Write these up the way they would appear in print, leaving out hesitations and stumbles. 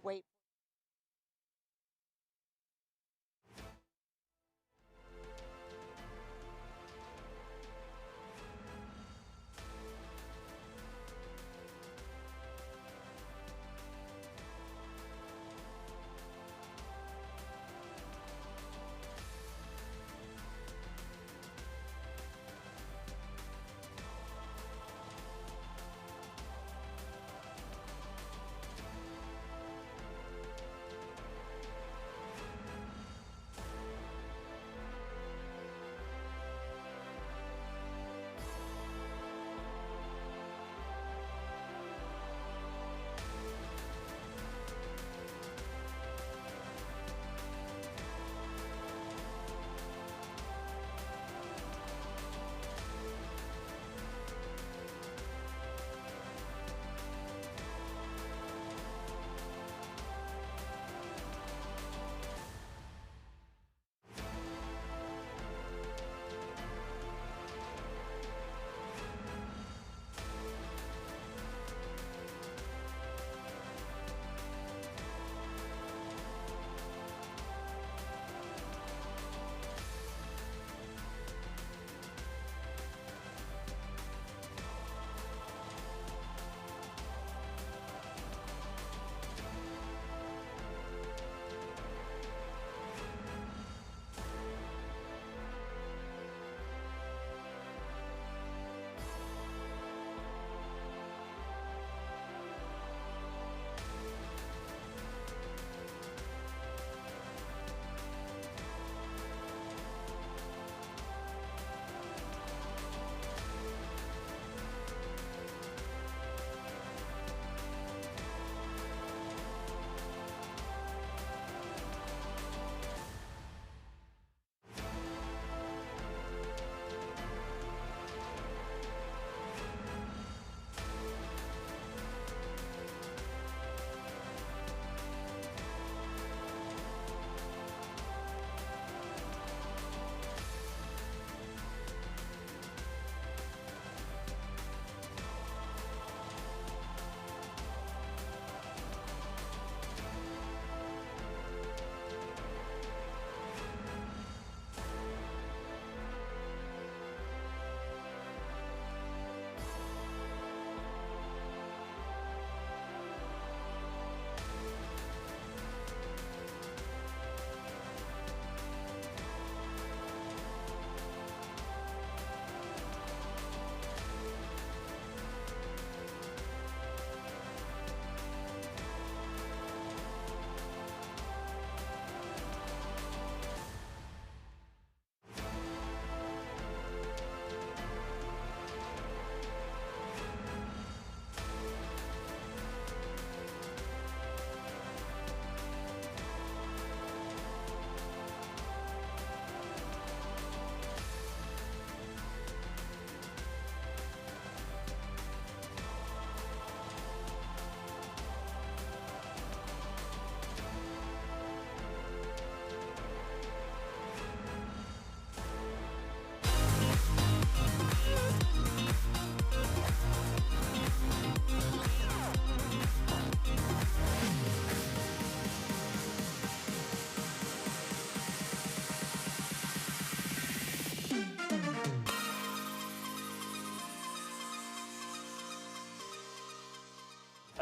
wait.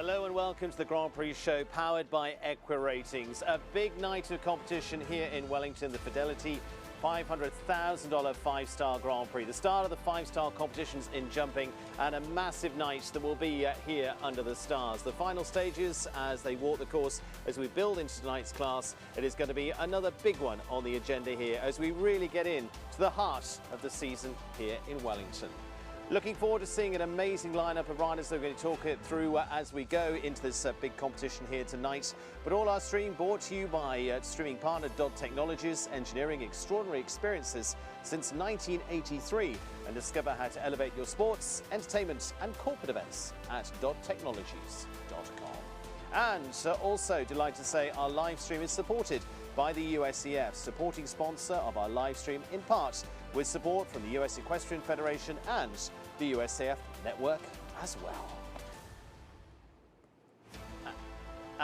Hello and welcome to the Grand Prix show powered by Equa Ratings. A big night of competition here in Wellington, the Fidelity $500,000 five-star Grand Prix. The start of the five-star competitions in jumping and a massive night that will be here under the stars. The final stages as they walk the course as we build into tonight's class. It is going to be another big one on the agenda here as we really get in to the heart of the season here in Wellington. Looking forward to seeing an amazing lineup of riders that we're going to talk it through as we go into this big competition here tonight. But all our stream brought to you by streaming partner Dot Technologies, engineering extraordinary experiences since 1983, and discover how to elevate your sports, entertainment and corporate events at dottechnologies.com. And also delighted to say our live stream is supported by the USEF, supporting sponsor of our live stream in part with support from the US Equestrian Federation and the USAF network as well.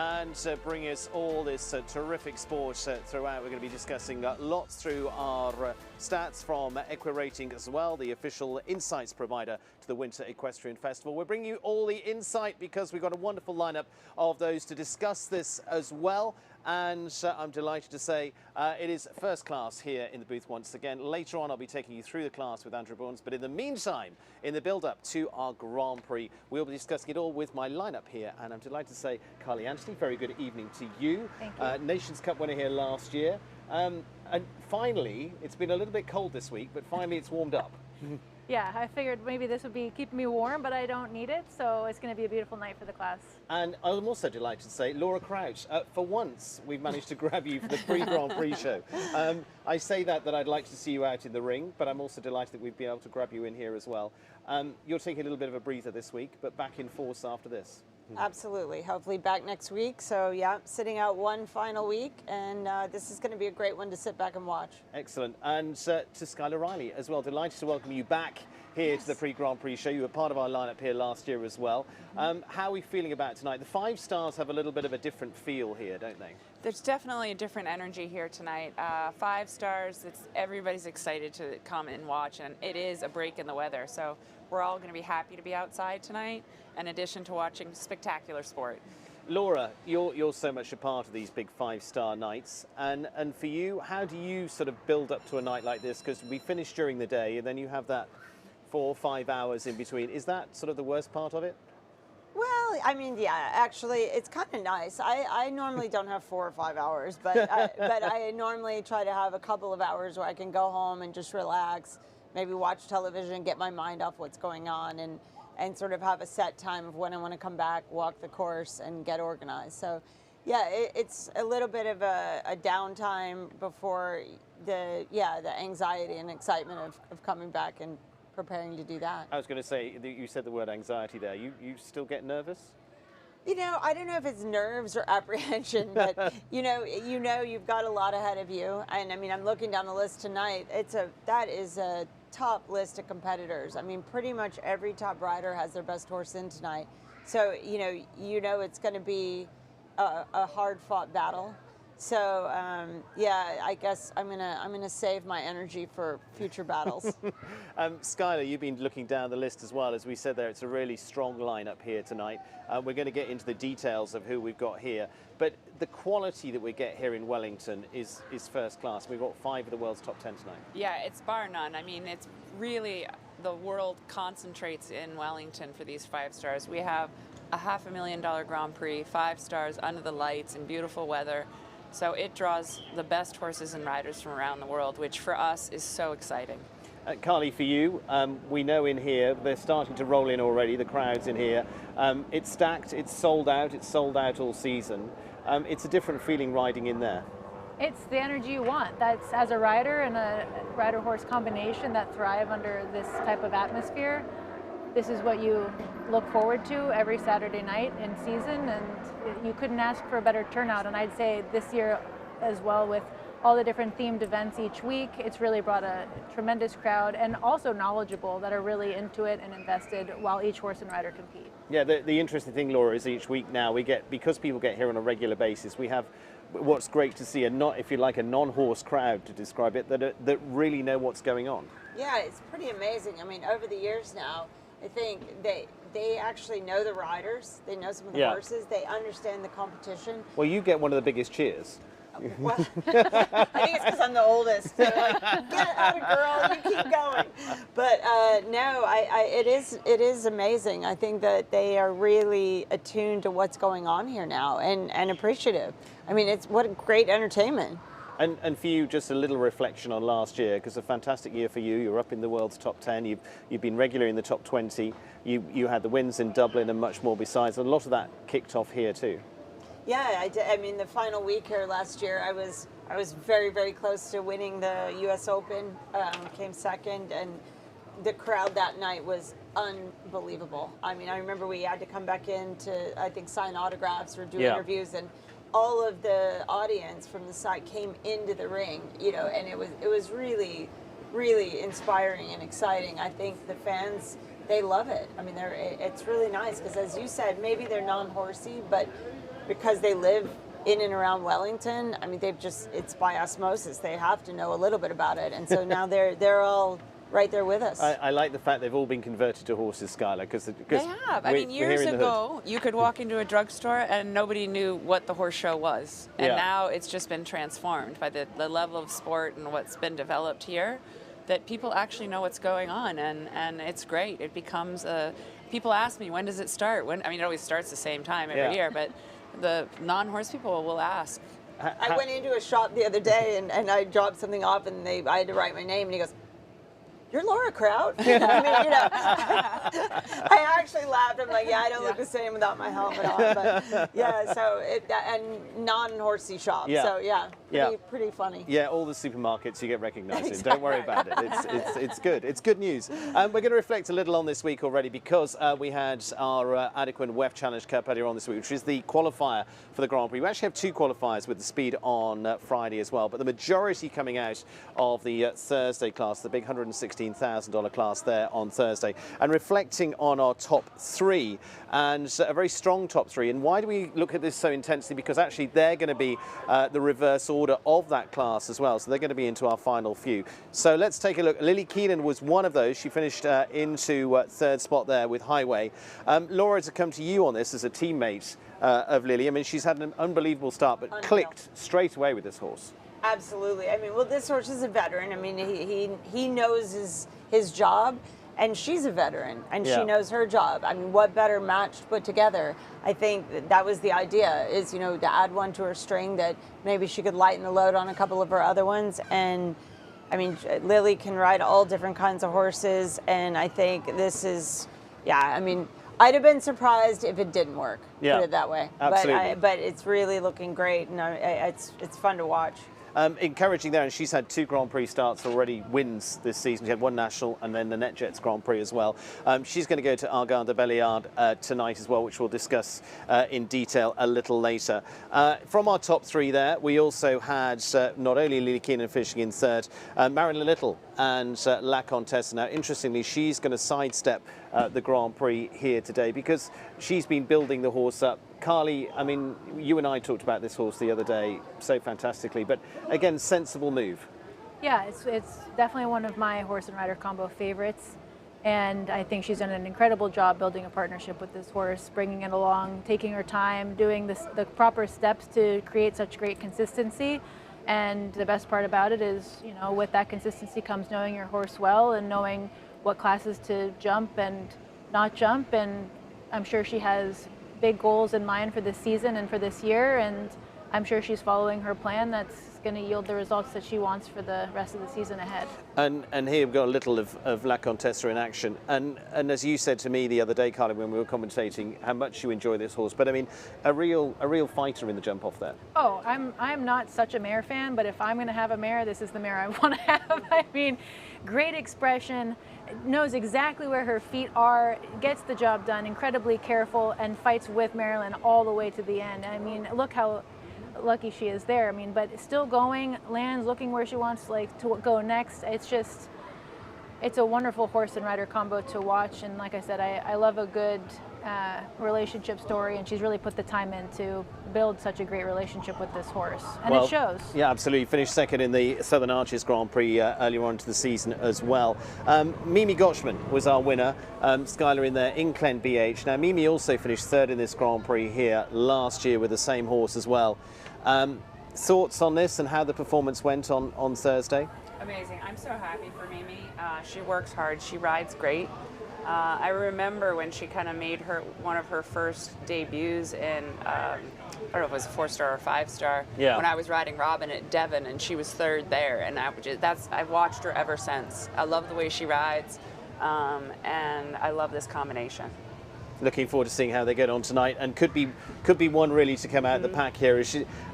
and bring us all this terrific sport throughout. We're going to be discussing lots through our stats from EquiRating as well, the official insights provider to the Winter Equestrian Festival. We're bringing you all the insight because we've got a wonderful lineup of those to discuss this as well. And I'm delighted to say it is first class here in the booth once again. Later on, I'll be taking you through the class with Andrew Burns. But in the meantime, in the build-up to our Grand Prix, we'll be discussing it all with my lineup here. And I'm delighted to say, Carly Anthony, very good evening to you. Thank you. Nations Cup winner here last year. And finally, it's been a little bit cold this week, but finally it's warmed up. Yeah, I figured maybe this would be keeping me warm, but I don't need it, so it's going to be a beautiful night for the class. And I'm also delighted to say, Laura Crouch, for once we've managed to grab you for the Pre-Grand Prix show. I say that I'd like to see you out in the ring, but I'm also delighted that we've been able to grab you in here as well. You're taking a little bit of a breather this week, but back in force after this. Absolutely. Hopefully back next week. So yeah, sitting out one final week, and this is going to be a great one to sit back and watch. Excellent. And to Skylar Riley as well, delighted to welcome you back here to the Pre-Grand Prix show. You were part of our lineup here last year as well. How are we feeling about tonight? The 5 stars have a little bit of a different feel here, don't they? There's definitely a different energy here tonight. 5 stars, everybody's excited to come and watch, and it is a break in the weather. So we're all going to be happy to be outside tonight, in addition to watching spectacular sport. Laura, you're so much a part of these big 5-star nights, and for you, how do you sort of build up to a night like this? Because we finish during the day, and then you have that 4 or 5 hours in between. Is that sort of the worst part of it? Well, I mean, yeah, actually, it's kind of nice. I normally don't have 4 or 5 hours, but I normally try to have a couple of hours where I can go home and just relax, maybe watch television, get my mind off what's going on, and sort of have a set time of when I want to come back, walk the course, and get organized. So, yeah, it's a little bit of a downtime before the anxiety and excitement of coming back and preparing to do that. I was going to say, you said the word anxiety there. You still get nervous? You know, I don't know if it's nerves or apprehension, but you know, you've got a lot ahead of you. And I mean, I'm looking down the list tonight. That is a top list of competitors. I mean, pretty much every top rider has their best horse in tonight. So you know it's going to be a hard-fought battle. So yeah, I guess I'm gonna save my energy for future battles. Skylar, you've been looking down the list as well. As we said there, it's a really strong lineup here tonight. We're going to get into the details of who we've got here, but the quality that we get here in Wellington is first class. We've got 5 of the world's top 10 tonight. Yeah, it's bar none. I mean, it's really, the world concentrates in Wellington for these 5 stars. We have a $500,000 Grand Prix, 5 stars under the lights in beautiful weather. So it draws the best horses and riders from around the world, which for us is so exciting. Carly, for you, we know in here, they're starting to roll in already, the crowds in here. It's stacked, it's sold out all season. It's a different feeling riding in there. It's the energy you want. That's, as a rider and a rider-horse combination that thrive under this type of atmosphere, this is what you look forward to every Saturday night in season, and you couldn't ask for a better turnout. And I'd say this year as well, with all the different themed events each week, it's really brought a tremendous crowd, and also knowledgeable, that are really into it and invested while each horse and rider compete. Yeah, the interesting thing, Laura, is each week now we get, because people get here on a regular basis, we have what's great to see, if you like, a non-horse crowd, to describe it, that really know what's going on. Yeah, it's pretty amazing. I mean, over the years now, I think they actually know the riders, they know some of the horses, they understand the competition. Well, you get one of the biggest cheers. Well, I think it's because I'm the oldest. They're like, get out of girl, you keep going. But no, it is amazing. I think that they are really attuned to what's going on here now, and appreciative. I mean, it's what a great entertainment. And for you, just a little reflection on last year, because a fantastic year for you. You're up in the world's top 10. You've been regular in the top 20. You had the wins in Dublin and much more besides. And a lot of that kicked off here too. Yeah, I did. I mean, the final week here last year, I was very, very close to winning the U.S. Open. Came second, and the crowd that night was unbelievable. I mean, I remember we had to come back in to, I think, sign autographs or do interviews, and all of the audience from the side came into the ring, and it was really, really inspiring and exciting. I think the fans, they love it. I mean, it's really nice because, as you said, maybe they're non-horsey, but because they live in and around Wellington, I mean, it's by osmosis. They have to know a little bit about it. And so now they're all right there with us. I like the fact they've all been converted to horses, Skylar, because they have. I mean, years ago, you could walk into a drugstore and nobody knew what the horse show was. And now it's just been transformed by the level of sport and what's been developed here, that people actually know what's going on, and it's great. It becomes people ask me, when does it start? I mean, it always starts the same time every year, but the non-horse people will ask. I went into a shop the other day and I dropped something off and I had to write my name, and he goes, "You're Laura Kraut?" I mean, I actually laughed. I'm like, yeah, I don't look the same without my helmet on. But yeah, so and non-horsey shop. Yeah. So pretty funny. Yeah, all the supermarkets you get recognised in. Don't worry about it. It's good. It's good news. We're going to reflect a little on this week already, because we had our adequate WEF Challenge Cup earlier on this week, which is the qualifier for the Grand Prix. We actually have 2 qualifiers with the speed on Friday as well, but the majority coming out of the Thursday class, the big $116,000 class there on Thursday, and reflecting on our top 3, and a very strong top 3. And why do we look at this so intensely? Because actually they're going to be the reverse order of that class as well, so they're going to be into our final few. So let's take a look. Lily Keenan was one of those. She finished into 3rd spot there with Highway. Laura, to come to you on this as a teammate of Lily, I mean, she's had an unbelievable start, but clicked straight away with this horse. Absolutely. I mean, well, this horse is a veteran. I mean, he knows his job, and she's a veteran, and she knows her job. I mean, what better match to put together? I think that was the idea, is, to add one to her string that maybe she could lighten the load on a couple of her other ones. And I mean, Lily can ride all different kinds of horses, and I think this is, I mean, I'd have been surprised if it didn't work, put it that way. Absolutely. But it's really looking great, and it's fun to watch. Encouraging there, and she's had 2 Grand Prix starts already, wins this season. She had 1 national and then the NetJets Grand Prix as well. She's going to go to Argand de Belliard tonight as well, which we'll discuss in detail a little later. From our top 3 there, we also had not only Lily Keenan finishing in 3rd, Marilyn Little and La Contessa. Now, interestingly, she's going to sidestep the Grand Prix here today because she's been building the horse up. Carly, I mean, you and I talked about this horse the other day so fantastically, but again, sensible move. Yeah, it's definitely one of my horse and rider combo favorites, and I think she's done an incredible job building a partnership with this horse, bringing it along, taking her time, doing the proper steps to create such great consistency. And the best part about it is, with that consistency comes knowing your horse well and knowing what classes to jump and not jump, and I'm sure she has big goals in mind for this season and for this year, and I'm sure she's following her plan that's going to yield the results that she wants for the rest of the season ahead. And here we've got a little of La Contessa in action, and as you said to me the other day, Carly, when we were commentating, how much you enjoy this horse, but I mean, a real fighter in the jump off there. Oh, I'm not such a mare fan, but if I'm going to have a mare, this is the mare I want to have. I mean, great expression, knows exactly where her feet are, gets the job done, incredibly careful, and fights with Marilyn all the way to the end. I mean, look how lucky she is there. I mean, but still going, lands, looking where she wants to go next. It's a wonderful horse and rider combo to watch. And like I said, I love a good relationship story, and she's really put the time in to build such a great relationship with this horse, and it shows. Yeah, absolutely. Finished 2nd in the Southern Arches Grand Prix earlier on into the season as well. Mimi Gotchman was our winner. Skylar in there, Inclen BH. Now, Mimi also finished 3rd in this Grand Prix here last year with the same horse as well. Thoughts on this and how the performance went on Thursday? Amazing. I'm so happy for Mimi. She works hard. She rides great. I remember when she kind of made one of her first debuts in, I don't know if it was a 4-star or 5-star, when I was riding Robin at Devon, and she was 3rd there, and I've watched her ever since. I love the way she rides, and I love this combination. Looking forward to seeing how they get on tonight, and could be one really to come out of the pack here.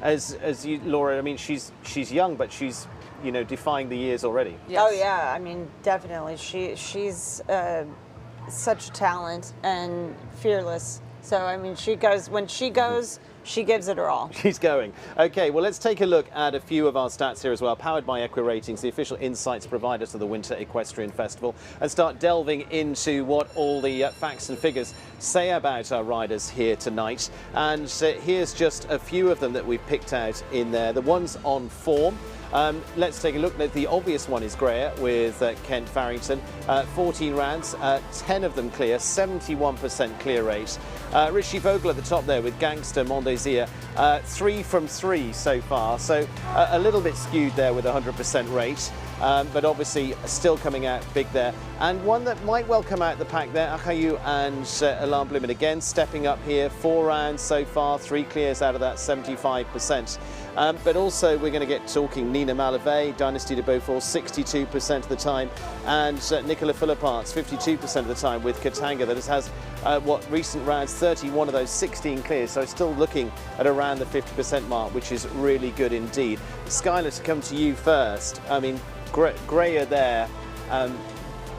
As you, Laura, I mean, she's young, but she's defying the years already. Yes. Oh yeah, I mean, definitely. She's such talent and fearless. So I mean, when she goes, she gives it her all. She's going. Okay, well, let's take a look at a few of our stats here as well, powered by EquiRatings, the official insights provider to the Winter Equestrian Festival, and start delving into what all the facts and figures say about our riders here tonight. And here's just a few of them that we've picked out in there. The ones on form. Let's take a look. The obvious one is Greya with Kent Farrington. 14 rounds, 10 of them clear, 71% clear rate. Richie Vogel at the top there with Gangster Mondesier, 3 from 3 so far, so a little bit skewed there with 100% rate. But obviously still coming out big there. And one that might well come out the pack there, Akayu and Alarm Bloomin' again, stepping up here, 4 rounds so far, 3 clears out of that, 75%. But also we're going to get talking Nina Malave, Dynasty de Beaufort, 62% of the time, and Nicola Philipparts, 52% of the time with Katanga, that has what recent rounds, 31 of those 16 clears, so still looking at around the 50% mark, which is really good indeed. Skylar, to come to you first. I mean, Greya there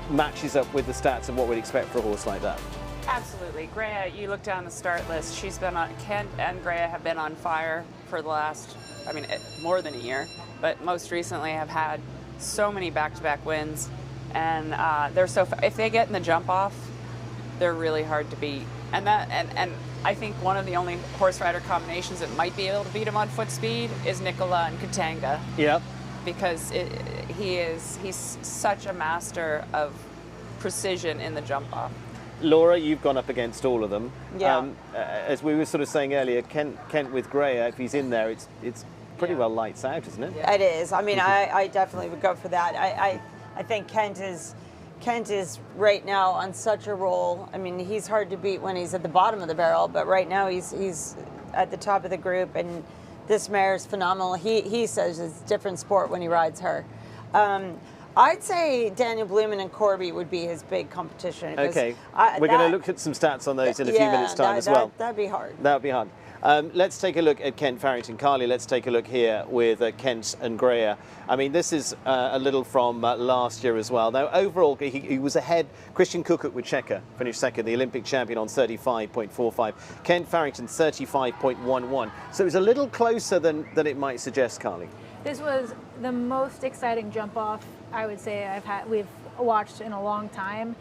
matches up with the stats of what we'd expect for a horse like that. Absolutely. Greya, you look down the start list, she's been on, Kent and Greya have been on fire for the last, I mean, more than a year, but most recently have had so many back-to-back wins, and they're so, if they get in the jump off, they're really hard to beat. And I think one of the only horse rider combinations that might be able to beat them on foot speed is Nicola and Katanga. Yep. Because he's such a master of precision in the jump off. Laura, you've gone up against all of them. Yeah. As we were sort of saying earlier, Kent with Greya, if he's in there, it's pretty well lights out, isn't it? It is. I mean, I definitely would go for that. I think Kent is right now on such a roll. I mean, he's hard to beat when he's at the bottom of the barrel, but right now he's at the top of the group, and this mare is phenomenal. He says it's a different sport when he rides her. I'd say Daniel Bloomin and Corby would be his big competition. Okay, we're going to look at some stats on those in a few minutes' time as well. That'd be hard. That would be hard. Let's take a look at Kent Farrington. Carly, let's take a look here with Kent and Greya. I mean, this is a little from last year as well. Now, overall, he was ahead. Christian Kukuk with Checker finished second, the Olympic champion, on 35.45. Kent Farrington, 35.11. So it was a little closer than it might suggest, Carly. This was the most exciting jump off I would say we've watched in a long time.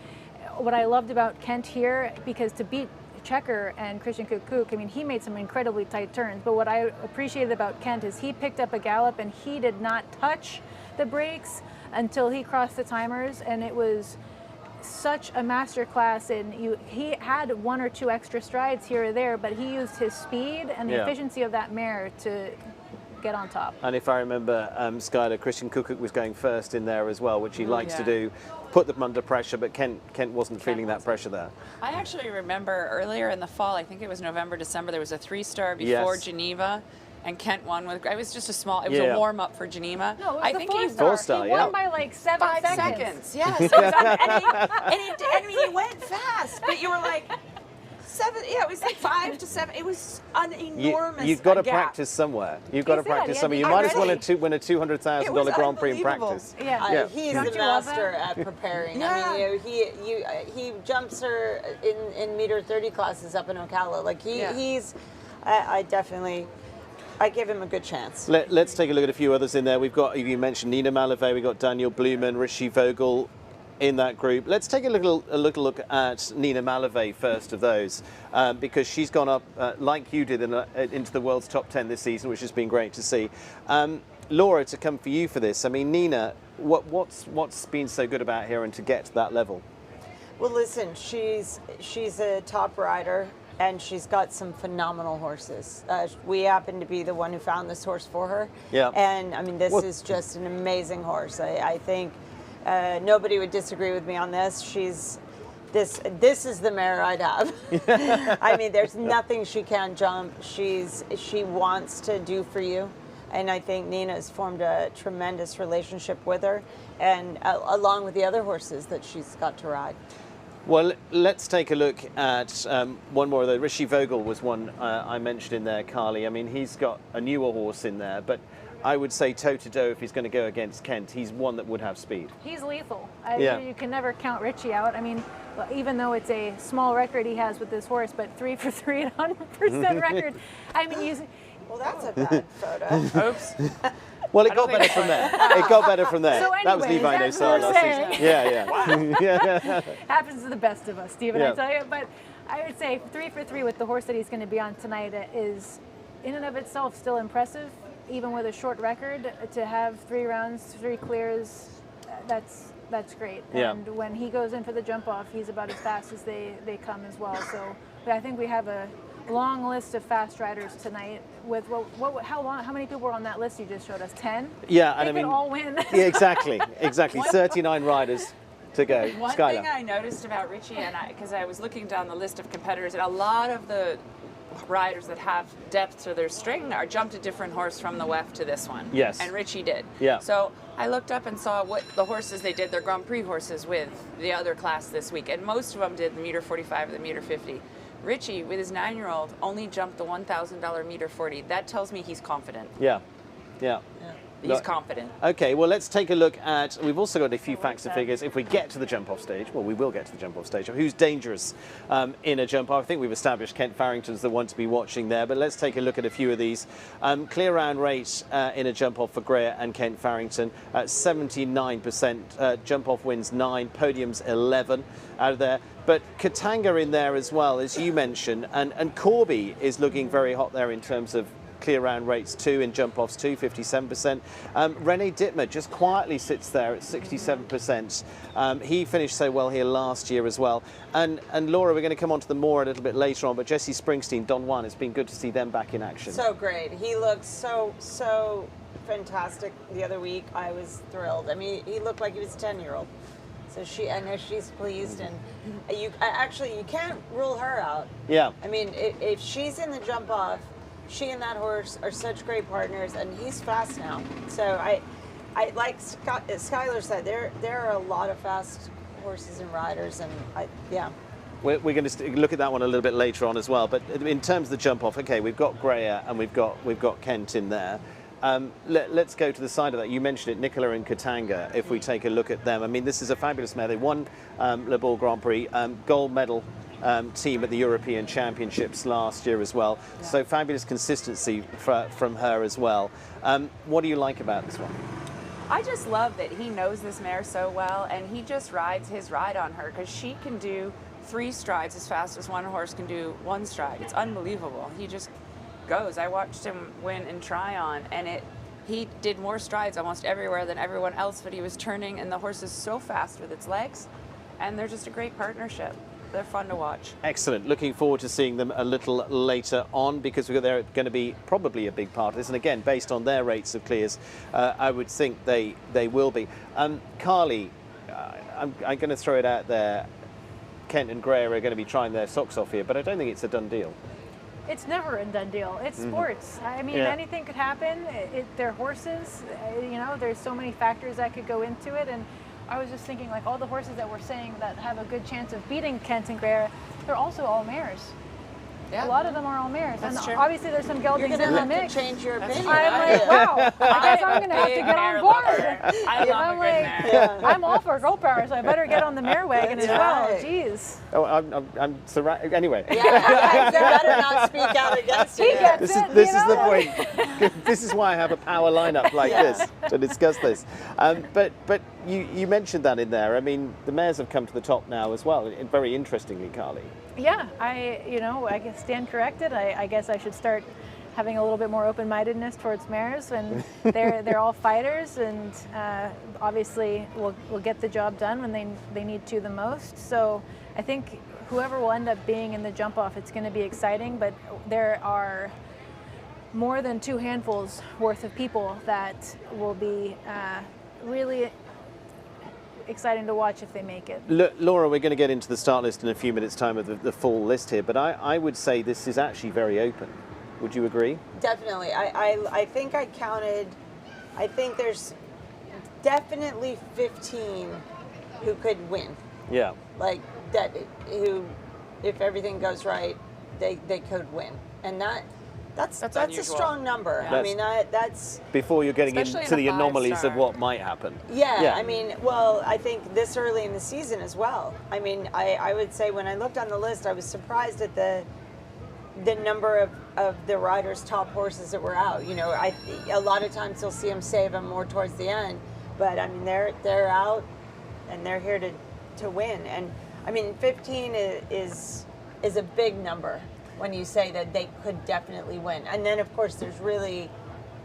What I loved about Kent here, because to beat Checker and Christian Kukuk, I mean, he made some incredibly tight turns, but what I appreciated about Kent is he picked up a gallop and he did not touch the brakes until he crossed the timers, and it was such a master class. And he had 1 or 2 extra strides here or there, but he used his speed and the efficiency of that mare to get on top. And if I remember, Skylar, Christian Kukuk was going first in there as well, which he likes to do, put them under pressure, but Kent wasn't feeling that pressure there. I actually remember earlier in the fall, I think it was November, December, there was a 3-star before Geneva, and Kent won with, it was just a small, it was a warm-up for Geneva. No, it was I the think 4-star. He won by like 5 seconds. Yes. And he went fast, but you were like, 7, it was like 5 to 7. It was an enormous You've got to gap. practice somewhere. You've got to practice somewhere. You might as well win a $200,000 Grand Prix in practice. Yeah. He's the master at preparing. I mean, he jumps her in meter 30 classes up in Ocala. Like I give him a good chance. Let's take a look at a few others in there. We've got, you mentioned Nina Malave, we've got Daniel Bloomin, Richie Vogel in that group. Let's take a little look at Nina Malave first of those, because she's gone up like you did into the world's top 10 this season, which has been great to see. Laura, to come for you for this, I mean, Nina, what's been so good about her and to get to that level? Well, listen, she's a top rider, and she's got some phenomenal horses. We happen to be the one who found this horse for her. Yeah. And I mean, this is just an amazing horse. I think nobody would disagree with me on this. This is the mare I'd have. I mean, there's nothing she can't jump. She wants to do for you. And I think Nina's formed a tremendous relationship with her, and along with the other horses that she's got to ride. Well, let's take a look at one more of those. Richie Vogel was one I mentioned in there, Carly. I mean, he's got a newer horse in there, but I would say toe-to-toe if he's going to go against Kent. He's one that would have speed. He's lethal. You can never count Richie out. I mean, even though it's a small record he has with this horse, but 3 for 3 at 100% record. I mean, well, that's a bad photo. Oops. Well, it got better from there. It got better from there. So that was anyways, Levi No Star last season. Yeah. happens to the best of us, Stephen, Yeah. I tell you. But I would say 3 for 3 with the horse that he's going to be on tonight is, in and of itself, still impressive. Even with a short record, to have 3 rounds, 3 clears, that's great. Yeah. And when he goes in for the jump off, he's about as fast as they come as well. So I think we have a long list of fast riders tonight. With how many people were on that list you just showed us? 10? Yeah, They and I mean, could all win. yeah, exactly. 39 riders to go. One Skylar. thing I noticed about Richie, and because I was looking down the list of competitors, and a lot of the riders that have depth to their string are jumped a different horse from the WEF to this one. Yes. And Richie did. Yeah. So I looked up and saw what the horses they did their Grand Prix horses with the other class this week, and most of them did the meter 45 or the meter 50. Richie, with his 9-year-old, only jumped the $1,000 meter 40. That tells me he's confident. Yeah. He's confident. Okay, well, let's take a look at, we've also got a few facts and figures. If we get to the jump-off stage, well, we will get to the jump-off stage, who's dangerous in a jump-off. I think we've established Kent Farrington's the one to be watching there, but let's take a look at a few of these. Clear round rate in a jump-off for Greya and Kent Farrington, 79%, jump-off wins 9, podiums 11 out of there. But Katanga in there as well, as you mentioned, and Corby is looking very hot there in terms of clear round rates too, in jump-offs too, 57%. René Dittmer just quietly sits there at 67%. He finished so well here last year as well. And Laura, we're going to come on to them more a little bit later on, but Jesse Springsteen, Don Juan, it's been good to see them back in action. So great. He looked so fantastic the other week. I was thrilled. I mean, he looked like he was a 10-year-old. So I know she's pleased, and you can't rule her out. Yeah. I mean, if she's in the jump off, she and that horse are such great partners, and he's fast now. So I like Skylar said, there are a lot of fast horses and riders, and We're going to look at that one a little bit later on as well. But in terms of the jump off, okay, we've got Greya and we've got Kent in there. Let's go to the side of that. You mentioned it, Nicola and Katanga, if we take a look at them. I mean, this is a fabulous mare. They won Le Bourg Grand Prix, gold medal team at the European Championships last year as well. Yeah. So fabulous consistency from her as well. What do you like about this one? I just love that he knows this mare so well, and he just rides his ride on her, because she can do 3 strides as fast as one horse can do 1 stride. It's unbelievable. He just goes. I watched him win in Tryon, and he did more strides almost everywhere than everyone else, but he was turning, and the horse is so fast with its legs, and they're just a great partnership. They're fun to watch. Excellent. Looking forward to seeing them a little later on, because they're going to be probably a big part of this. And again, based on their rates of clears, I would think they will be. Carly, I'm going to throw it out there. Kent and Greya are going to be trying their socks off here, but I don't think it's a done deal. It's never a done deal. It's sports. I mean, anything could happen. They're horses. You know, there's so many factors that could go into it. And I was just thinking, like, all the horses that we're saying that have a good chance of beating Kent and Greya, they're also all mares. Yeah. A lot of them are all mares. That's and true. Obviously there's some geldings in the mix. To change your opinion. I'm like, wow, I guess I'm going to have to get on board. I love a good mare. I'm all for girl power, so I better get on the mare wagon as well. Jeez. Oh, I'm anyway. Yeah, better not speak out against it. This is the point. This is why I have a power lineup like this to discuss this. But you mentioned that in there. I mean, the mares have come to the top now as well. Very interestingly, Carly. Yeah, I guess stand corrected. I guess I should start having a little bit more open-mindedness towards mares, and they're all fighters, and obviously will get the job done when they need to the most. So I think whoever will end up being in the jump off, it's going to be exciting, but there are more than 2 handfuls worth of people that will be really exciting to watch if they make it. Laura, we're going to get into the start list in a few minutes' time of the full list here, but I would say this is actually very open. Would you agree? Definitely. I think I counted, I think there's definitely 15 who could win. Yeah. Like, that, who, if everything goes right, they could win. And That's a unusual. strong number. Yeah. I mean, that's Before you're getting Especially into in a the anomalies of five-star. what might happen. yeah. I mean, well, I think this early in the season as well. I mean, I would say when I looked on the list, I was surprised at the number of the riders' top horses that were out. You know, a lot of times you'll see them save them more towards the end, but I mean they're out and they're here to win. And I mean 15 is a big number when you say that they could definitely win. And then of course there's really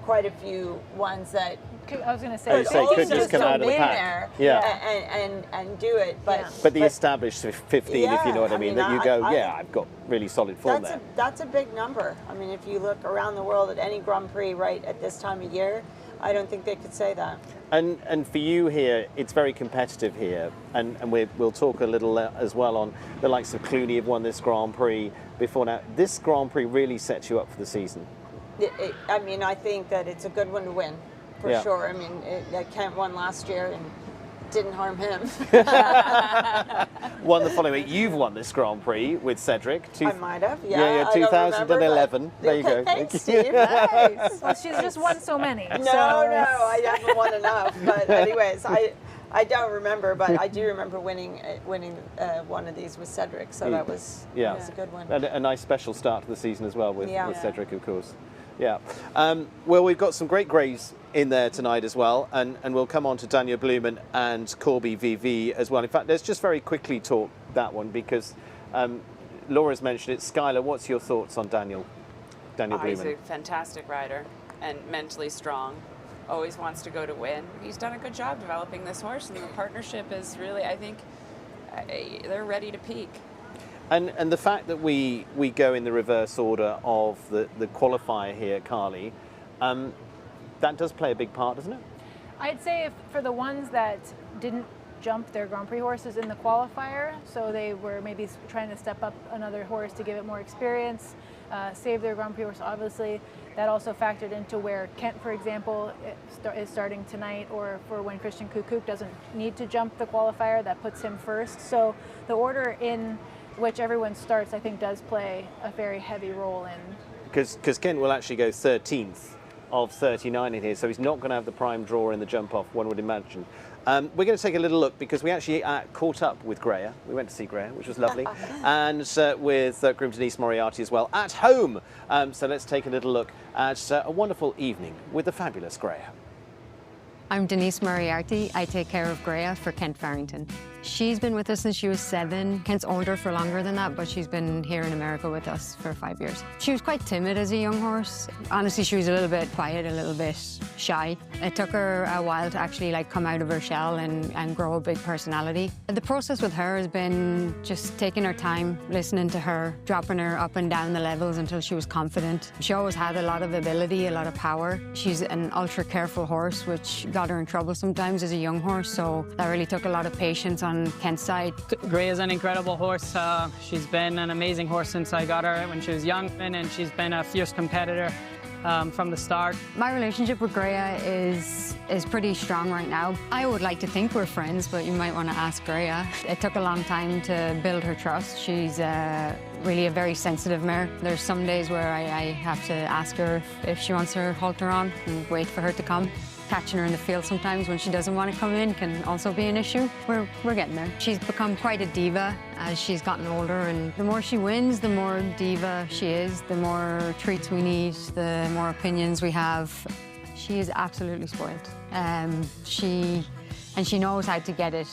quite a few ones that I was going to say, you say could just come out of the in pack. there Yeah. and do it. But But the established 15, if you know what I mean, that you go, I- I've got really solid form there. that's a big number. I mean, if you look around the world at any Grand Prix right at this time of year, I don't think they could say that. And for you here, it's very competitive here, and we'll talk a little as well on the likes of Clooney have won this Grand Prix before now. This Grand Prix really sets you up for the season. I mean, I think that it's a good one to win, for Yeah. sure. I mean, Kent won last year and didn't harm him. Won the following week. You've won this Grand Prix with Cedric. I might have, yeah. Yeah, I don't remember, 2011. but- There you go. Thanks, Steve. nice. Well, she's just won so many. No, so I haven't won enough. But anyways, I don't remember, but I do remember winning one of these with Cedric. So that was a good one. And a nice special start to the season as well with Cedric, of course. Yeah. Well, we've got some great greys in there tonight as well, and we'll come on to Daniel Blumen and Corby VV as well. In fact, let's just very quickly talk that one because Laura's mentioned it. Skylar, what's your thoughts on Daniel Blumen? He's a fantastic rider and mentally strong. Always wants to go to win. He's done a good job developing this horse, and the partnership is really, I think, they're ready to peak. And the fact that we go in the reverse order of the qualifier here, Carly, that does play a big part, doesn't it? I'd say for the ones that didn't jump their Grand Prix horses in the qualifier, so they were maybe trying to step up another horse to give it more experience, save their Grand Prix horse, obviously. That also factored into where Kent, for example, is starting tonight, or for when Christian Kukuk doesn't need to jump the qualifier, that puts him first. So the order in which everyone starts, I think, does play a very heavy role in. Because Kent will actually go 13th of 39 in here, so he's not going to have the prime draw in the jump off, one would imagine. We're going to take a little look because we actually caught up with Greya. We went to see Greya, which was lovely, and with groom Denise Moriarty as well at home. So let's take a little look at a wonderful evening with the fabulous Greya. I'm Denise Moriarty. I take care of Greya for Kent Farrington. She's been with us since she was 7. Kent's older for longer than that, but she's been here in America with us for 5 years. She was quite timid as a young horse. Honestly, she was a little bit quiet, a little bit shy. It took her a while to actually come out of her shell and grow a big personality. The process with her has been just taking her time, listening to her, dropping her up and down the levels until she was confident. She always had a lot of ability, a lot of power. She's an ultra careful horse, which got her in trouble sometimes as a young horse, so that really took a lot of patience on Kent's side. Greya's an incredible horse. She's been an amazing horse since I got her when she was young, and she's been a fierce competitor from the start. My relationship with Greya is pretty strong right now. I would like to think we're friends, but you might want to ask Greya. It took a long time to build her trust. She's really a very sensitive mare. There's some days where I have to ask her if she wants her halter on and wait for her to come. Catching her in the field sometimes when she doesn't want to come in can also be an issue. We're getting there. She's become quite a diva as she's gotten older, and the more she wins, the more diva she is, the more treats we need, the more opinions we have. She is absolutely spoiled. She knows how to get it.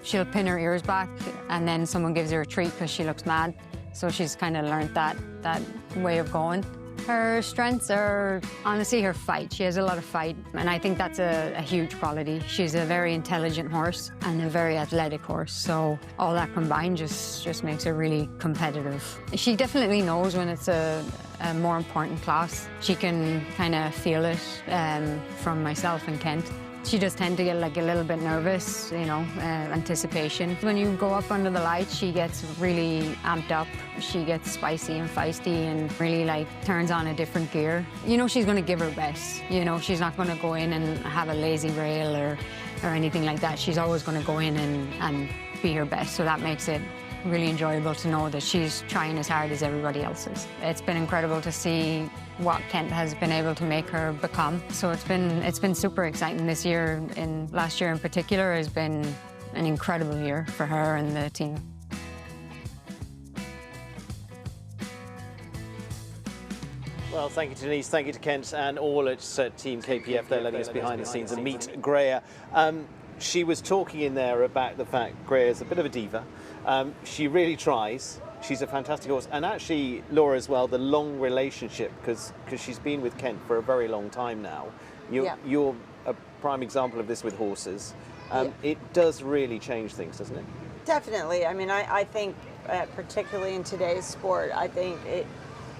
She'll pin her ears back and then someone gives her a treat because she looks mad. So she's kind of learned that way of going. Her strengths are, honestly, her fight. She has a lot of fight, and I think that's a huge quality. She's a very intelligent horse and a very athletic horse, so all that combined just makes her really competitive. She definitely knows when it's a more important class. She can kind of feel it from myself and Kent. She does tend to get a little bit nervous, anticipation. When you go up under the lights, she gets really amped up. She gets spicy and feisty and really turns on a different gear. You know she's going to give her best. She's not going to go in and have a lazy rail or anything like that. She's always going to go in and be her best, so that makes it really enjoyable to know that she's trying as hard as everybody else is. It's been incredible to see what Kent has been able to make her become. So it's been super exciting this year, and last year in particular has been an incredible year for her and the team. Well, thank you to Denise, thank you to Kent and all at Team KPF. They're letting us behind the scenes and meet Greya. She was talking in there about the fact Greya's a bit of a diva. She really tries. She's a fantastic horse. And actually, Laura as well, the long relationship, because she's been with Kent for a very long time now. You're a prime example of this with horses. It does really change things, doesn't it? Definitely. I mean, I think, particularly in today's sport, I think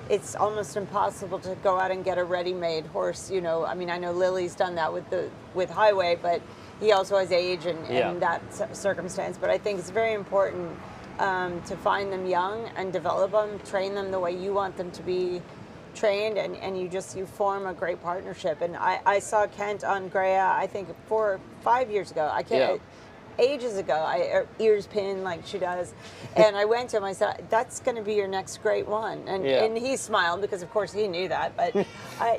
it's almost impossible to go out and get a ready-made horse. You know, I mean, I know Lily's done that with Highway, but he also has age and that circumstance. But I think it's very important to find them young and develop them, train them the way you want them to be trained, and you form a great partnership. And I saw Kent on Greya, I think 4 or 5 years ago. Ages ago, ears pinned like she does, and I went to him. I said, "That's going to be your next great one," and he smiled because, of course, he knew that. But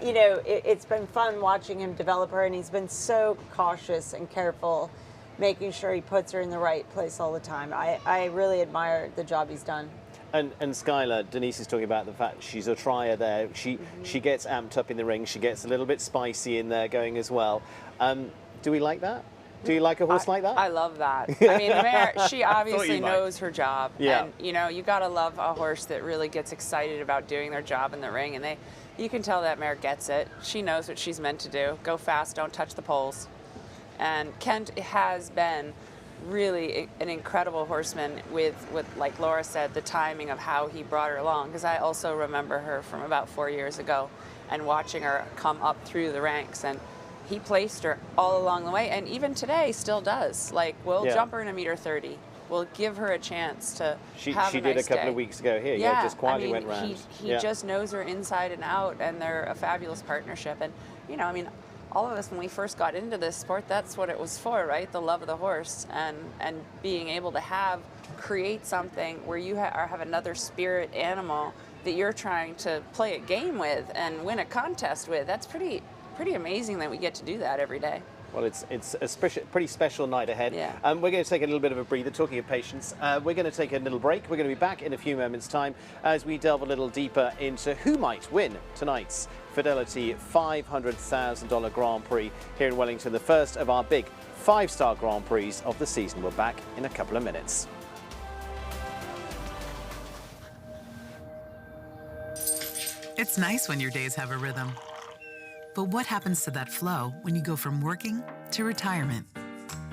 you know, it's been fun watching him develop her, and he's been so cautious and careful, making sure he puts her in the right place all the time. I really admire the job he's done. And Skylar, Denise is talking about the fact she's a trier there. She gets amped up in the ring. She gets a little bit spicy in there going as well. Do we like that? Do you like a horse like that? I love that. I mean, the mare, she obviously knows her job. Yeah. And, you know, you got to love a horse that really gets excited about doing their job in the ring. And you can tell that mare gets it. She knows what she's meant to do. Go fast, don't touch the poles. And Kent has been really an incredible horseman with, like Laura said, the timing of how he brought her along. Because I also remember her from about 4 years ago and watching her come up through the ranks. And he placed her all along the way, and even today still does. Like, we'll jump her in a 1.30 m. We'll give her a chance to have a nice day. She did a couple of weeks ago here. Just quietly went round. He just knows her inside and out, and they're a fabulous partnership. And, you know, I mean, all of us, when we first got into this sport, that's what it was for, right? The love of the horse, and being able to create something where you have another spirit animal that you're trying to play a game with and win a contest with. That's pretty amazing that we get to do that every day. Well, it's a pretty special night ahead. Yeah. We're going to take a little bit of a breather. Talking of patience, we're going to take a little break. We're going to be back in a few moments' time as we delve a little deeper into who might win tonight's Fidelity $500,000 Grand Prix here in Wellington, the first of our big 5-star Grand Prix of the season. We're back in a couple of minutes. It's nice when your days have a rhythm. But what happens to that flow when you go from working to retirement?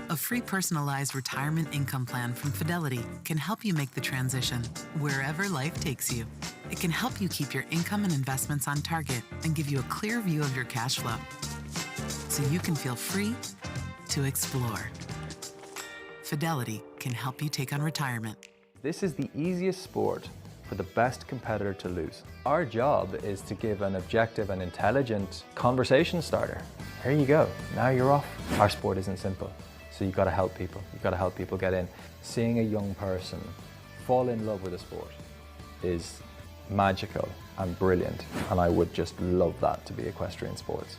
A free personalized retirement income plan from Fidelity can help you make the transition wherever life takes you. It can help you keep your income and investments on target and give you a clear view of your cash flow, so you can feel free to explore. Fidelity can help you take on retirement. This is the easiest sport for the best competitor to lose. Our job is to give an objective and intelligent conversation starter. Here you go, now you're off. Our sport isn't simple, so you've got to help people. You've got to help people get in. Seeing a young person fall in love with a sport is magical and brilliant, and I would just love that to be equestrian sports.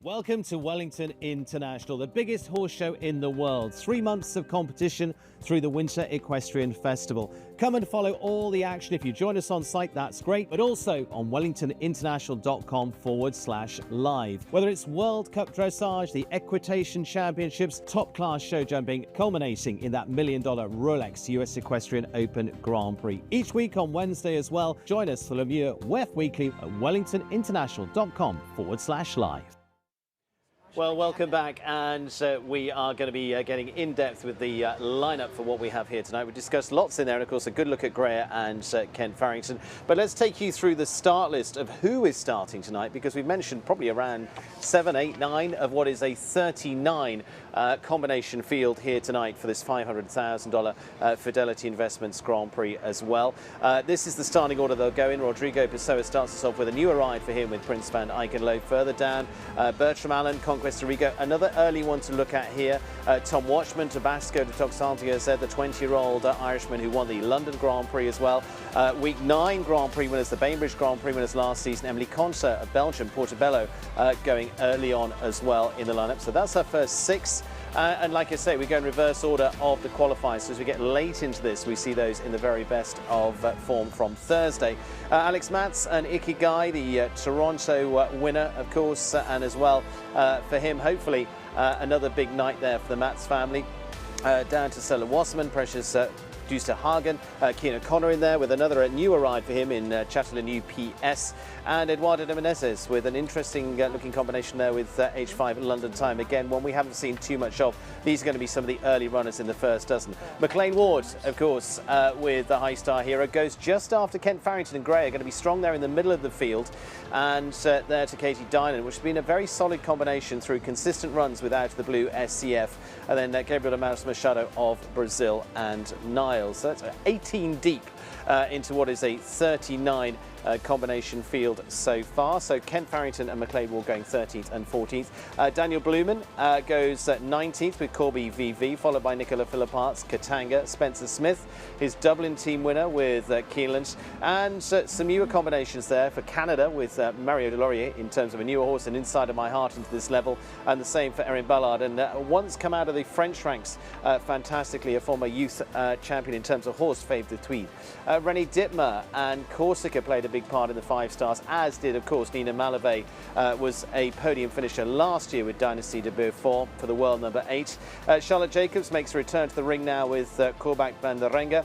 Welcome to Wellington International, the biggest horse show in the world. 3 months of competition through the Winter Equestrian Festival. Come and follow all the action. If you join us on site, that's great, but also on wellingtoninternational.com/live. Whether it's World Cup Dressage, the Equitation Championships, top-class show jumping, culminating in that $1 million Rolex US Equestrian Open Grand Prix. Each week on Wednesday as well, join us for Lemieux WEF Weekly at wellingtoninternational.com/live. Well, welcome back, and we are going to be getting in depth with the lineup for what we have here tonight. We discussed lots in there, and of course a good look at Greya and Kent Farrington. But let's take you through the start list of who is starting tonight, because we've mentioned probably around 7, 8, 9 of what is a 39 combination field here tonight for this $500,000 Fidelity Investments Grand Prix as well. This is the starting order they'll go in. Rodrigo Pessoa starts us off with a newer ride for him with Prince van Eichenlohe. Further down, Bertram Allen, Conquest Rigo, another early one to look at here. Tom Watchman, Tabasco de Toxantia, the 20-year-old Irishman who won the London Grand Prix as well. Week 9 Grand Prix winners, the Bainbridge Grand Prix winners last season. Emily Conser of Belgium, Portobello going early on as well in the lineup. So that's our first 6. And like I say, we go in reverse order of the qualifiers. So as we get late into this, we see those in the very best of form from Thursday. Alex Matz and Ikigai, the Toronto winner, of course, and as well for him, hopefully, another big night there for the Matz family. Down to Stella Wasserman, Precious Duster Hagen, Keane O'Connor in there with another newer ride for him in Châteauneuf PS, and Eduardo de Menezes with an interesting looking combination there with H5 London Time. Again, one we haven't seen too much of. These are going to be some of the early runners in the first dozen. McLean Ward, of course, with the High Star Hero, goes just after Kent Farrington and Greya, going to be strong there in the middle of the field, and there to Katie Dynan, which has been a very solid combination through consistent runs without the blue SCF, and then Gabriel Amaros Machado of Brazil and Niles. So that's 18 deep into what is a 39 combination field so far. So Kent Farrington and McLean Ward going 13th and 14th. Daniel Blumen goes 19th with Corby VV, followed by Nicola Philipparts, Katanga, Spencer Smith, his Dublin team winner with Keelan, and some newer combinations there for Canada with Mario Delorier in terms of a newer horse and Inside of My Heart into this level, and the same for Erin Ballard. And once come out of the French ranks fantastically, a former youth champion in terms of horse, Fave de Tweed. Rennie Dittmer and Corsica played a big part in the 5 stars, as did, of course, Nina Malave, was a podium finisher last year with Dynasty de Beaufort for the world number 8. Charlotte Jacobs makes a return to the ring now with Korbach van der Renga.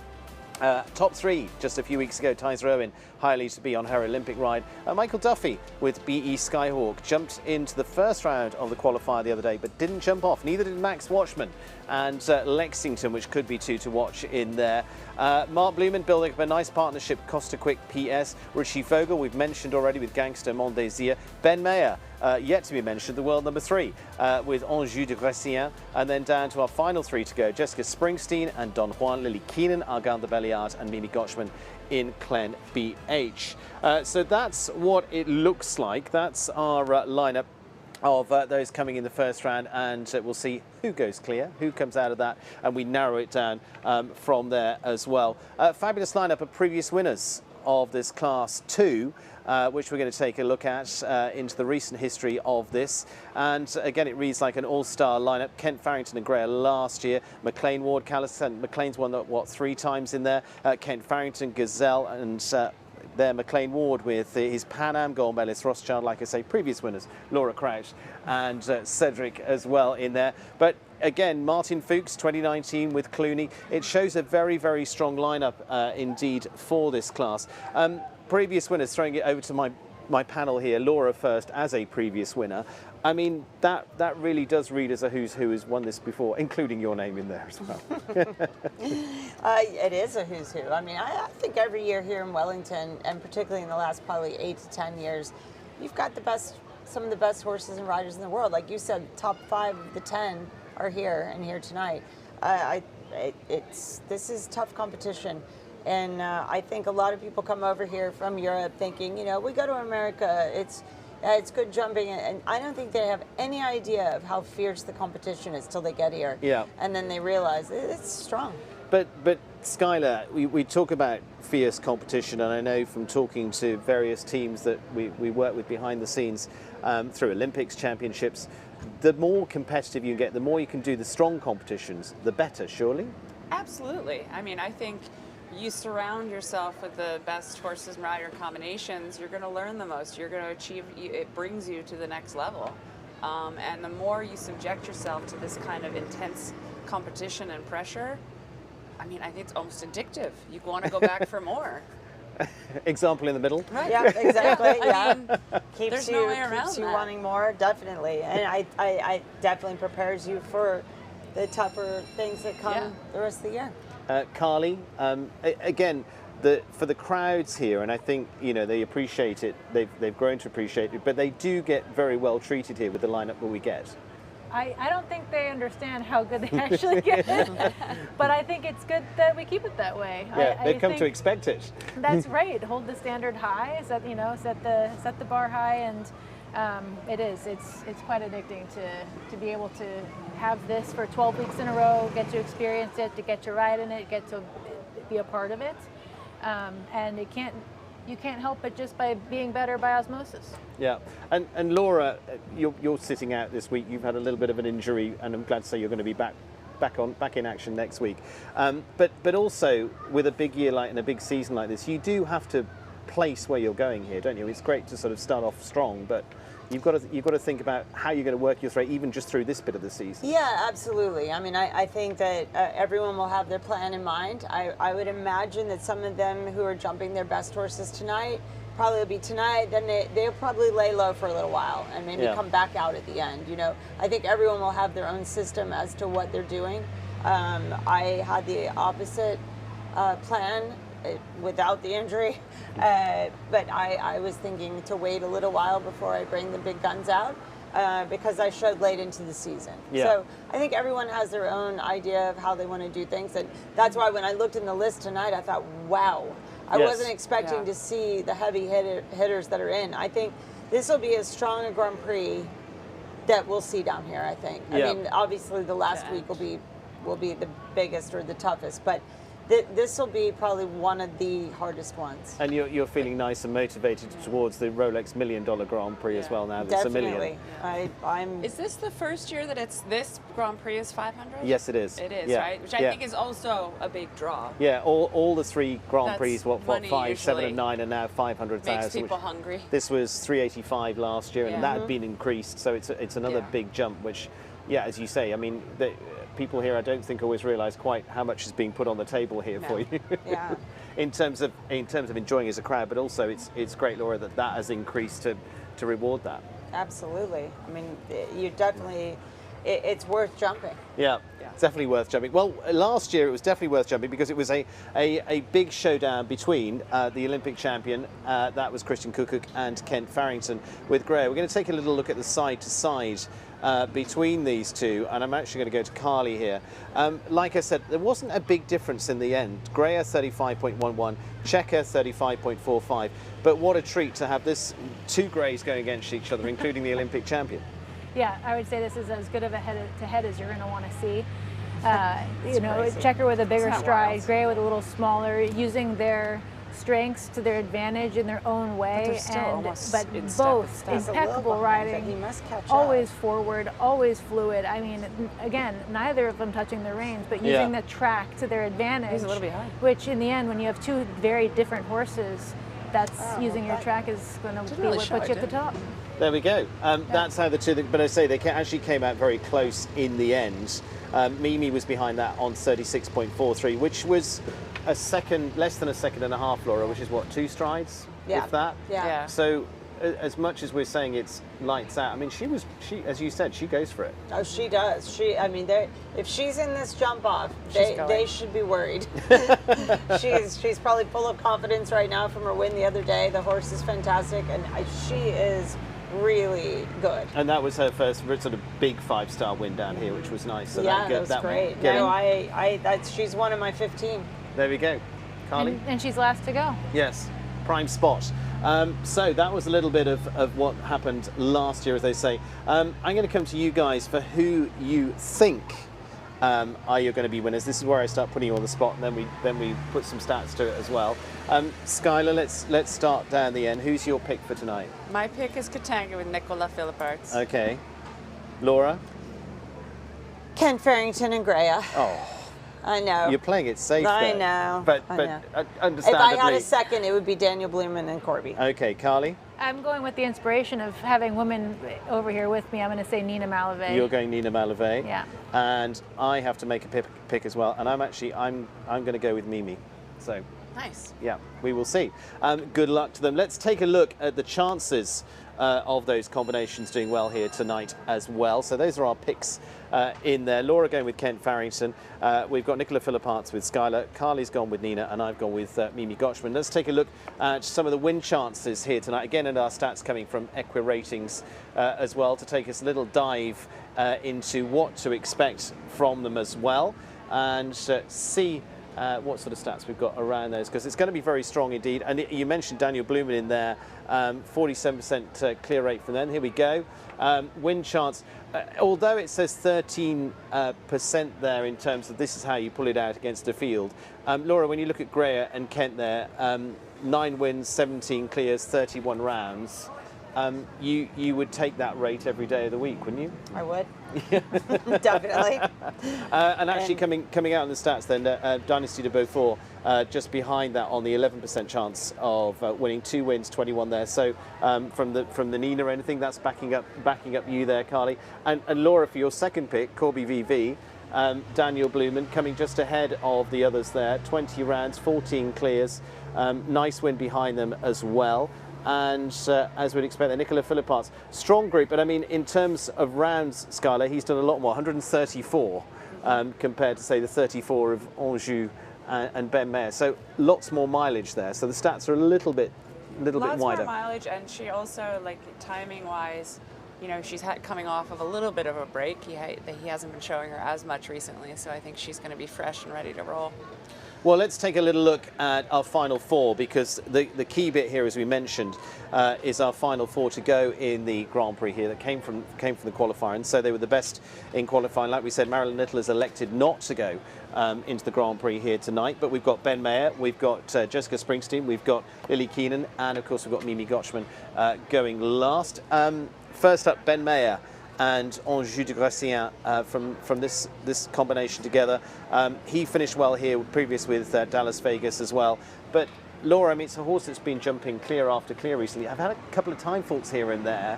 Top 3 just a few weeks ago, Tyser Owen, highly to be on her Olympic ride. Michael Duffy with BE Skyhawk jumped into the first round of the qualifier the other day, but didn't jump off. Neither did Max Watchman and Lexington, which could be 2 to watch in there. Mark Blumen building up a nice partnership, Costa Quick PS. Richie Vogel, we've mentioned already with Gangster Mon Désir. Ben Mayer, yet to be mentioned, the world number 3 with Anjou de Grécien. And then down to our final 3 to go, Jessica Springsteen and Don Juan, Lily Keenan, Argan de Belliard and Mimi Gotchman in Clen BH. So that's what it looks like. That's our lineup of those coming in the first round, and we'll see who goes clear, who comes out of that, and we narrow it down from there as well. Fabulous lineup of previous winners of this Class 2, which we're going to take a look at into the recent history of this. And again, it reads like an all-star lineup. Kent Farrington and Greya last year. McLean Ward, Callison, McLean's won what 3 times in there. Kent Farrington, Gazelle, and there McLean Ward with his Pan Am gold medalist, Rothschild, like I say, previous winners, Laura Crouch and Cedric as well in there. But again, Martin Fuchs, 2019 with Clooney. It shows a very, very strong lineup indeed for this class. Previous winners, throwing it over to my panel here, Laura first as a previous winner. I mean, that really does read as a who's who has won this before, including your name in there as well. It is a who's who. I mean, I think every year here in Wellington, and particularly in the last probably 8 to 10 years, you've got the best, some of the best horses and riders in the world. Like you said, top 5 of the 10 are here and here tonight. This is tough competition. And I think a lot of people come over here from Europe thinking, you know, we go to America, it's good jumping, and I don't think they have any idea of how fierce the competition is till they get here. Yeah. And then they realize it's strong. But Skylar, we talk about fierce competition, and I know from talking to various teams that we work with behind the scenes through Olympics, championships, the more competitive you get, the more you can do the strong competitions, the better, surely? Absolutely. I mean, I think you surround yourself with the best horses and rider combinations, you're going to learn the most. You're going to achieve, it brings you to the next level. And the more you subject yourself to this kind of intense competition and pressure, I mean, I think it's almost addictive. You want to go back for more. Example in the middle. Right. Yeah, exactly. I mean, Keeps there's you, no way around keeps you that. wanting more, definitely. And I definitely prepares you for the tougher things that come Yeah. the rest of the year. Carly, again, for the crowds here, and I think they appreciate it. They've grown to appreciate it, but they do get very well treated here with the lineup that we get. I don't think they understand how good they actually get, but I think it's good that we keep it that way. Yeah, they've come to think expect it. That's right. Hold the standard high, set the bar high, and it's quite addicting to be able to have this for 12 weeks in a row, get to experience it, to get to ride in it, get to be a part of it, and you can't help it just by being better by osmosis. Yeah, and Laura, you're sitting out this week. You've had a little bit of an injury, and I'm glad to say you're going to be back in action next week. But also with a big year and a big season like this, you do have to place where you're going here, don't you? It's great to sort of start off strong, but you've got to think about how you're going to work your way even just through this bit of the season. Yeah, absolutely. I mean, I think that everyone will have their plan in mind. I would imagine that some of them who are jumping their best horses tonight probably will be tonight, then they'll probably lay low for a little while and maybe come back out at the end. I think everyone will have their own system as to what they're doing. I had the opposite plan without the injury, but I was thinking to wait a little while before I bring the big guns out because I showed late into the season. Yeah. So I think everyone has their own idea of how they want to do things, and that's why when I looked in the list tonight, I thought, wow, I wasn't expecting to see the heavy hitters that are in. I think this will be as strong a Grand Prix that we'll see down here, I think. I mean, obviously the last week will be the biggest or the toughest, but this will be probably one of the hardest ones. And you're feeling nice and motivated towards the Rolex $1 Million Grand Prix as well now. That's Definitely. $1 million. I'm. Is this the first year that this Grand Prix is 500? Yes, it is. It is, Yeah. right? Which I think is also a big draw. Yeah, all the three Grand That's Prix, what money 5, 7, usually and 9 are now 500,000. Makes people hungry. This was 385 last year, and Yeah. that had been increased, so it's another big jump. Which, as you say, I mean, people here I don't think always realise quite how much is being put on the table here for you. Yeah. in terms of enjoying as a crowd, but also it's great, Laura, that has increased to reward that. Absolutely. I mean, you definitely. It's worth jumping. Yeah, it's definitely worth jumping. Well, last year it was definitely worth jumping because it was a big showdown between the Olympic champion, that was Christian Kukuk, and Kent Farrington with Greya. We're going to take a little look at the side-to-side between these two, and I'm actually going to go to Carly here. Like I said, there wasn't a big difference in the end. Greya 35.11, Checker 35.45, but what a treat to have this two greys going against each other, including the Olympic champion. Yeah, I would say this is as good of a head-to-head as you're going to want to see. crazy. Checker with a bigger Isn't that stride, wild? Greya with a little smaller, using their strengths to their advantage in their own way, they're still almost but in step both with step. He's a little impeccable behind, but riding, he must catch always up. forward, always fluid. I mean, again, neither of them touching the reins, but using the track to their advantage. He's a little behind. Which, in the end, when you have two very different horses, that's using your track is going to be really what show puts it, you at the did it? top. There we go. That's how the two, but I say they actually came out very close in the end. Mimi was behind that on 36.43, which was less than a second and a half, Laura, which is what, 2 strides, Yeah. if that? Yeah. So as much as we're saying it's lights out, I mean, she as you said, she goes for it. Oh, she does. I mean, if she's in this jump off, She's going. they should be worried. she's probably full of confidence right now from her win the other day. The horse is fantastic, and she is really good. And that was her first sort of big 5-star win down here, which was nice. So Yeah, that was great. No, she's one of my 15. There we go. Carly? And she's last to go. Yes, prime spot. So that was a little bit of what happened last year, as they say. I'm going to come to you guys for who you think are you going to be winners. This is where I start putting you on the spot, and then we put some stats to it as well. Skylar, let's start down the end. Who's your pick for tonight? My pick is Katanga with Nicola Philipparts. Okay. Laura? Kent Farrington and Greya. Oh, I know. you're playing it safe I there. know. But I know. understandably. If I had a second, it would be Daniel Blumen and Corby. Okay, Carly? I'm going with the inspiration of having women over here with me. I'm going to say Nina Malavey. You're going Nina Malavey. Yeah. And I have to make a pick as well. And I'm going to go with Mimi. So Nice. Yeah, we will see. Good luck to them. Let's take a look at the chances of those combinations doing well here tonight as well. So those are our picks in there. Laura going with Kent Farrington. We've got Nicola Philipparts with Skylar. Carly's gone with Nina, and I've gone with Mimi Gotchman. Let's take a look at some of the win chances here tonight. Again, and our stats coming from EquiRatings as well, to take us a little dive into what to expect from them as well, and see what sort of stats we've got around those, because it's going to be very strong indeed. And you mentioned Daniel Blumen in there, 47% clear rate from them. Here we go. Win chance, although it says 13% there in terms of this is how you pull it out against the field. Laura, when you look at Greya and Kent there, 9 wins, 17 clears, 31 rounds. You would take that rate every day of the week, wouldn't you? I would. Definitely. And actually coming out in the stats then, Dynasty de Beaufort just behind that on the 11% chance of winning, 2 wins, 21 there. So from the Nina end, I think that's backing up you there, Carly. And Laura, for your second pick, Corby VV, Daniel Blumen coming just ahead of the others there, 20 rounds, 14 clears, nice win behind them as well. And as we'd expect, Nicola Philipparts, strong group. But I mean, in terms of rounds, Skylar, he's done a lot more, 134 compared to, say, the 34 of Anjou and Ben Mayer. So lots more mileage there. So the stats are a little bit wider. Lots more mileage, and she also, like, timing-wise, you know, she's coming off of a little bit of a break. He hasn't been showing her as much recently, so I think she's going to be fresh and ready to roll. Well, let's take a little look at our final 4, because the key bit here, as we mentioned, is our final 4 to go in the Grand Prix here that came from the qualifier, and so they were the best in qualifying. Like we said, Marilyn Little has elected not to go into the Grand Prix here tonight, but we've got Ben Mayer, we've got Jessica Springsteen, we've got Lily Keenan, and of course we've got Mimi Gotchman going last. First up, Ben Mayer and Anjou de Gratien from this combination together. He finished well here, previous with Dallas Vegas as well. But Laura, I mean, it's a horse that's been jumping clear after clear recently. I've had a couple of time faults here and there.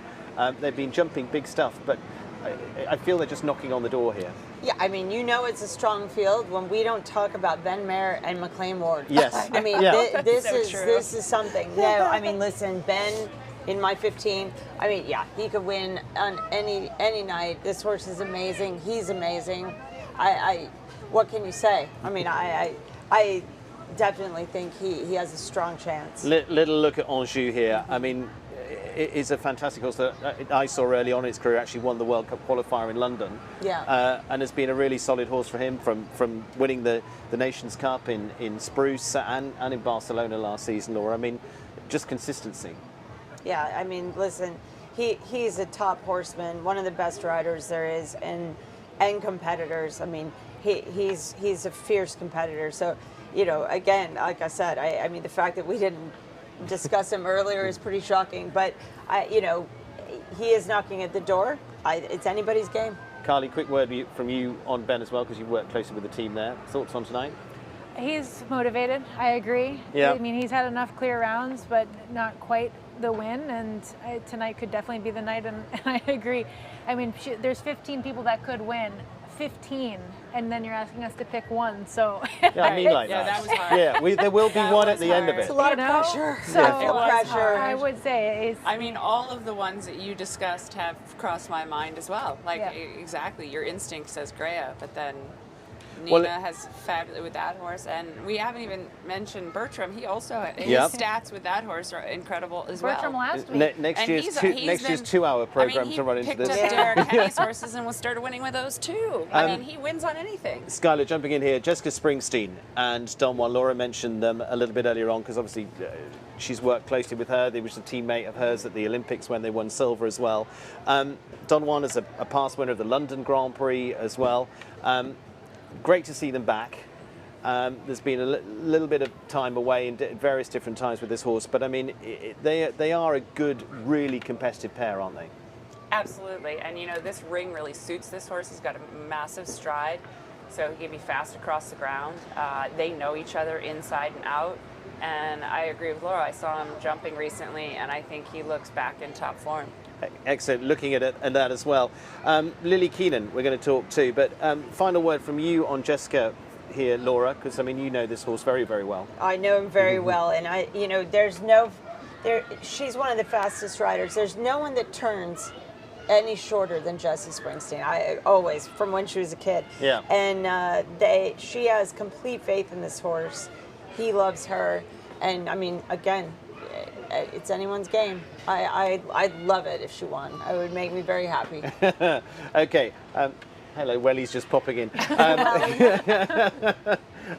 They've been jumping big stuff, but I feel they're just knocking on the door here. Yeah, I mean, you know it's a strong field when we don't talk about Ben Mayer and McLean Ward. Yes. I mean, yeah. this is something. No, I mean, listen, Ben, in my 15, I mean, yeah, he could win on any night. This horse is amazing. He's amazing. What can you say? I mean, I definitely think he has a strong chance. Little look at Anjou here. I mean, it is a fantastic horse that I saw early on in his career. Actually won the World Cup qualifier in London. Yeah. And has been a really solid horse for him from winning the Nations Cup in Spruce and in Barcelona last season, Laura. I mean, just consistency. Yeah, I mean, listen, he's a top horseman, one of the best riders there is, and competitors. I mean, he's a fierce competitor. So, you know, again, like I said, I mean, the fact that we didn't discuss him earlier is pretty shocking. But you know, he is knocking at the door. It's anybody's game. Carly, quick word from you on Ben as well, because you worked closely with the team there. Thoughts on tonight? He's motivated. I agree. Yeah. I mean, he's had enough clear rounds, but not quite the win, and tonight could definitely be the night, and I agree. I mean, there's 15 people that could win, 15, and then you're asking us to pick one, so. Yeah, I mean like that. Yeah, that was hard. Yeah, there will be one at the end of it. It's a lot of pressure. So pressure. I would say I mean, all of the ones that you discussed have crossed my mind as well. Like, yeah. exactly, your instinct says Greya, but then Nina has fabulous with that horse, and we haven't even mentioned Bertram. He also his stats with that horse are incredible as Bertram well. last week. Next year's 2-hour program to run into this. He picked up Derek Henry's horses and started winning with those too. I mean, he wins on anything. Skylar, jumping in here, Jessica Springsteen and Don Juan. Laura mentioned them a little bit earlier on, because obviously she's worked closely with her. They was a teammate of hers at the Olympics when they won silver as well. Don Juan is a past winner of the London Grand Prix as well. Great to see them back. There's been a little bit of time away in various different times with this horse, but I mean, they are a good, really competitive pair, aren't they? Absolutely, and you know, this ring really suits this horse. He's got a massive stride, so he can be fast across the ground. They know each other inside and out, and I agree with Laura. I saw him jumping recently, and I think he looks back in top form. Excellent, looking at it and that as well. Lily Keenan, we're going to talk to, but final word from you on Jessica here, Laura? Because I mean, you know this horse very, very well. I know him very well, and she's one of the fastest riders. There's no one that turns any shorter than Jessie Springsteen. I always, from when she was a kid. Yeah. And she has complete faith in this horse. He loves her, and I mean, again, it's anyone's game. I'd love it if she won. It would make me very happy. Okay. Hello, Welly's just popping in.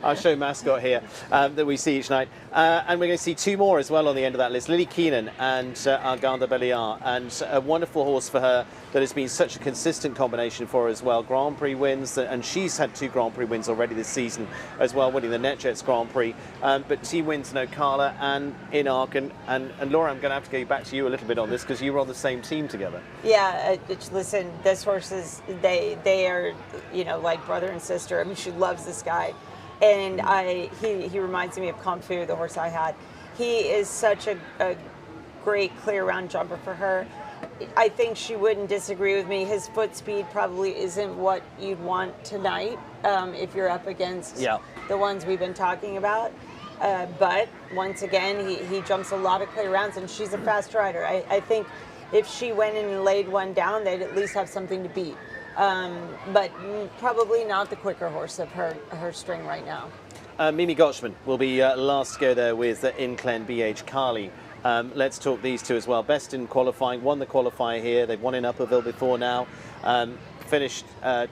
Our show mascot here that we see each night. And we're going to see two more as well on the end of that list. Lily Keenan and Arganda Belliard. And a wonderful horse for her that has been such a consistent combination for her as well. Grand Prix wins, and she's had 2 Grand Prix wins already this season as well, winning the NetJets Grand Prix. But she wins in Ocala and in Aachen. And Laura, I'm going to have to go back to you a little bit on this because you were on the same team together. Yeah, listen, this horse is, they are, like brother and sister. I mean, she loves this guy. And he reminds me of Kung Fu, the horse I had. He is such a great clear round jumper for her. I think she wouldn't disagree with me. His foot speed probably isn't what you'd want tonight if you're up against the ones we've been talking about. But once again, he jumps a lot of clear rounds, and she's a fast rider. I think if she went in and laid one down, they'd at least have something to beat. But probably not the quicker horse of her string right now. Mimi Gotchman will be last to go there with Inclen BH Carly. Let's talk these two as well. Best in qualifying, won the qualifier here. They've won in Upperville before now. Finished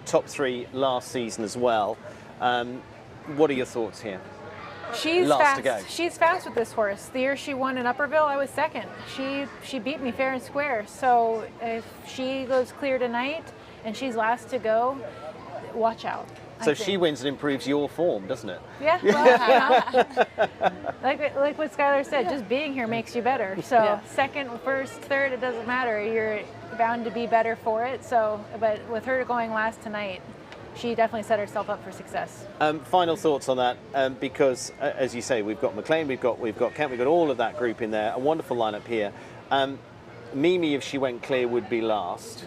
top 3 last season as well. What are your thoughts here? She's last fast. To go. She's fast with this horse. The year she won in Upperville, I was second. She beat me fair and square. So if she goes clear tonight and she's last to go, watch out. So she wins and improves your form, doesn't it? Yeah, well, like what Skylar said, just being here makes you better. So second, first, third, it doesn't matter. You're bound to be better for it. So, but with her going last tonight, she definitely set herself up for success. Final thoughts on that, because as you say, we've got McLean, we've got Kent, we've got all of that group in there. A wonderful lineup here. Mimi, if she went clear, would be last.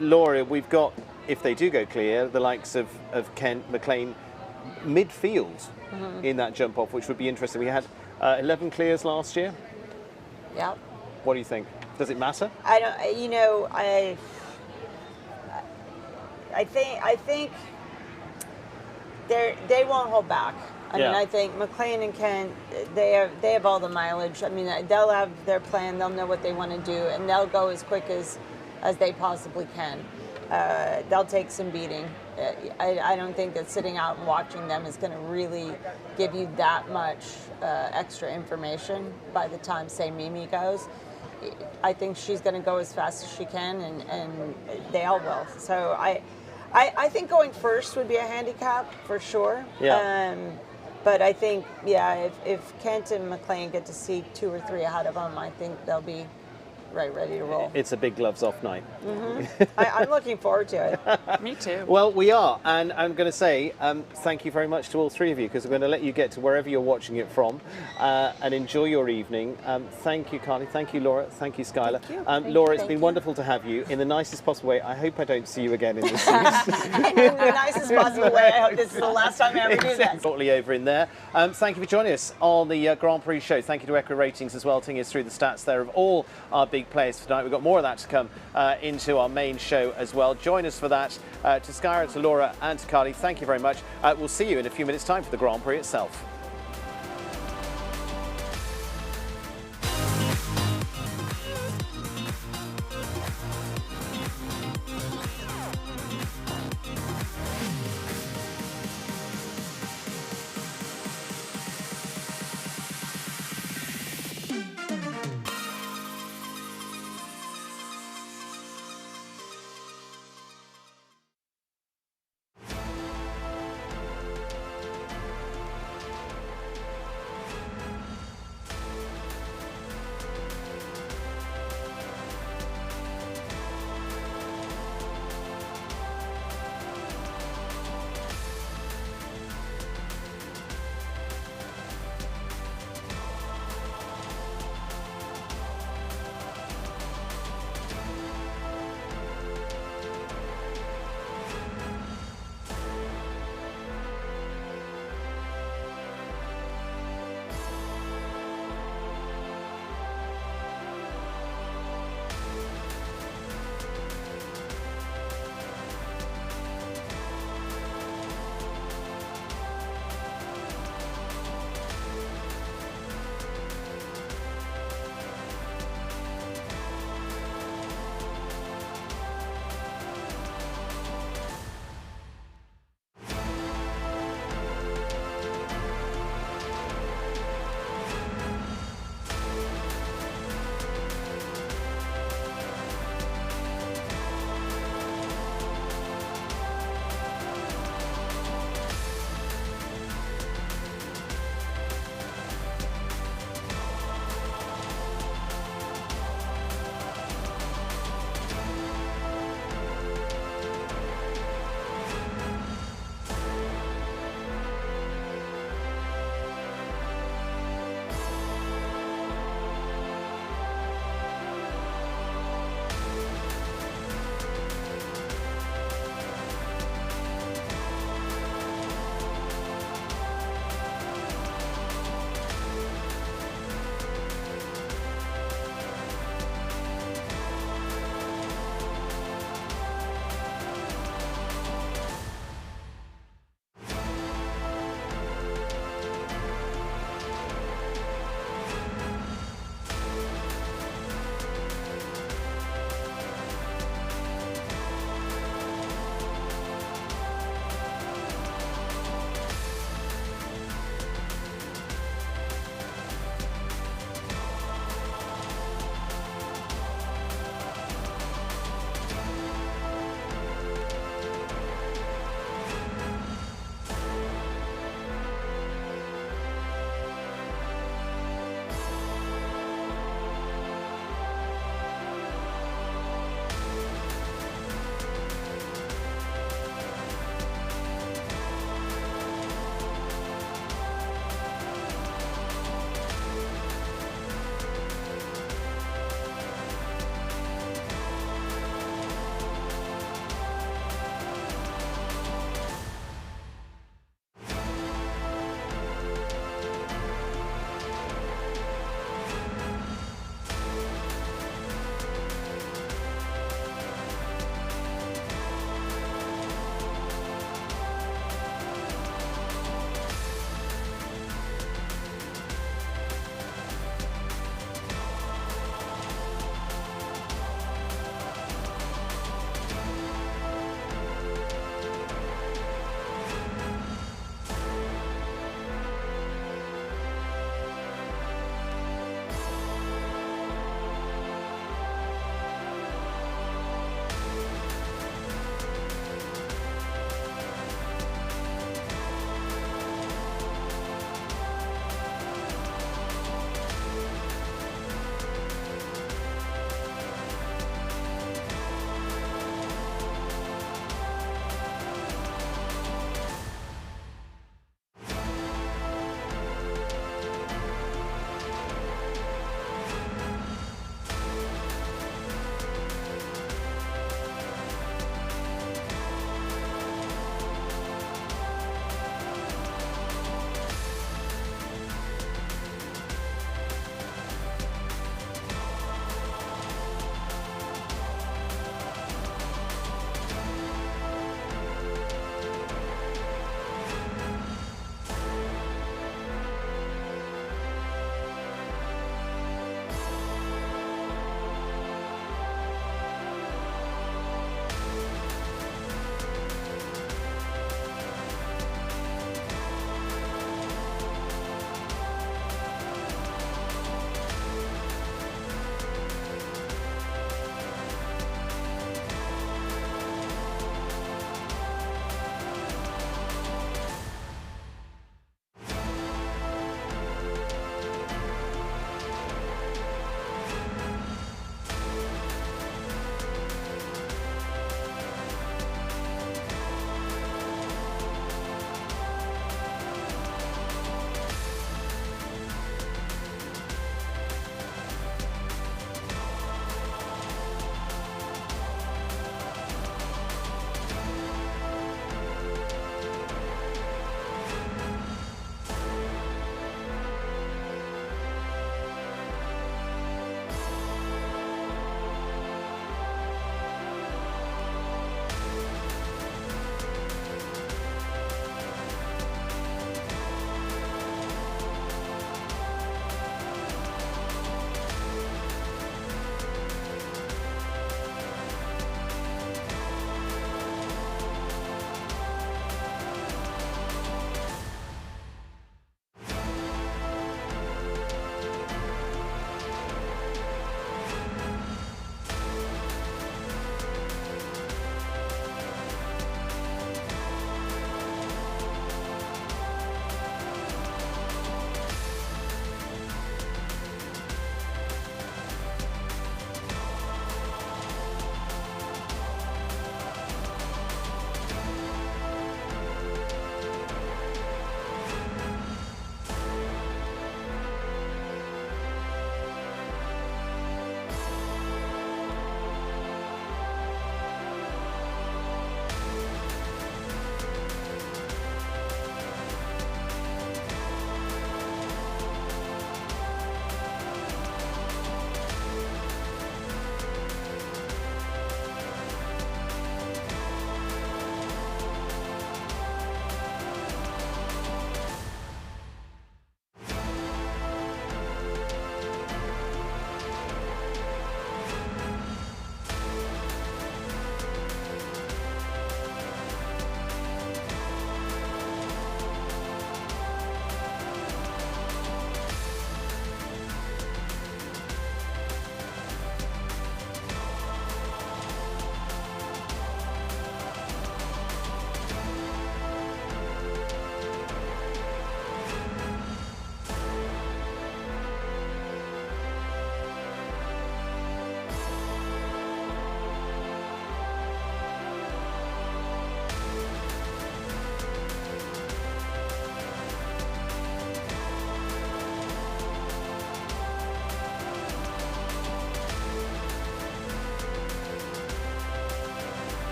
Laura, we've got, if they do go clear, the likes of Kent, McLean, midfield in that jump off, which would be interesting. We had 11 clears last year. Yeah. What do you think? Does it matter? I don't. I think they won't hold back. I mean, I think McLean and Kent, they have all the mileage. I mean, they'll have their plan. They'll know what they want to do, and they'll go as quick as they possibly can. They'll take some beating. I don't think that sitting out and watching them is going to really give you that much extra information by the time, say, Mimi goes. I think she's going to go as fast as she can, and they all will. So I think going first would be a handicap for sure. Yeah. But I think, if Kent and McLean get to see 2 or 3 ahead of them, I think they'll be ready to roll. It's a big gloves off night. I'm looking forward to it. Me too. Well, we are, and I'm going to say thank you very much to all 3 of you, because we're going to let you get to wherever you're watching it from and enjoy your evening. Thank you, Carly. Thank you, Laura. Thank you, Skylar. Thank you. Laura, it's been wonderful to have you in the nicest possible way. I hope I don't see you again in this season. In the nicest possible way. I hope this is the last time I ever do that. Shortly over in there. Thank you for joining us on the Grand Prix show. Thank you to Equa Ratings as well, taking us through the stats there of all our big players for tonight. We've got more of that to come into our main show as well. Join us for that. To Skyra, to Laura and to Carly, thank you very much. We'll see you in a few minutes' time for the Grand Prix itself.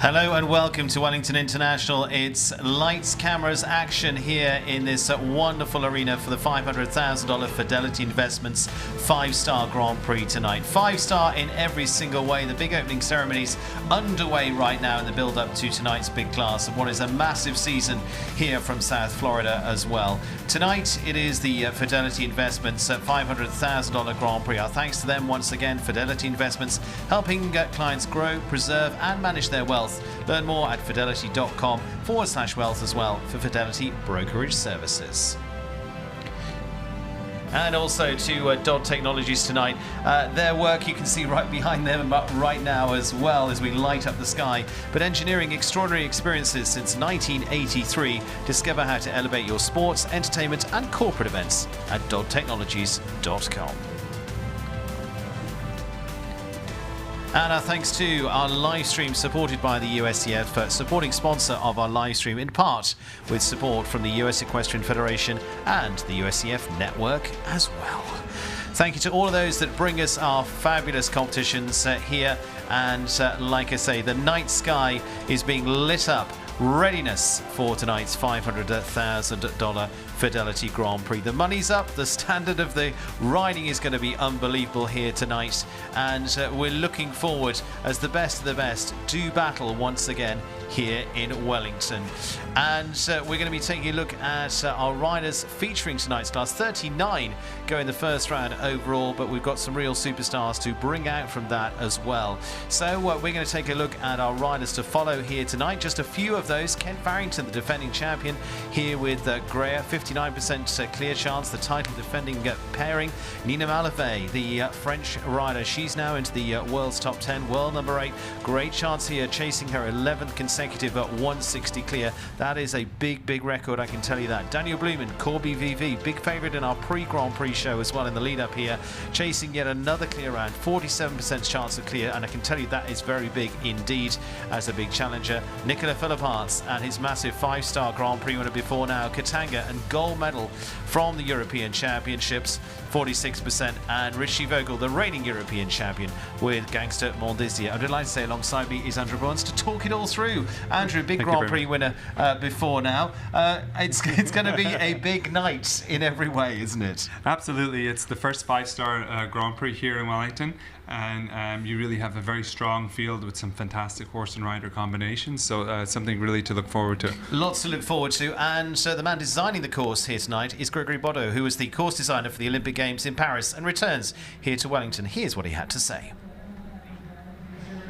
Hello and welcome to Wellington International. It's lights, cameras, action here in this wonderful arena for the $500,000 Fidelity Investments 5-star Grand Prix tonight. 5-star in every single way. The big opening ceremonies underway right now in the build-up to tonight's big class of what is a massive season here from South Florida as well. Tonight it is the Fidelity Investments $500,000 Grand Prix. Our thanks to them once again. Fidelity Investments helping clients grow, preserve and manage their wealth. Learn more at fidelity.com/wealth as well for Fidelity Brokerage Services. And also to Dodd Technologies tonight. Their work you can see right behind them right now as well as we light up the sky. But engineering extraordinary experiences since 1983. Discover how to elevate your sports, entertainment and corporate events at doddtechnologies.com. And our thanks to our live stream supported by the USEF, supporting sponsor of our live stream in part with support from the US Equestrian Federation and the USEF network as well. Thank you to all of those that bring us our fabulous competitions here. And like I say, the night sky is being lit up. Readiness for tonight's $500,000 Fidelity Grand Prix. The money's up, the standard of the riding is going to be unbelievable here tonight, and we're looking forward as the best of the best do battle once again here in Wellington. And we're going to be taking a look at our riders featuring tonight's class. 39 go in the first round overall, but we've got some real superstars to bring out from that as well. So we're going to take a look at our riders to follow here tonight. Just a few of those. Ken Farrington, the defending champion, here with Greya, 59% clear chance, the title defending pairing. Nina Malavey, the French rider, she's now into the world's top 10, world number 8. Great chance here, chasing her 11th consecutive at 160 clear. That is a big record, I can tell you that. Daniel Blumen, Corby VV, big favourite in our pre-Grand Prix show as well in the lead up here, chasing yet another clear round, 47% chance of clear, and I can tell you that is very big indeed as a big challenger. Nicola Philipparts and his massive 5-star Grand Prix winner before now, Katanga, and gold medal from the European Championships, 46%, and Richie Vogel, the reigning European champion with Gangster Mondizia. I'd like to say alongside me is Andrew Burns to talk it all through. Andrew, big Grand Prix winner before now. It's going to be a big night in every way, isn't it? Absolutely. It's the first 5-star Grand Prix here in Wellington, and you really have a very strong field with some fantastic horse and rider combinations, so something really to look forward to. Lots to look forward to, and the man designing the course here tonight is Gregory Bodo, who was the course designer for the Olympic Games in Paris and returns here to Wellington. Here's what he had to say.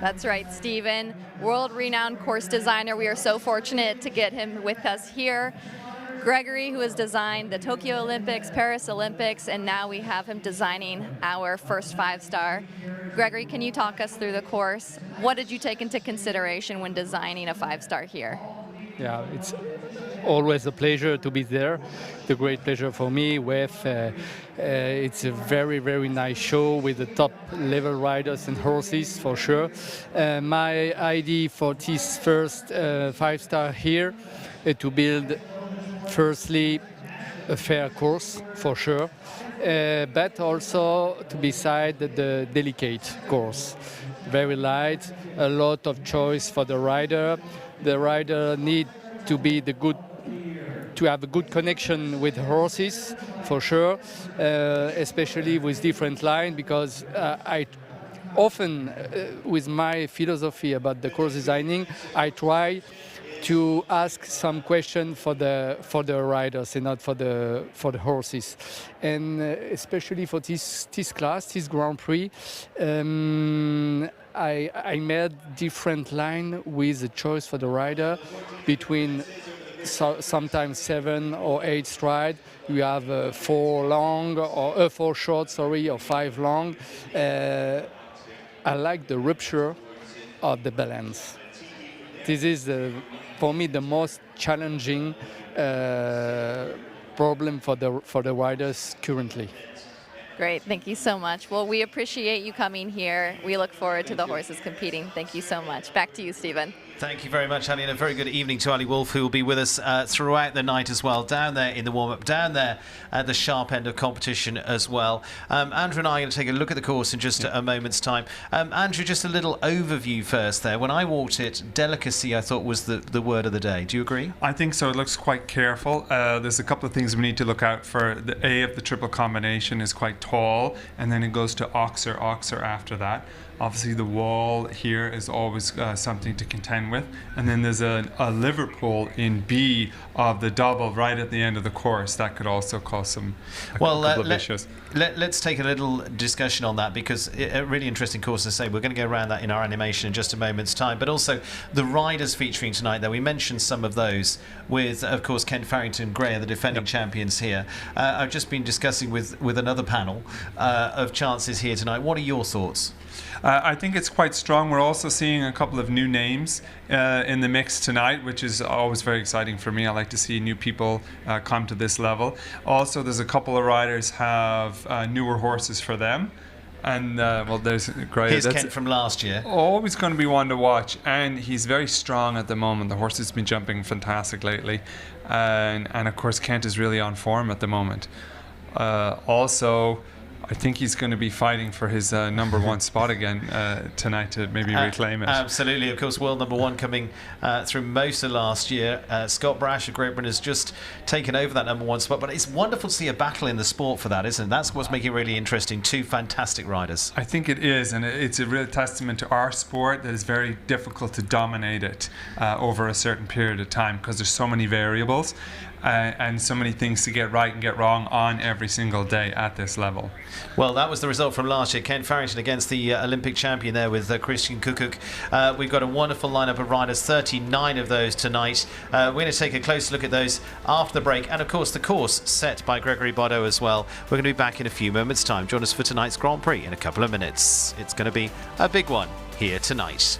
That's right, Stephen. World-renowned course designer. We are so fortunate to get him with us here. Gregory, who has designed the Tokyo Olympics, Paris Olympics, and now we have him designing our first 5-star. Gregory, can you talk us through the course? What did you take into consideration when designing a 5-star here? Yeah, it's always a pleasure to be there. It's a great pleasure for me. WEF, it's a very nice show with the top level riders and horses for sure. My idea for this first 5-star here is to build firstly a fair course for sure, but also to beside the delicate course. Very light, a lot of choice for the rider. The rider need to be to have a good connection with horses for sure, especially with different line, because I often with my philosophy about the course designing, I try to ask some question for the riders and not for the horses, and especially for this class, this Grand Prix, I made different line with the choice for the rider between sometimes 7 or 8 stride. You have 4 long or 4 short, sorry, or 5 long. I like the rupture of the balance. This is for me the most challenging problem for the riders currently. Great, thank you so much. Well, we appreciate you coming here. We look forward to the horses competing. Thank you so much. Back to you, Stephen. Thank you very much, Ali, and a very good evening to Ali Wolf, who will be with us throughout the night as well, down there in the warm-up, down there at the sharp end of competition as well. Andrew and I are going to take a look at the course in just a moment's time. Andrew, just a little overview first there. When I walked it, delicacy, I thought, was the word of the day. Do you agree? I think so. It looks quite careful. There's a couple of things we need to look out for. The A of the triple combination is quite tall, and then it goes to oxer after that. Obviously, the wall here is always something to contend with. And then there's a Liverpool in B of the double right at the end of the course. That could also cause some couple of issues. Let's take a little discussion on that, because a really interesting course to say. We're going to go around that in our animation in just a moment's time. But also the riders featuring tonight, though. We mentioned some of those with, of course, Ken Farrington, Greya, the defending champions here. I've just been discussing with another panel of chances here tonight. What are your thoughts? I think it's quite strong. We're also seeing a couple of new names in the mix tonight, which is always very exciting for me. I like to see new people come to this level. Also, there's a couple of riders have newer horses for them. And, well, there's Greya. Here's Kent from last year. Always going to be one to watch. And he's very strong at the moment. The horse has been jumping fantastic lately. And of course, Kent is really on form at the moment. Also, I think he's going to be fighting for his number one spot again tonight to maybe reclaim it. Absolutely. Of course, world number one coming through most of last year. Scott Brash of Great Britain has just taken over that number one spot. But it's wonderful to see a battle in the sport for that, isn't it? That's what's making it really interesting. Two fantastic riders. I think it is. And it's a real testament to our sport that it's very difficult to dominate it over a certain period of time, because there's so many variables. And so many things to get right and get wrong on every single day at this level. Well, that was the result from last year. Ken Farrington against the Olympic champion there with Christian Kukuk. We've got a wonderful lineup of riders, 39 of those tonight. We're going to take a close look at those after the break. And, of course, the course set by Gregory Bodo as well. We're going to be back in a few moments' time. Join us for tonight's Grand Prix in a couple of minutes. It's going to be a big one here tonight.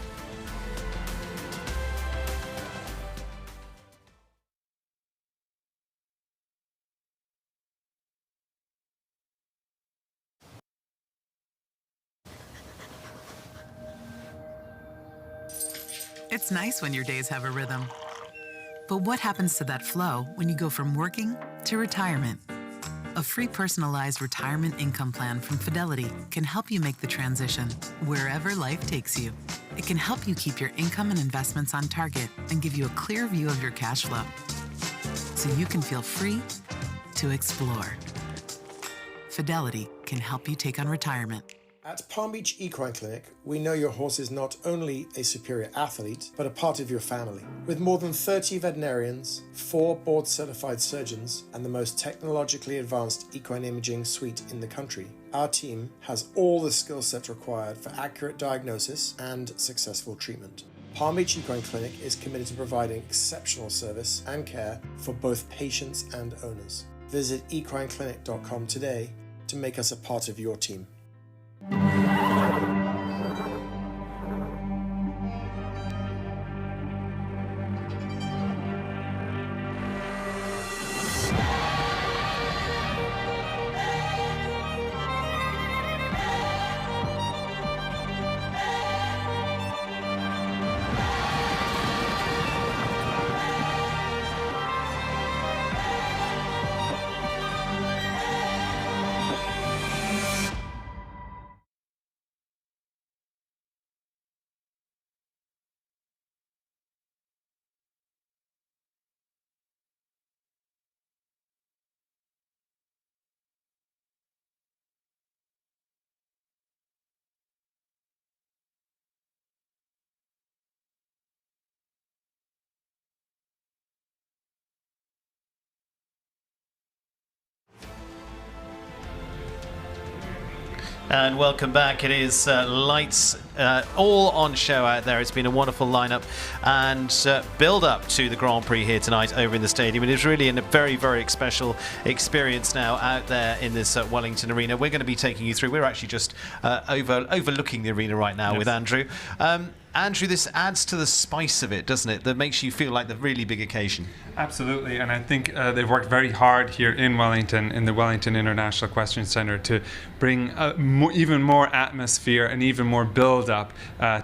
It's nice when your days have a rhythm. But what happens to that flow when you go from working to retirement? A free personalized retirement income plan from Fidelity can help you make the transition wherever life takes you. It can help you keep your income and investments on target and give you a clear view of your cash flow, so you can feel free to explore. Fidelity can help you take on retirement. At Palm Beach Equine Clinic, we know your horse is not only a superior athlete, but a part of your family. With more than 30 veterinarians, 4 board-certified surgeons, and the most technologically advanced equine imaging suite in the country, our team has all the skill set required for accurate diagnosis and successful treatment. Palm Beach Equine Clinic is committed to providing exceptional service and care for both patients and owners. Visit equineclinic.com today to make us a part of your team. And welcome back. It is lights all on show out there. It's been a wonderful lineup and build up to the Grand Prix here tonight over in the stadium. It is really a very, very special experience now out there in this Wellington arena. We're going to be taking you through. We're actually just overlooking the arena right now with Andrew. Andrew, this adds to the spice of it, doesn't it? That makes you feel like the really big occasion. Absolutely, and I think they've worked very hard here in Wellington, in the Wellington International Equestrian Centre, to bring even more atmosphere and even more build-up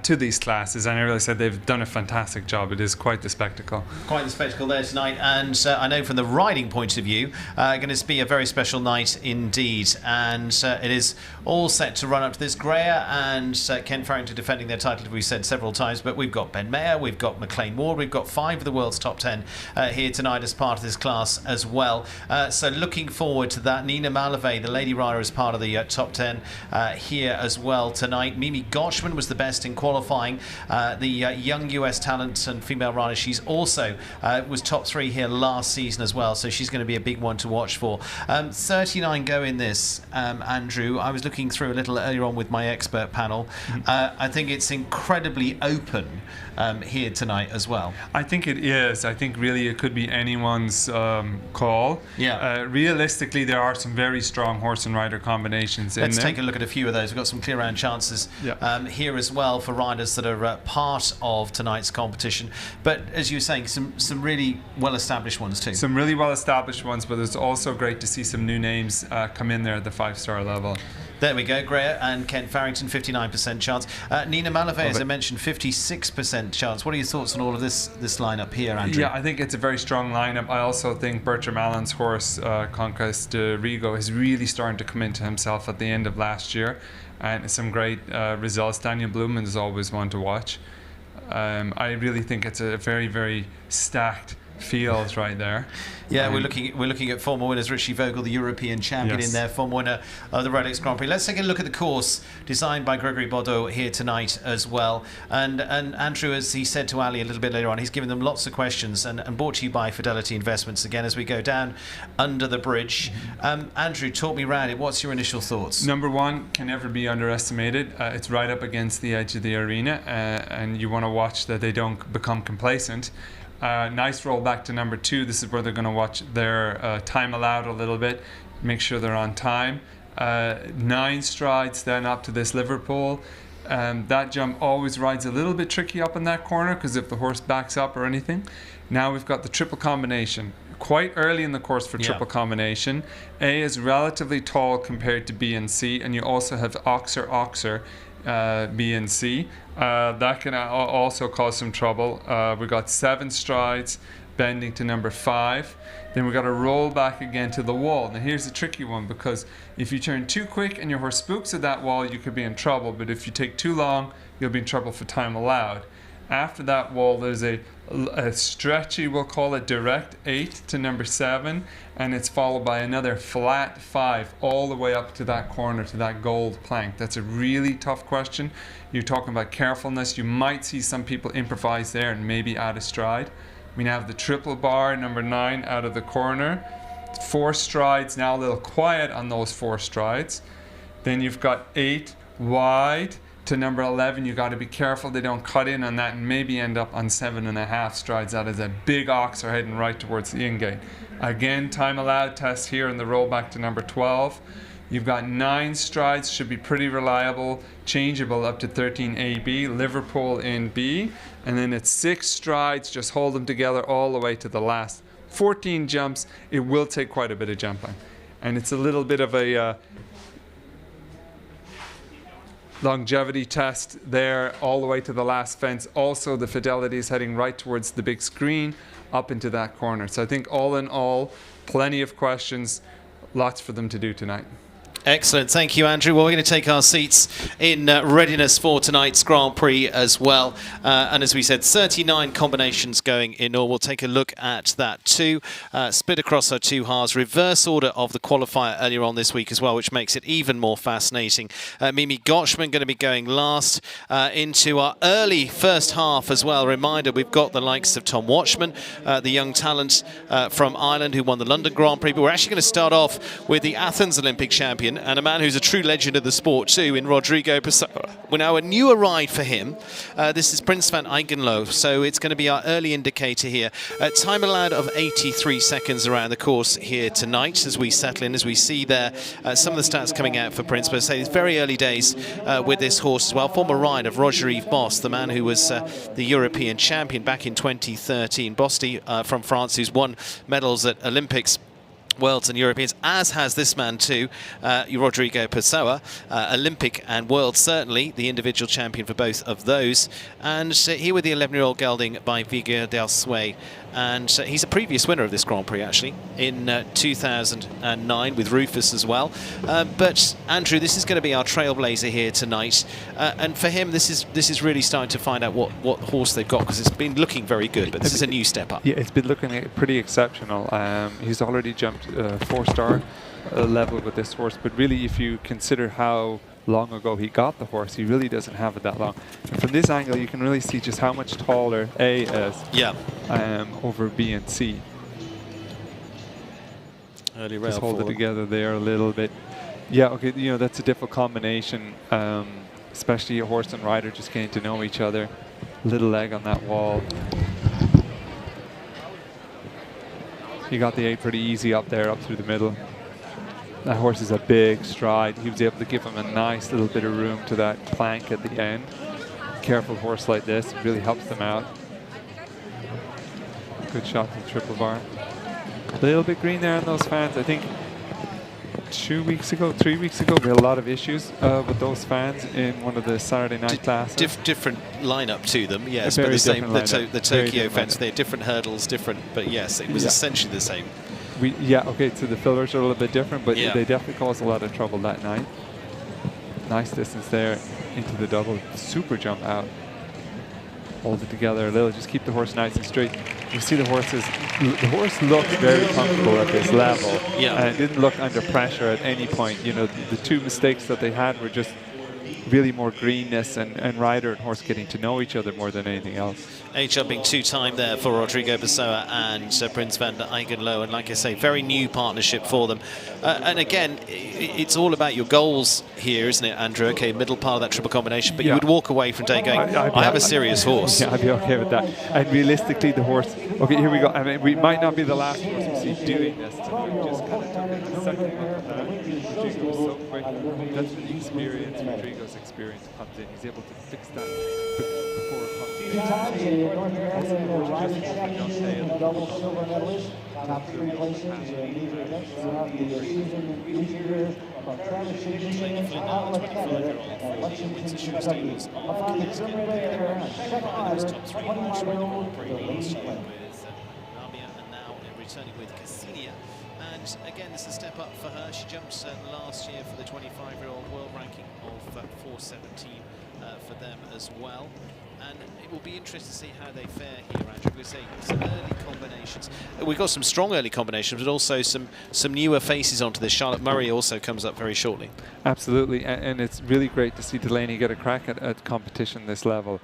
to these classes. And I really said they've done a fantastic job. It is quite the spectacle. Quite the spectacle there tonight, and I know from the riding point of view, going to be a very special night indeed. And it is all set to run up to this. Greya and Ken Farrington defending their title, we've said several times, but we've got Ben Mayer, we've got McLean Ward, we've got 5 of the world's top 10 here tonight as part of this class as well. So looking forward to that. Nina Malave, the lady rider, is part of the top 10 here as well tonight. Mimi Gotchman was the best in qualifying. The young US talent and female rider, she's also was top 3 here last season as well, so she's going to be a big one to watch for. 39 go in this, Andrew. I was looking through a little earlier on with my expert panel. I think it's incredibly open here tonight as well. I think it is. I think really it could be anyone's call. Yeah. Realistically, there are some very strong horse and rider combinations in there. Let's take a look at a few of those. We've got some clear round chances here as well for riders that are part of tonight's competition. But as you were saying, some really well-established ones too. Some really well-established ones, but it's also great to see some new names come in there at the 5-star level. There we go, Greya and Ken Farrington, 59% chance. Nina Malave, as I mentioned, 56% chance. What are your thoughts on all of this lineup here, Andrew? Yeah, I think it's a very strong lineup. I also think Bertram Allen's horse, Conquest de Rigo, is really starting to come into himself at the end of last year. And some great results. Daniel Blumen is always one to watch. I really think it's a very, very stacked field right there. Yeah, we're looking at former winners. Richie Vogel, the European champion, in there, former winner of the Rolex Grand Prix. Let's take a look at the course designed by Gregory Baudot here tonight as well. And Andrew, as he said to Ali a little bit later on, he's given them lots of questions, and brought to you by Fidelity Investments again as we go down under the bridge. Andrew, talk me round it. What's your initial thoughts? Number one can never be underestimated. It's right up against the edge of the arena, and you want to watch that they don't become complacent. Nice roll back to number 2. This is where they're going to watch their time allowed a little bit, make sure they're on time. 9 strides then up to this Liverpool. That jump always rides a little bit tricky up in that corner, because if the horse backs up or anything. Now we've got the triple combination. Quite early in the course for triple combination. A is relatively tall compared to B and C, and you also have Oxer, B and C. That can also cause some trouble. We got 7 strides bending to number 5. Then we got to roll back again to the wall. Now here's a tricky one, because if you turn too quick and your horse spooks at that wall, you could be in trouble. But if you take too long, you'll be in trouble for time allowed. After that wall, there's a stretchy, we'll call it, direct 8 to number 7, and it's followed by another flat 5 all the way up to that corner, to that gold plank. That's a really tough question. You're talking about carefulness. You might see some people improvise there and maybe add a stride. We now have the triple bar, number 9, out of the corner. 4 strides, now a little quiet on those 4 strides. Then you've got 8 wide to number 11. You got to be careful they don't cut in on that and maybe end up on 7.5 strides. That is a big oxer heading right towards the in-gate. Again, time allowed test here in the roll back to number 12. You've got 9 strides, should be pretty reliable, changeable up to 13 AB, Liverpool in B, and then it's 6 strides, just hold them together all the way to the last 14 jumps. It will take quite a bit of jumping, and it's a little bit of a longevity test there all the way to the last fence. Also, the Fidelity is heading right towards the big screen up into that corner. So I think all in all, plenty of questions, lots for them to do tonight. Excellent. Thank you, Andrew. Well, we're going to take our seats in readiness for tonight's Grand Prix as well. And as we said, 39 combinations going in all. We'll take a look at that too. Split across our 2 halves. Reverse order of the qualifier earlier on this week as well, which makes it even more fascinating. Mimi Gotchman going to be going last into our early first half as well. Reminder, we've got the likes of Tom Watchman, the young talent from Ireland who won the London Grand Prix. But we're actually going to start off with the Athens Olympic champion, champion and a man who's a true legend of the sport too in Rodrigo Pessoa. Well, now a newer ride for him. This is Prince van Eigenlo, so it's going to be our early indicator here. Time allowed of 83 seconds around the course here tonight as we settle in, as we see there some of the stats coming out for Prince. But I say it's very early days with this horse as well. Former ride of Roger-Yves Boss, the man who was the European champion back in 2013. Bosti from France, who's won medals at Olympics, Worlds and Europeans, as has this man too, Rodrigo Pessoa, Olympic and World, certainly the individual champion for both of those. And here with the 11-year-old gelding by Vigueur del Sway. And he's a previous winner of this Grand Prix, actually, in 2009 with Rufus as well. But Andrew, this is going to be our trailblazer here tonight. And for him, this is really starting to find out what horse they've got, because it's been looking very good, but this is a new step up. Yeah, it's been looking pretty exceptional. He's already jumped 4-star level with this horse, but really if you consider how long ago he got the horse, he really doesn't have it that long. And from this angle you can really see just how much taller A is over B and C. Early rail just hold forward. it together there a little bit. Yeah, okay, you know, that's a difficult combination, especially a horse and rider just getting to know each other. Little leg on that wall. He got the 8 pretty easy up there, up through the middle. That horse is a big stride. He was able to give him a nice little bit of room to that plank at the end. Careful horse like this, it really helps them out. Good shot to the triple bar. A little bit green there on those fans. I think 2 weeks ago, 3 weeks ago, we had a lot of issues with those fans in one of the Saturday night classes. Different lineup to them, yes, Very but the same. different The Tokyo fence, they're different hurdles, different, but yes, it was essentially the same. Okay, so the fillers are a little bit different, but they definitely caused a lot of trouble that night. Nice distance there into the double. Super jump out. Hold it together a little. Just keep the horse nice and straight. You see the horse looked very comfortable at this level. And it didn't look under pressure at any point. You know, the two mistakes that they had were just really more greenness and rider and horse getting to know each other more than anything else. Jumping 2-time there for Rodrigo Pessoa and Prince van Eigenlo, and like I say, very new partnership for them. And again, it's all about your goals here, isn't it, Andrew? Okay, middle part of that triple combination, but you would walk away from day going, I have a serious horse. Yeah, I'd be okay with that. And realistically, the horse, okay, here we go. I mean, we might not be the last horse we see doing this tonight. Just kind of took it the second one. Rodrigo was so quick. That's where the experience, Rodrigo's experience comes in. He's able to fix that before it comes in. Double silver medalist on our pre-relations from Travis Michigan to Iowa, Canada, and Lexington, Kentucky. Upon the terminator, second rider, 21-year-old Delaney Flynn. And now returning with Cassinia. And again, this is a step up for her. She jumped last year for the 25-year-old world ranking of 417 for them as well. And it will be interesting to see how they fare here, Andrew. We're seeing some early combinations. We've got some strong early combinations, but also some newer faces onto this. Charlotte Murray also comes up very shortly. Absolutely, and it's really great to see Delaney get a crack at competition this level.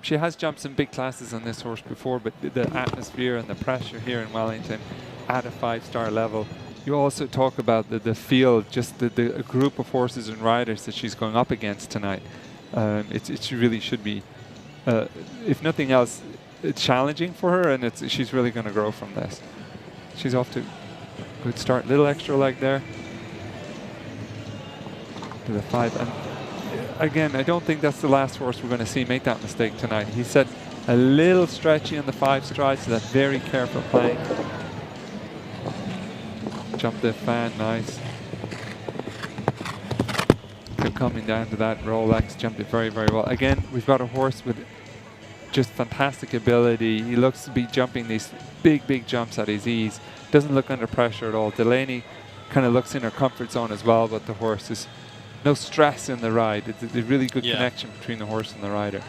She has jumped some big classes on this horse before, but the atmosphere and the pressure here in Wellington at a 5-star level. You also talk about the field, just the group of horses and riders that she's going up against tonight. It really should be, if nothing else, challenging for her, and she's really going to grow from this. She's off to a good start. Little extra leg there to the 5. And again, I don't think that's the last horse we're going to see make that mistake tonight. He said a little stretchy on the 5 strides, so that very careful playing. Jump the fan, nice. Coming down to that Rolex, jumped it very, very well. Again, we've got a horse with just fantastic ability. He looks to be jumping these big, big jumps at his ease. Doesn't look under pressure at all. Delaney kind of looks in her comfort zone as well, but the horse is no stress in the ride. It's a really good connection between the horse and the rider.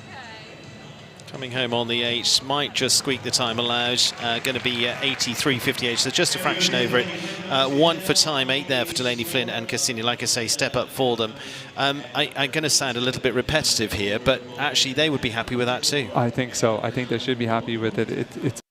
Coming home on the 8, might just squeak the time allowed. Going to be 83.58, so just a fraction over it. 1 for time, 8 there for Delaney Flynn and Cassini. Like I say, step up for them. I'm going to sound a little bit repetitive here, but actually they would be happy with that too. I think so. I think they should be happy with it. It's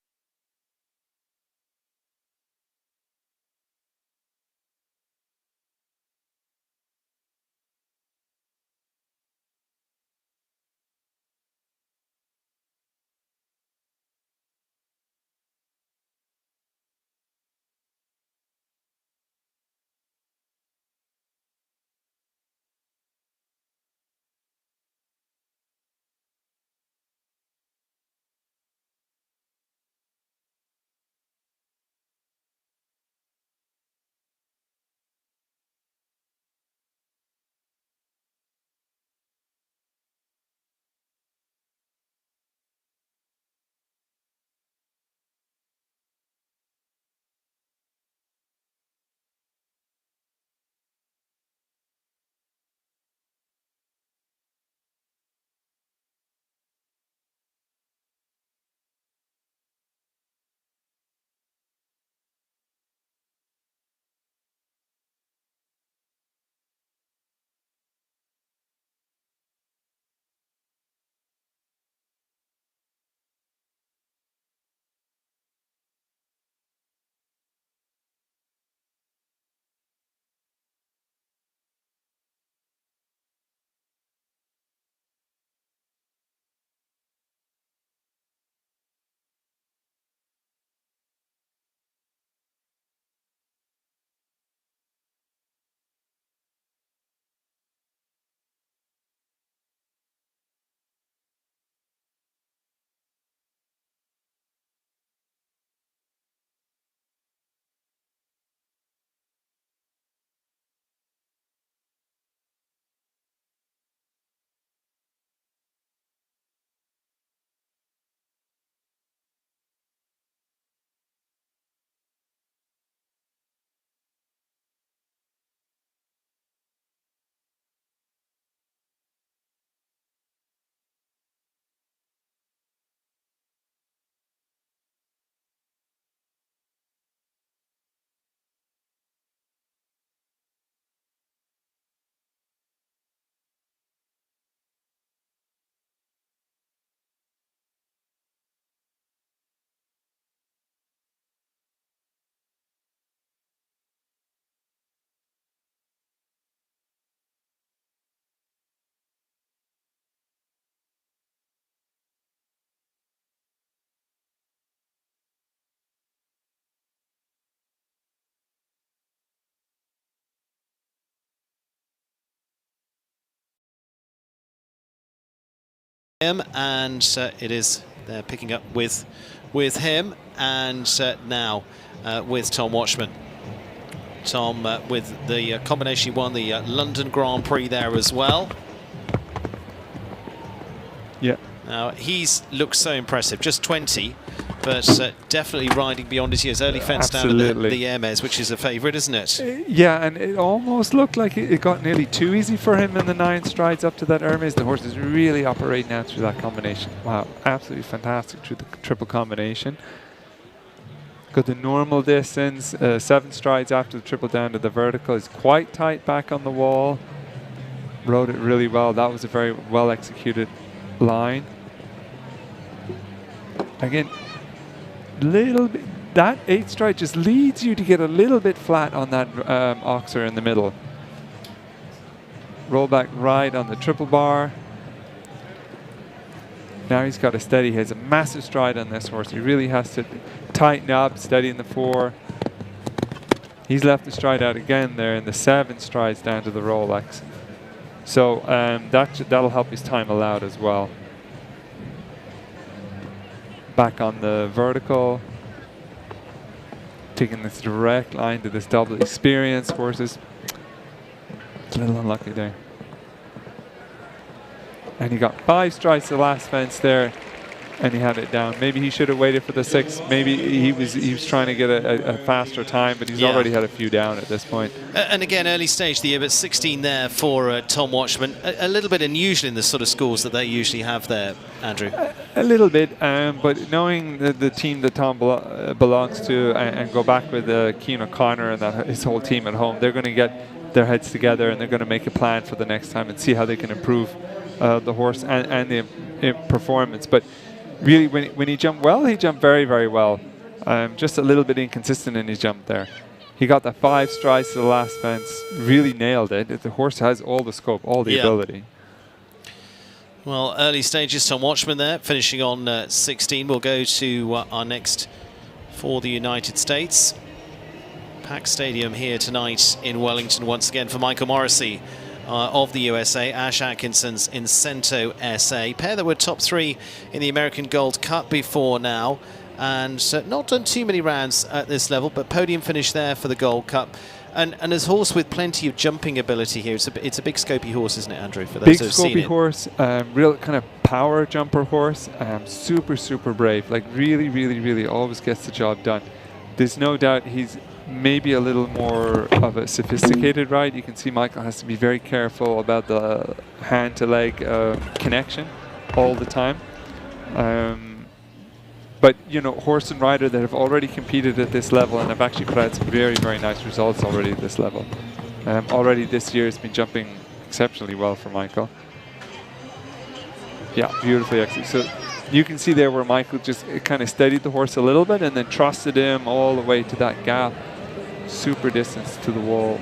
him, and it is they're picking up with him, and now with Tom Watchman. Tom with the combination, he won the London Grand Prix there as well. Yeah. Now he's looks so impressive, just 20, but definitely riding beyond his years. Early fence down to the Hermes, which is a favourite, isn't it? Yeah, and it almost looked like it got nearly too easy for him in the 9 strides up to that Hermes. The horse is really operating now through that combination. Wow, absolutely fantastic through the triple combination. Got the normal distance, 7 strides after the triple down to the vertical. Is quite tight back on the wall. Rode it really well. That was a very well executed line. Again, little bit, that 8th stride just leads you to get a little bit flat on that oxer in the middle. Roll back right on the triple bar. Now he's got a steady, he has a massive stride on this horse. He really has to tighten up, steady in the 4. He's left the stride out again there in the 7 strides down to the Rolex. So that'll help his time allowed as well. Back on the vertical. Taking this direct line to this double experience horses. It's a little unlucky there. And he got 5 strides to the last fence there, and he had it down. Maybe he should have waited for the 6. Maybe he was trying to get a faster time, but he's already had a few down at this point. And again, early stage of the year, but 16 there for Tom Watchman. A little bit unusual in the sort of scores that they usually have there, Andrew. A little bit, but knowing the team that Tom belongs to, and go back with Keane O'Connor and his whole team at home, they're going to get their heads together and they're going to make a plan for the next time and see how they can improve the horse and the performance. But really, when he jumped well, he jumped very, very well. Just a little bit inconsistent in his jump there. He got that 5 strides to the last fence, really nailed it. The horse has all the scope, all the ability. Well, early stages, Tom Watchman there, finishing on 16. We'll go to our next for the United States. Packed stadium here tonight in Wellington once again for Michael Morrissey of the USA, Ash Atkinson's Incento SA. Pair that were top 3 in the American Gold Cup before now, and not done too many rounds at this level, but podium finish there for the Gold Cup. And as a horse with plenty of jumping ability here. It's a big scopy horse, isn't it, Andrew? For those big scopy horse, real kind of power jumper horse, super, super brave. Like really always gets the job done. There's no doubt he's maybe a little more of a sophisticated ride. You can see Michael has to be very careful about the hand to leg connection all the time. But you know, horse and rider that have already competed at this level and have actually put out some very, very nice results already at this level. Already this year has been jumping exceptionally well for Michael. Yeah, beautifully executed. So you can see there where Michael just kind of steadied the horse a little bit and then trusted him all the way to that gap. Super distance to the wall.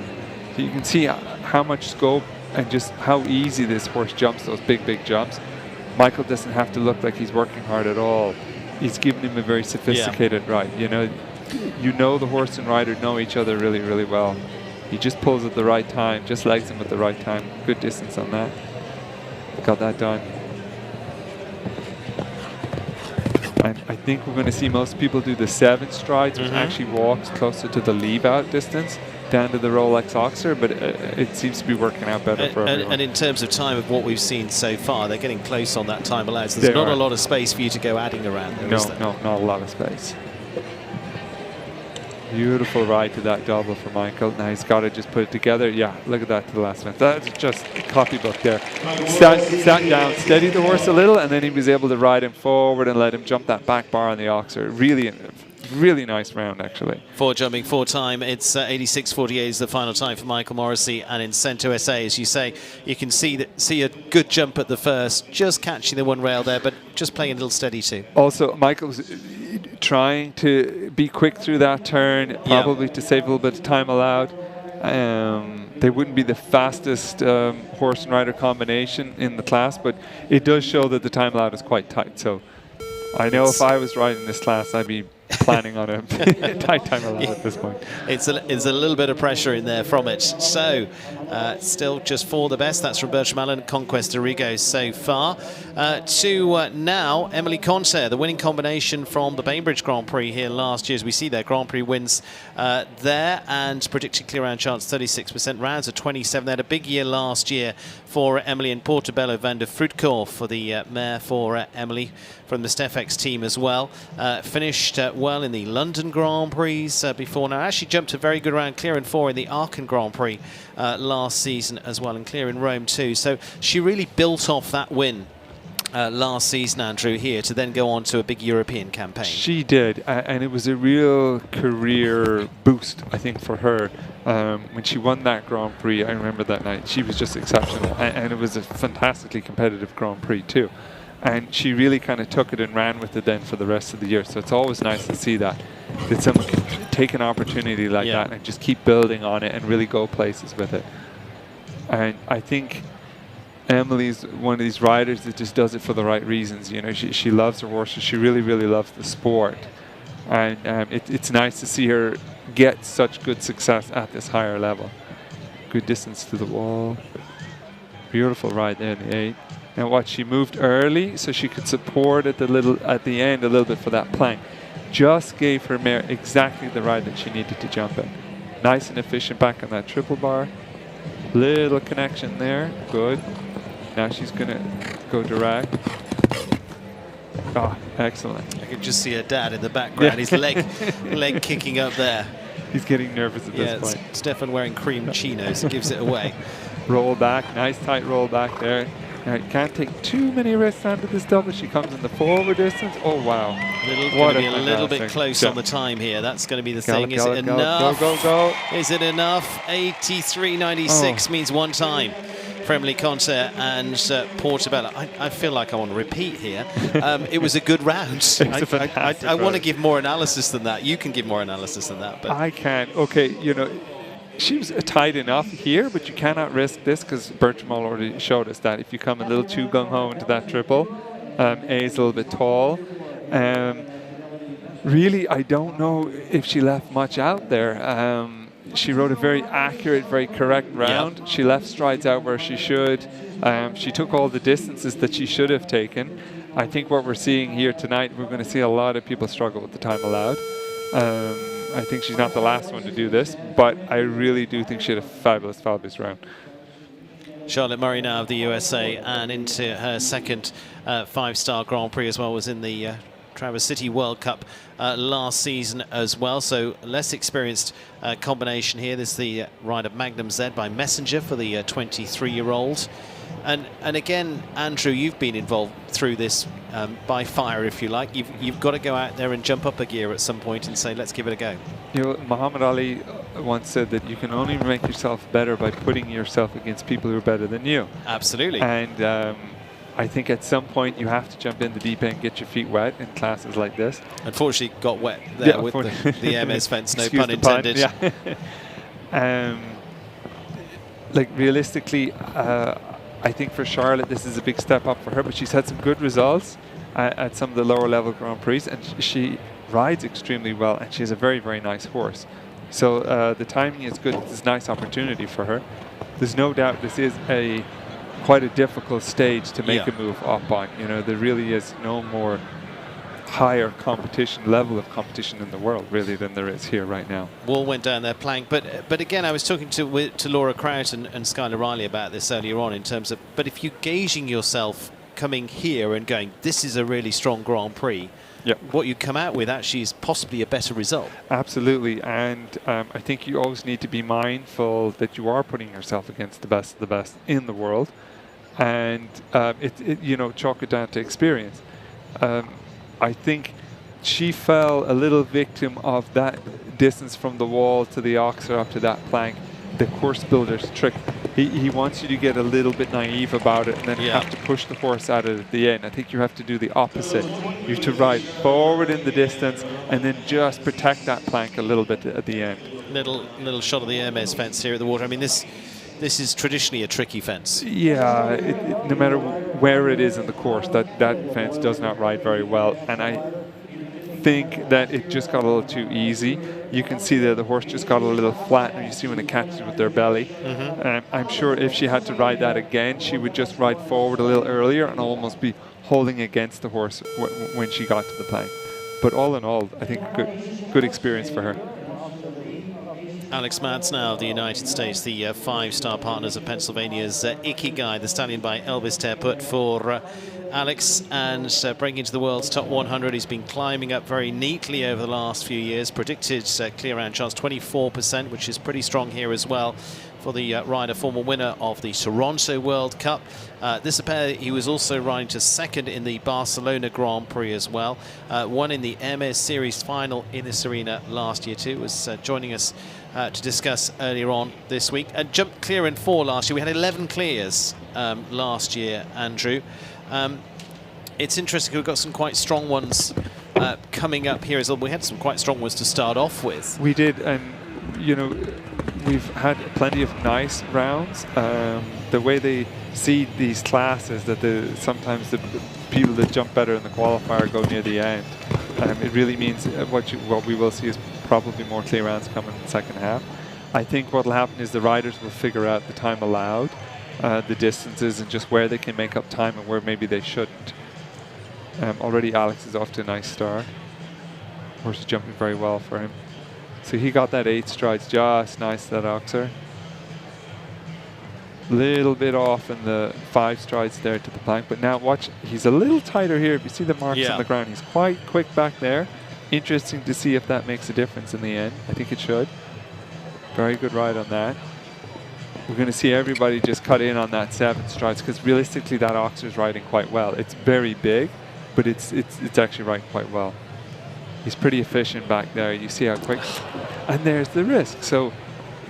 So you can see how much scope and just how easy this horse jumps those big jumps. Michael doesn't have to look like he's working hard at all. He's given him a very sophisticated ride. You know the horse and rider know each other really, really well. He just pulls at the right time, just legs him at the right time. Good distance on that. Got that done. And I think we're going to see most people do the 7 strides, which actually walks closer to the leave-out distance down to the Rolex Oxer, but it seems to be working out better for everyone. And in terms of time of what we've seen so far, they're getting close on that time allowed. So there's not a lot of space for you to go adding around. No, not a lot of space. Beautiful ride to that double for Michael. Now he's got to just put it together. Yeah, look at that to the last minute. That's just a copybook there. Sat down, steadied the horse a little, and then he was able to ride him forward and let him jump that back bar on the Oxer. Really nice round, actually. 4 jumping, 4 time. It's 86.48 is the final time for Michael Morrissey. And in Incento SA, as you say, you can see a good jump at the first, just catching the one rail there, but just playing a little steady too. Also, Michael's trying to be quick through that turn, probably to save a little bit of time allowed. They wouldn't be the fastest horse and rider combination in the class, but it does show that the time allowed is quite tight. So I know if I was riding this class, I'd be planning on a tight time allowed at this point. It's a little bit of pressure in there from it. So still just for the best. That's from Bertram Allen, Conquest de Rigo so far. To now, Emily Conter, the winning combination from the Bainbridge Grand Prix here last year. As we see there, Grand Prix wins there, and predicted clear round chance 36%, rounds of 27. They had a big year last year for Emily, and Portobello van der Fruitkoor for the mare for Emily from the Stefex team as well. Finished well in the London Grand Prix before now. Actually jumped a very good round, clear in 4 in the Aachen Grand Prix last season as well, and clear in Rome too. So she really built off that win last season, Andrew, here to then go on to a big European campaign. She did, and it was a real career boost, I think, for her. When she won that Grand Prix, I remember that night, she was just exceptional, and it was a fantastically competitive Grand Prix too. And she really kind of took it and ran with it then for the rest of the year. So it's always nice to see that someone can take an opportunity like that and just keep building on it and really go places with it. And I think Emily's one of these riders that just does it for the right reasons. You know, she loves her horses. She really, really loves the sport. And it's nice to see her get such good success at this higher level. Good distance to the wall. Beautiful ride there in the 8. Now watch, she moved early so she could support at the end a little bit for that plank. Just gave her mare exactly the ride that she needed to jump in. Nice and efficient back on that triple bar. Little connection there, good. Now she's gonna go direct. Oh, excellent. I can just see her dad in the background, his leg kicking up there. He's getting nervous at this point. Stefan wearing cream chinos, gives it away. Roll back, nice tight roll back there. Now, you can't take too many risks onto this double. She comes in the forward distance. Oh, wow. Going to be a little bit close on the time here. That's going to be the thing. Is it enough? Go. Is it enough? 83.96 means one time for Emily Conter and Portobello. I feel like I want to repeat here. It was a good round. I want to give more analysis than that. You can give more analysis than that. But I can't. Okay, you know, she was tight enough here, but you cannot risk this because Bertram already showed us that if you come a little too gung-ho into that triple, A is a little bit tall. Really, I don't know if she left much out there. She rode a very accurate, very correct round. Yep. She left strides out where she should. She took all the distances that she should have taken. I think what we're seeing here tonight, we're going to see a lot of people struggle with the time allowed. I think she's not the last one to do this, but I really do think she had a fabulous, fabulous round. Charlotte Murray now of the USA, and into her second 5-star Grand Prix as well, was in the Traverse City World Cup last season as well. So less experienced combination here. This is the ride of Magnum Z by Messenger for the 23-year-old. And again, Andrew, you've been involved through this by fire, if you like. You've got to go out there and jump up a gear at some point and say, let's give it a go. You know, Muhammad Ali once said that you can only make yourself better by putting yourself against people who are better than you. Absolutely. And I think at some point you have to jump in the deep end and get your feet wet in classes like this. Unfortunately, got wet there with the MS fence, no pun intended. Like realistically, I think for Charlotte this is a big step up for her, but she's had some good results at some of the lower level Grand Prix, and she rides extremely well, and she has a very, very nice horse. So the timing is good. It's a nice opportunity for her. There's no doubt this is quite a difficult stage to make a move up on. You know, there really is no more higher competition, level of competition in the world, really, than there is here right now. Wall went down their plank, but again, I was talking to Laura Kraut and Skylar Riley about this earlier on in terms of, but if you're gauging yourself coming here and going, this is a really strong Grand Prix, what you come out with actually is possibly a better result. Absolutely, and I think you always need to be mindful that you are putting yourself against the best of the best in the world, and you know, chalk it down to experience. I think she fell a little victim of that distance from the wall to the oxer up to that plank. The course builder's trick. He wants you to get a little bit naive about it and then have to push the horse at it at the end. I think you have to do the opposite. You have to ride forward in the distance and then just protect that plank a little bit at the end. Little shot of the Hermes fence here at the water. I mean, this is traditionally a tricky fence. Yeah, no matter where it is in the course, that fence does not ride very well. And I think that it just got a little too easy. You can see there the horse just got a little flat, and you see when it catches with their belly. I'm sure if she had to ride that again, she would just ride forward a little earlier and almost be holding against the horse when she got to the plank. But all in all, I think good experience for her. Alex Matz now of the United States, the 5-star partners of Pennsylvania's Ikigai, the stallion by Elvis Terput for Alex, and breaking into the world's top 100. He's been climbing up very neatly over the last few years. Predicted clear round chance 24%, which is pretty strong here as well for the rider, former winner of the Toronto World Cup. This pair, he was also riding to second in the Barcelona Grand Prix as well. Won in the MS Series final in this arena last year too. Was joining us to discuss earlier on this week. And jumped clear in 4 last year. We had 11 clears last year, Andrew. It's interesting, we've got some quite strong ones coming up here as well. We had some quite strong ones to start off with. We did, and you know, we've had plenty of nice rounds. The way they seed these classes, that sometimes the people that jump better in the qualifier go near the end. It really means what we will see is probably more clear rounds coming in the second half. I think what will happen is the riders will figure out the time allowed, the distances, and just where they can make up time and where maybe they shouldn't. Already Alex is off to a nice start. Horse is jumping very well for him. So he got that 8 strides just nice, that Oxer. Little bit off in the 5 strides there to the plank, but now watch, he's a little tighter here. If you see the marks on the ground, he's quite quick back there. Interesting to see if that makes a difference in the end. I think it should. Very good ride on that. We're going to see everybody just cut in on that 7 strides, because realistically that Oxer's riding quite well. It's very big, but it's actually riding quite well. He's pretty efficient back there. You see how quick. And there's the risk. So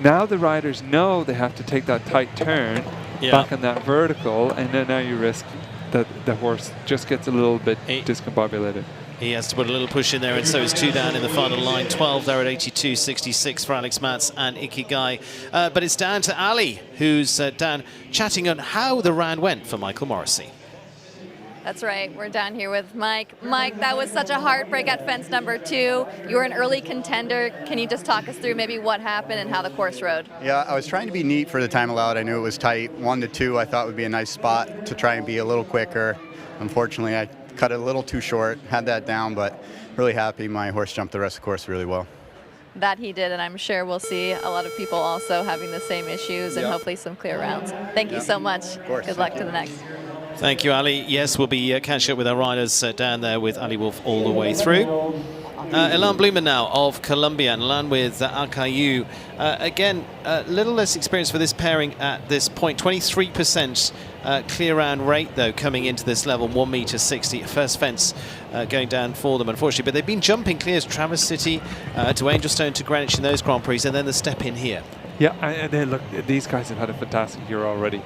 now the riders know they have to take that tight turn back on that vertical, and then now you risk that the horse just gets a little bit discombobulated. He has to put a little push in there, and so is 2 down in the final line. 12 there at 82.66 for Alex Matz and Ikigai. But it's down to Ali, who's down chatting on how the round went for Michael Morrissey. That's right. We're down here with Mike. Mike, that was such a heartbreak at fence number 2. You were an early contender. Can you just talk us through maybe what happened and how the course rode? Yeah, I was trying to be neat for the time allowed. I knew it was tight. 1 to 2 I thought would be a nice spot to try and be a little quicker. Unfortunately, I cut it a little too short, had that down, but really happy my horse jumped the rest of the course really well. That he did, and I'm sure we'll see a lot of people also having the same issues and hopefully some clear rounds. Thank you so much. Of course. Good luck to the next. Thank you, Ali. Yes, we'll be catching up with our riders down there with Ali Wolf all the way through. Elan Blumen now of Colombia, and Elan with Akayu. Again, a little less experience for this pairing at this point. 23% clear round rate, though, coming into this level, 1.60 m. First fence going down for them, unfortunately. But they've been jumping clears, Traverse City to Angelstone to Greenwich in those Grand Prix, and then the step in here. Yeah, and then look, these guys have had a fantastic year already.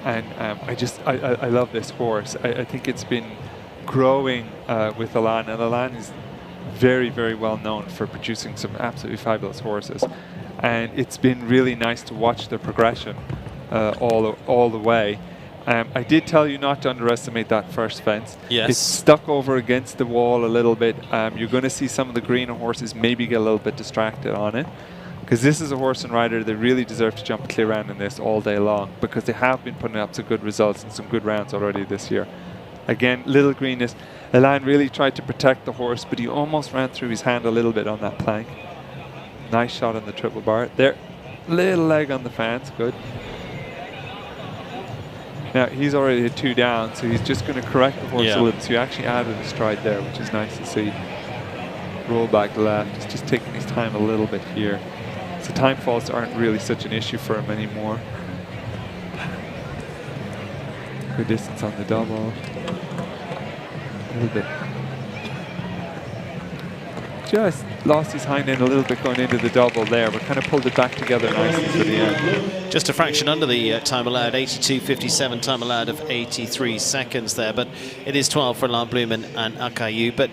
And I love this horse. I think it's been growing with Elan, and Elan is very, very well known for producing some absolutely fabulous horses. And it's been really nice to watch the progression all the way. I did tell you not to underestimate that first fence. Yes. It's stuck over against the wall a little bit. You're going to see some of the greener horses maybe get a little bit distracted on it. Because this is a horse and rider that really deserve to jump clear round in this all day long, because they have been putting up some good results and some good rounds already this year. Again, little greenness. Elan really tried to protect the horse, but he almost ran through his hand a little bit on that plank. Nice shot on the triple bar. There, little leg on the fence, good. Now, he's already at 2 down, so he's just going to correct the horse a little bit. So he actually added a stride there, which is nice to see. Roll back left, he's just taking his time a little bit here. So time faults aren't really such an issue for him anymore. Good distance on the double. A little bit. Just lost his hind end a little bit going into the double there, but kind of pulled it back together nicely for the end. Just a fraction under the time allowed, 82.57, time allowed of 83 seconds there, but it is 12 for Elan Blumen and Akayu. But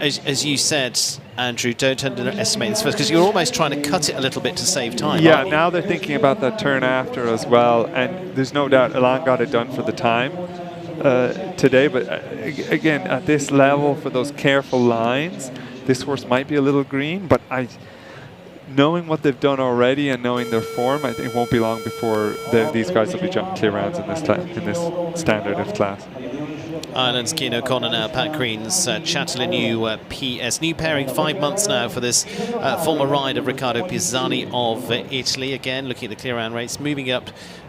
as you said, Andrew, don't underestimate this first, because you're almost trying to cut it a little bit to save time. Yeah, now they're thinking about that turn after as well, and there's no doubt Elan got it done for the time. today, but again, at this level, for those careful lines, this horse might be a little green, but knowing what they've done already and knowing their form, I think it won't be long before these guys will be jumping clear rounds in this standard of class. Ireland's Cian O'Connor now, Pat Green's Chatelainu PS. New pairing, 5 months now for this former rider, Riccardo Pisani of Italy. Again, looking at the clear round rates, moving up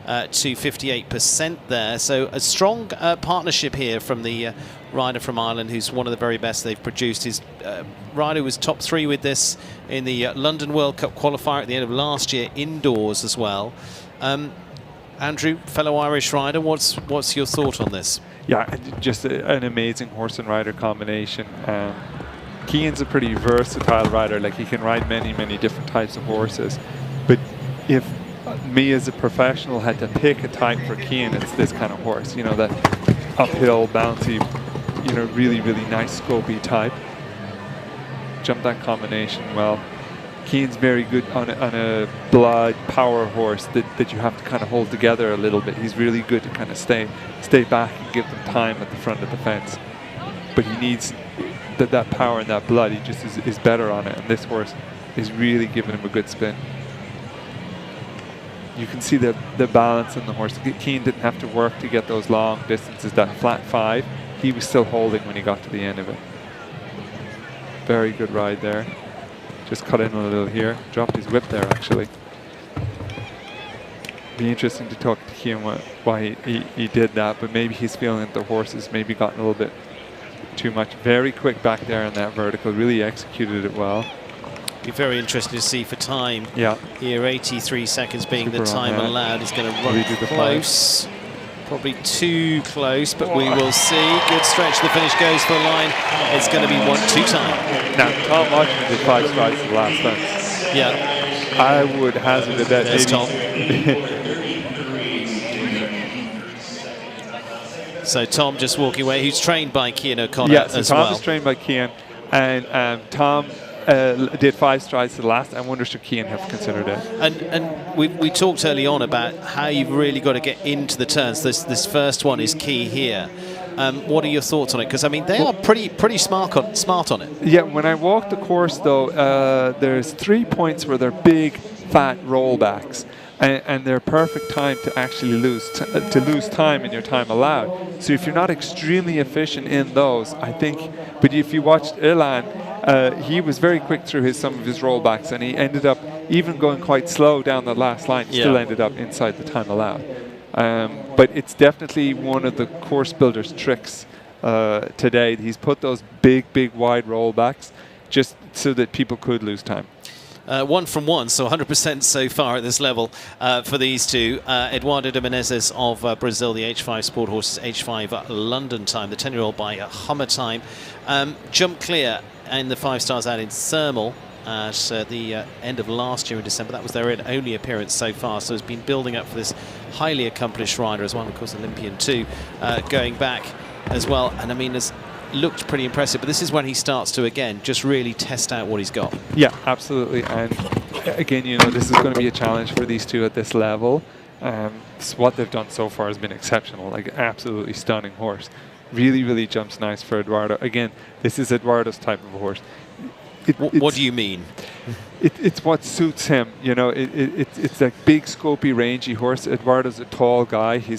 to 58% there. So a strong partnership here from the rider from Ireland, who's one of the very best they've produced. His rider was top 3 with this in the London World Cup qualifier at the end of last year, indoors as well. Andrew, fellow Irish rider, what's your thought on this? Yeah, just an amazing horse and rider combination. Cian's a pretty versatile rider. Like, he can ride many, many different types of horses. But if me as a professional had to pick a type for Cian, it's this kind of horse. You know, that uphill, bouncy, you know, really, really nice scopy type. Jump that combination well. Cian's very good on a blood power horse that you have to kind of hold together a little bit. He's really good to kind of stay back and give them time at the front of the fence. But he needs that power and that blood. He just is better on it. And this horse is really giving him a good spin. You can see the balance in the horse. Cian didn't have to work to get those long distances, that flat 5. He was still holding when he got to the end of it. Very good ride there. Just cut in a little here. Dropped his whip there, actually. Be interesting to talk to Cian why he did that, but maybe he's feeling that the horse has maybe gotten a little bit too much. Very quick back there in that vertical. Really executed it well. Be very interesting to see for time. Yeah. Here, 83 seconds being Super the time allowed. He's going to run close. Probably too close, but we will see. Good stretch. The finish goes for the line. It's going to be 1-2 time. Now, Tom Watchman did 5 strides the last time. Yeah. I would hazard a bet. There's Tom. So Tom just walking away. Who's trained by Cian O'Connor as well. Yeah, so Tom is trained by Cian, and Tom did 5 strides to the last. I wonder should Cian have considered it. And we talked early on about how you've really got to get into the turns. This first one is key here. What are your thoughts on it? Because I mean, they are pretty smart on it. Yeah, when I walk the course though, there's 3 points where they're big, fat rollbacks, and they're perfect time to actually lose time in your time allowed. So if you're not extremely efficient in those, I think. But if you watched Ilan, he was very quick through some of his rollbacks, and he ended up even going quite slow down the last line. Still ended up inside the time allowed. But it's definitely one of the course builder's tricks today. He's put those big, wide rollbacks just so that people could lose time. 1 from 1, so 100% so far at this level for these two. Eduardo de Menezes of Brazil, the H5 Sport Horses, H5 London time, the 10-year-old by Hummer time. Jump clear in the 5 stars out in Thermal at the end of last year in December. That was their only appearance so far, so it's been building up for this highly accomplished rider as well, and of course Olympian too, going back as well. And I mean, it's looked pretty impressive, but this is when he starts to again just really test out what he's got. Yeah, absolutely. And again, you know, this is going to be a challenge for these two at this level. What they've done so far has been exceptional, like absolutely stunning horse. Really jumps nice for Eduardo. Again, this is Eduardo's type of horse. What do you mean? It's what suits him. You know, it's that big, scopy, rangy horse. Eduardo's a tall guy. He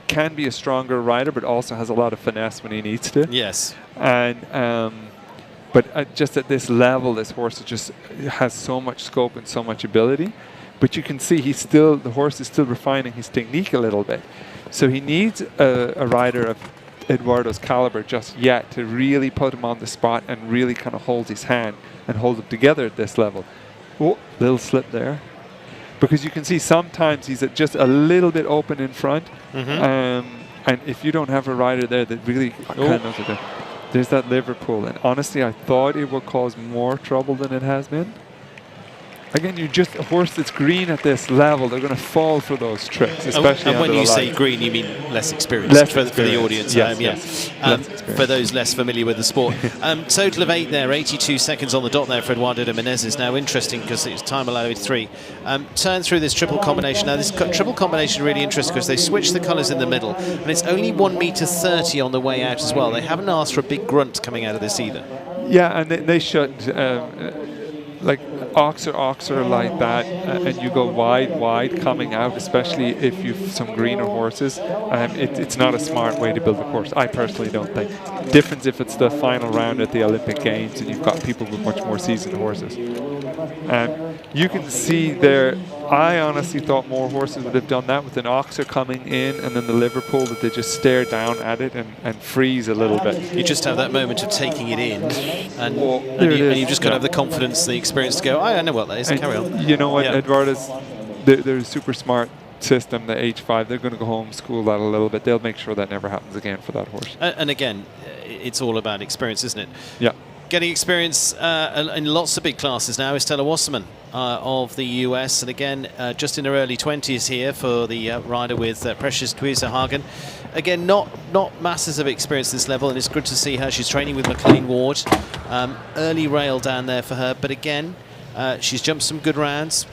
can be a stronger rider, but also has a lot of finesse when he needs to. Yes. And but just at this level, this horse just has so much scope and so much ability. But you can see the horse is still refining his technique a little bit. So he needs a rider of Eduardo's caliber just yet to really put him on the spot and really kind of hold his hand and hold them together at this level. Oh, little slip there. Because you can see sometimes he's just a little bit open in front. And if you don't have a rider there that really kind of knows what to do. There's that Liverpool. And honestly, I thought it would cause more trouble than it has been. again, you just a horse that's green at this level, they're going to fall for those tricks, especially and when under you the say lights. green, you mean less experienced, for the audience. Yes, Yes. yes. For those less familiar with the sport. Total of 8 there, 82 seconds on the dot there for Eduardo de Menezes. Now interesting because it's time allowed 3. Turn through this triple combination. Now this triple combination really interesting because they switch the colours in the middle, and it's only 1.30 m on the way out as well. They haven't asked for a big grunt coming out of this either. Yeah, and they should. Like oxer like that, and you go wide coming out, especially if you've some greener horses. It's not a smart way to build a course. I personally don't think. Difference if it's the final round at the Olympic Games and you've got people with much more seasoned horses. You can see there, I honestly thought more horses would have done that with an oxer coming in and then the Liverpool, that they just stare down at it and freeze a little bit. You just have that moment of taking it in, and you've just got to have the confidence, the experience to go, I know what that is, and carry on. You know what, Yeah. Eduardo's, they're a super smart system, the H5. They're going to go home, school that a little bit. They'll make sure that never happens again for that horse. And again, it's all about experience, isn't it? Yeah. Getting experience in lots of big classes now is Stella Wasserman of the US, and again just in her early 20s here for the rider with Precious Twiza Hagen. Again, not masses of experience at this level, and it's good to see her. She's training with McLean Ward. Early rail down there for her, but again, she's jumped some good rounds.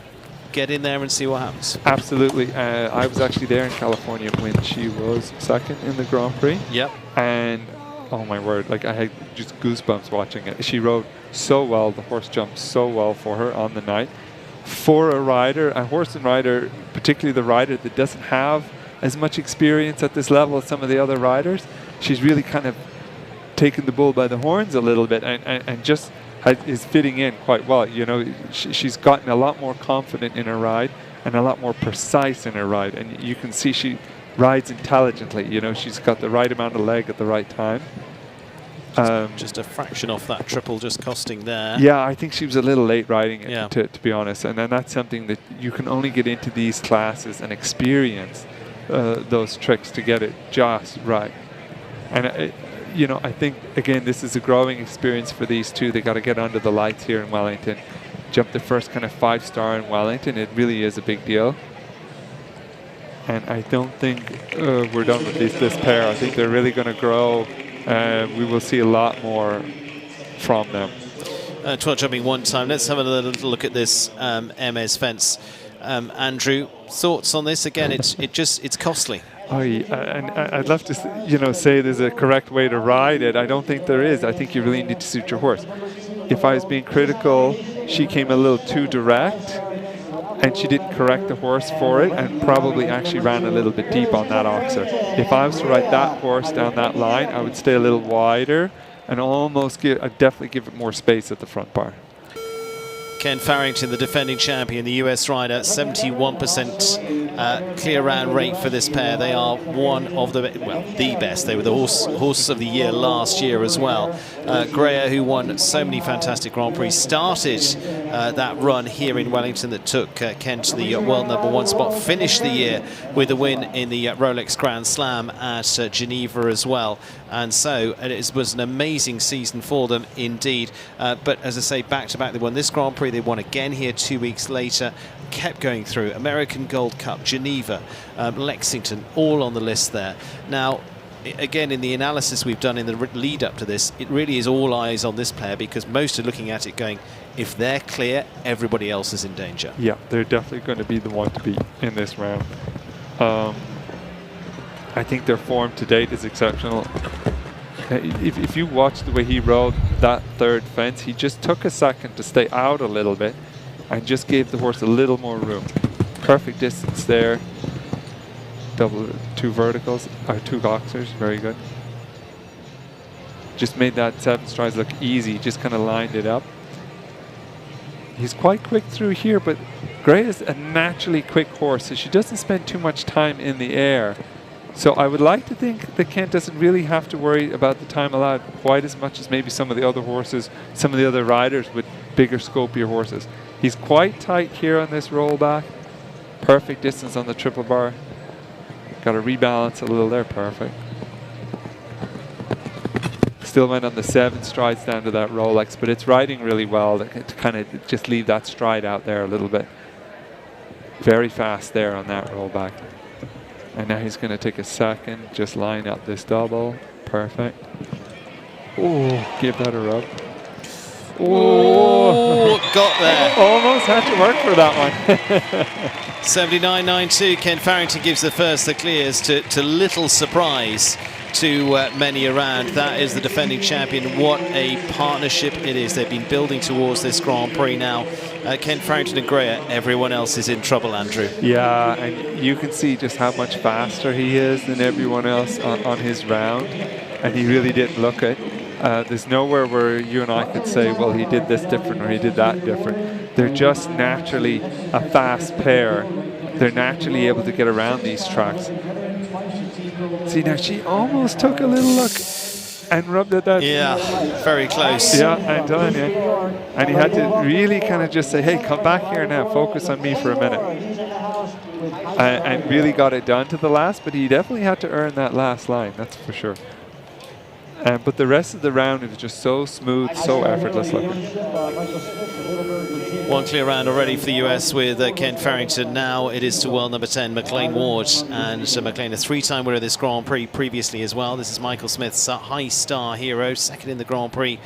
Get in there and see what happens. Absolutely. I was actually there in California when she was second in the Grand Prix. Yep. And oh my word, like I had just goosebumps watching it. She rode so well, the horse jumped so well for her on the night. For a rider, a horse and rider, particularly the rider that doesn't have as much experience at this level as some of the other riders, she's really kind of taken the bull by the horns a little bit and just is fitting in quite well. You know, she's gotten a lot more confident in her ride and a lot more precise in her ride, and you can see she rides intelligently. You know, she's got the right amount of leg at the right time. Just a fraction off that triple just costing there. Yeah, I think she was a little late riding it, Yeah. to be honest. And then that's something that you can only get into these classes and experience those tricks to get it just right. And, you know, I think, again, this is a growing experience for these two. They got to get under the lights here in Wellington. Jump the first kind of 5-star in Wellington. It really is a big deal. And I don't think we're done with this pair. I think they're really going to grow. We will see a lot more from them. 12 jumping one time. Let's have a little look at this MS fence. Andrew, thoughts on this? Again, it's costly. And I'd love to, you know, say there's a correct way to ride it. I don't think there is. I think you really need to suit your horse. If I was being critical, she came a little too direct, and she didn't correct the horse for it, and probably actually ran a little bit deep on that oxer. If I was to ride that horse down that line, I would stay a little wider and I'd definitely give it more space at the front bar. Ken Farrington, the defending champion, the US rider, 71% clear round rate for this pair. They are one of the best. They were the horses of the year last year as well. Greya, who won so many fantastic Grand Prix, started that run here in Wellington that took Ken to the world #1 spot, finished the year with a win in the Rolex Grand Slam at Geneva as well. And so it was an amazing season for them indeed. But as I say, back-to-back, they won this Grand Prix. They won again here 2 weeks later, kept going through. American Gold Cup, Geneva, Lexington, all on the list there. Now, again, in the analysis we've done in the lead up to this, it really is all eyes on this player because most are looking at it going, if they're clear, everybody else is in danger. Yeah, they're definitely going to be the one to beat in this round. I think their form to date is exceptional. If you watch the way he rode that third fence, he just took a second to stay out a little bit and just gave the horse a little more room. Perfect distance there. Two verticals, or 2 boxers, very good. Just made that 7 strides look easy, just kind of lined it up. He's quite quick through here, but Greya is a naturally quick horse, so she doesn't spend too much time in the air. So I would like to think that Kent doesn't really have to worry about the time allowed quite as much as maybe some of the other horses, some of the other riders with bigger, scopier horses. He's quite tight here on this rollback. Perfect distance on the triple bar. Got to rebalance a little there, perfect. Still went on the 7 strides down to that Rolex, but it's riding really well to kind of just leave that stride out there a little bit. Very fast there on that rollback. And now he's going to take a second, just line up this double. Perfect. Oh, give that a rub. Oh, got there. Almost had to work for that one. 79.92. Ken Farrington gives the first the clears to little surprise to many around. That is the defending champion. What a partnership it is. They've been building towards this Grand Prix now. Ken Farrington and Greya, everyone else is in trouble, Andrew. Yeah, and you can see just how much faster he is than everyone else on his round, and he really didn't look it. There's nowhere where you and I could say, well, he did this different or he did that different. They're just naturally a fast pair. They're naturally able to get around these tracks. See, now she almost took a little look and rubbed at that. Yeah, very close. Yeah, I'm telling you. And he had to really kind of just say, hey, come back here now, focus on me for a minute. And really got it done to the last, but he definitely had to earn that last line, that's for sure. But the rest of the round was just so smooth, so effortless looking. One clear round already for the US with Ken Farrington. Now it is to world number 10, McLean Ward. And McLean, a 3-time winner of this Grand Prix previously as well. This is Michael Smith's high star hero, second in the Grand Prix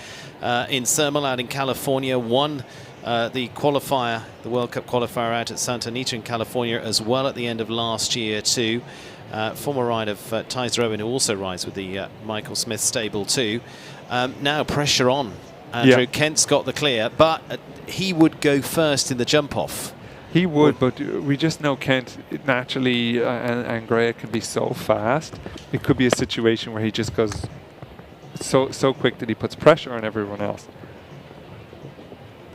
in Thermal out in California. Won the qualifier, the World Cup qualifier out at Santa Anita in California as well at the end of last year too. Former ride of Tyser Owen, who also rides with the Michael Smith stable too. Now pressure on. Andrew, Kent's got the clear, but he would go first in the jump-off. He would, but we just know Kent naturally and Greya can be so fast. It could be a situation where he just goes so quick that he puts pressure on everyone else.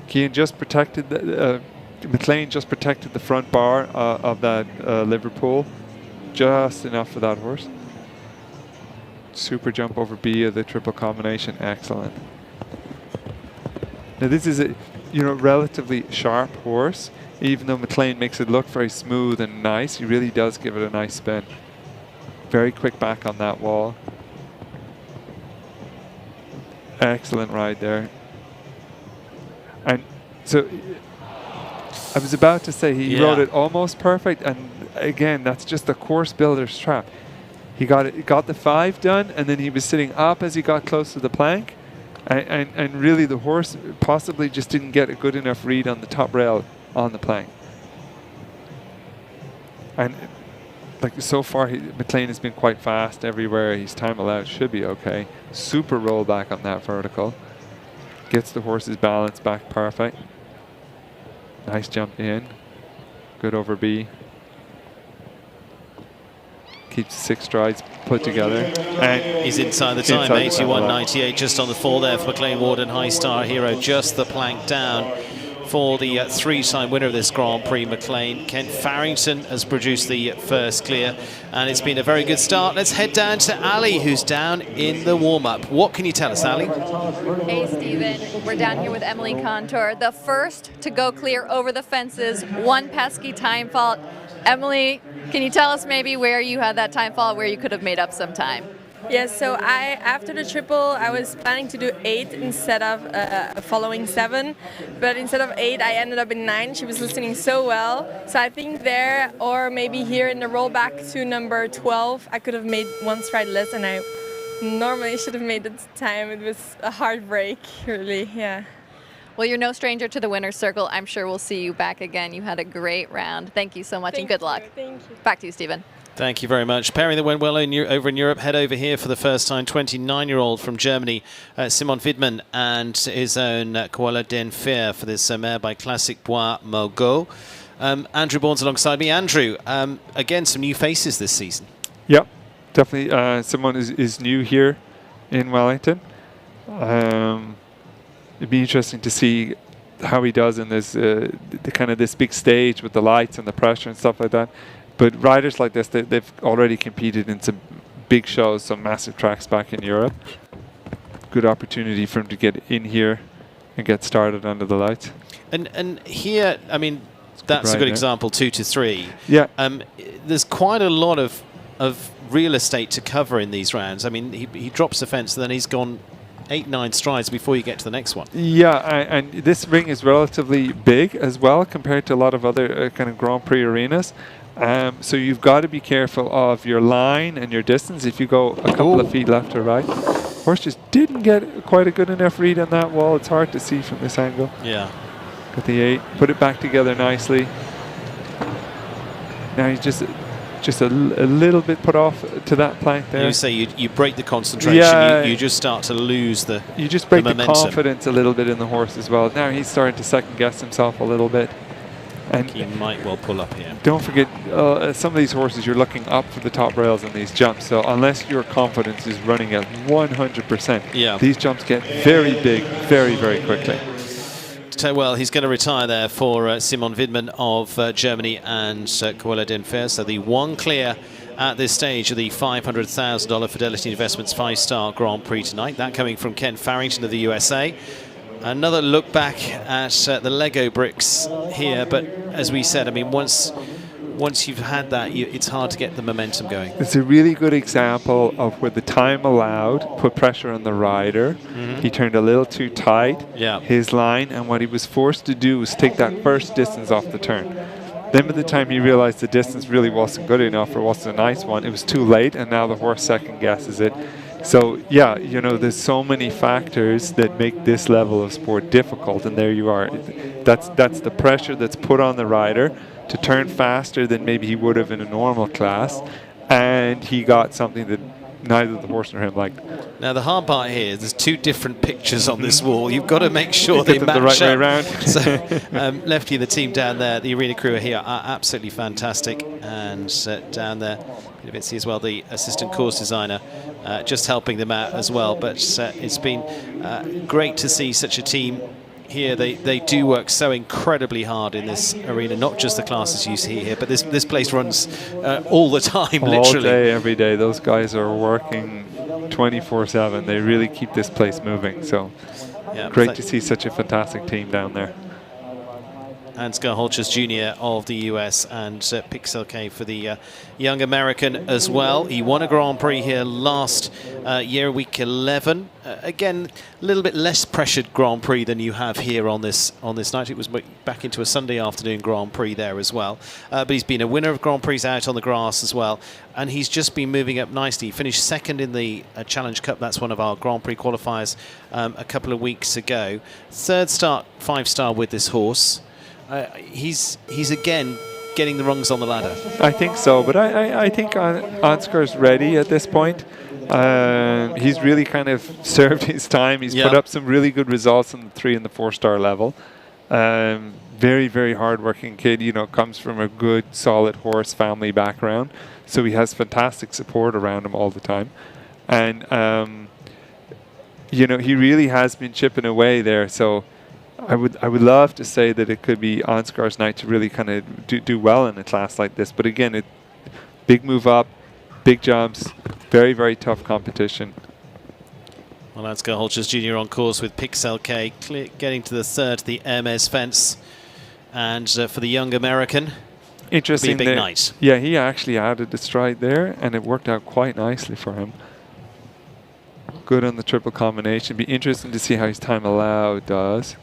Cian just protected McLean just protected the front bar of that Liverpool. Just enough for that horse. Super jump over B of the triple combination, excellent. Now this is a relatively sharp horse. Even though McLean makes it look very smooth and nice, he really does give it a nice spin. Very quick back on that wall. Excellent ride there. And so I was about to say he rode it almost perfect, and again, that's just the course builder's trap. He got the 5 done, and then he was sitting up as he got close to the plank, and really the horse possibly just didn't get a good enough read on the top rail on the plank. And like so far, McLean has been quite fast everywhere. His time allowed should be okay. Super roll back on that vertical. Gets the horse's balance back perfect. Nice jump in. Good over B. Keeps 6 strides put together. And he's inside the time, 81.98, just on the fall there for McLean Ward and High Star Hero. Just the plank down for the 3-time winner of this Grand Prix, McLean. Ken Farrington has produced the first clear, and it's been a very good start. Let's head down to Ali, who's down in the warm-up. What can you tell us, Ali? Hey, Stephen. We're down here with Emily Contour, the first to go clear over the fences, 1 pesky time fault. Emily, can you tell us maybe where you had that time fault, where you could have made up some time? Yes, so after the triple, I was planning to do 8 instead of following 7, but instead of 8, I ended up in 9. She was listening so well, so I think there, or maybe here in the rollback to number 12, I could have made 1 stride less, and I normally should have made the time. It was a heartbreak, really, yeah. Well, you're no stranger to the winner's circle. I'm sure we'll see you back again. You had a great round. Thank you so much, and good luck. Thank you. Back to you, Stephen. Thank you very much. Pairing that went well over in Europe, head over here for the first time, 29-year-old from Germany, Simon Widman, and his own Koala Den Fer for this mare by Classic Bois Mogo. Andrew Bourne's alongside me. Andrew, again, some new faces this season. Yep, definitely. Simon is new here in Wellington. It'd be interesting to see how he does in this this big stage with the lights and the pressure and stuff like that. But riders like this, they've already competed in some big shows, some massive tracks back in Europe. Good opportunity for him to get in here and get started under the lights. And here, I mean, that's a good example, 2 to 3. Yeah. There's quite a lot of real estate to cover in these rounds. I mean, he drops the fence, and then he's gone 8, 9 strides before you get to the next one. Yeah, and this ring is relatively big as well compared to a lot of other kind of Grand Prix arenas. So you've got to be careful of your line and your distance. If you go a couple of feet left or right, horse just didn't get quite a good enough read on that wall. It's hard to see from this angle. Yeah. Got the 8, put it back together nicely. Now he's just a little bit put off to that plank there. You say you break the concentration. Yeah, you just start to lose the You just break the momentum. confidence a little bit in the horse as well. Now he's starting to second guess himself a little bit. And he might well pull up here. Don't forget, some of these horses, you're looking up for the top rails in these jumps. So unless your confidence is running at 100%, these jumps get very big very, very quickly. Well, he's going to retire there for Simon Widman of Germany and Qualifier. So the one clear at this stage of the $500,000 Fidelity Investments 5-star Grand Prix tonight. That coming from Ken Farrington of the USA. Another look back at the Lego bricks here, but as we said, I mean, once you've had that, it's hard to get the momentum going. It's a really good example of where the time allowed put pressure on the rider. He turned a little too tight, his line, and what he was forced to do was take that first distance off the turn. Then by the time he realized the distance really wasn't good enough or wasn't a nice one, it was too late, and now the horse second guesses it. So yeah, you know, there's so many factors that make this level of sport difficult, and there you are. That's the pressure that's put on the rider to turn faster than maybe he would have in a normal class, and he got something that neither the horse nor him liked. Now the hard part here, there's 2 different pictures on this wall. You've got to make sure they match the right up. way around. So Lefty and the team down there, the arena crew are here, are absolutely fantastic, and down there, Peter Vitzi as well, the assistant course designer, just helping them out as well. But it's been great to see such a team here. They do work so incredibly hard in this arena, not just the classes you see here, but this place runs all the time, literally. All day, every day. Those guys are working 24/7. They really keep this place moving. So great to see such a fantastic team down there. Ansgar Holchers Jr. of the US and Pixel K for the young American as well. He won a Grand Prix here last year, week 11. Again, a little bit less pressured Grand Prix than you have here on this night. It was back into a Sunday afternoon Grand Prix there as well. But he's been a winner of Grand Prix out on the grass as well. And he's just been moving up nicely. He finished second in the Challenge Cup. That's one of our Grand Prix qualifiers a couple of weeks ago. Third start, 5-star with this horse. He's again getting the rungs on the ladder. I think so, but I think Ansgar's ready at this point. He's really kind of served his time. He's put up some really good results in the 3 and the 4-star level. Very, very hard-working kid. You know, comes from a good, solid horse family background, so he has fantastic support around him all the time. And you know, he really has been chipping away there. So I would love to say that it could be Ansgar's night to really kind of do well in a class like this. But again, big move up, big jumps, very, very tough competition. Well, Ansgar Holchers Jr. on course with Pixel K, getting to the third, the Hermes fence. And for the young American, interesting, be a big night. Yeah, he actually added the stride there, and it worked out quite nicely for him. Good on the triple combination. Be interesting to see how his time allowed does.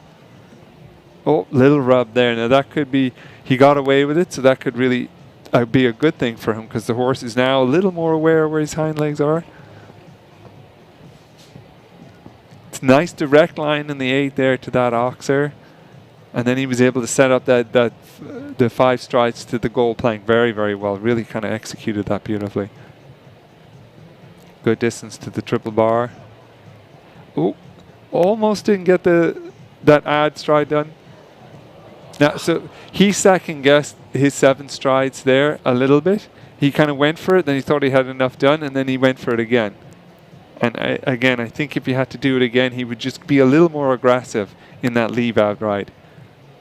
Oh, little rub there. Now that could be, he got away with it, so that could really be a good thing for him, because the horse is now a little more aware where his hind legs are. It's nice direct line in the 8 there to that oxer, and then he was able to set up the 5 strides to the goal plank very, very well. Really kind of executed that beautifully. Good distance to the triple bar. Oh, almost didn't get that ad stride done. Now, so he second guessed his 7 strides there a little bit. He kind of went for it, then he thought he had enough done, and then he went for it again. And again, I think if he had to do it again, he would just be a little more aggressive in that leave out ride.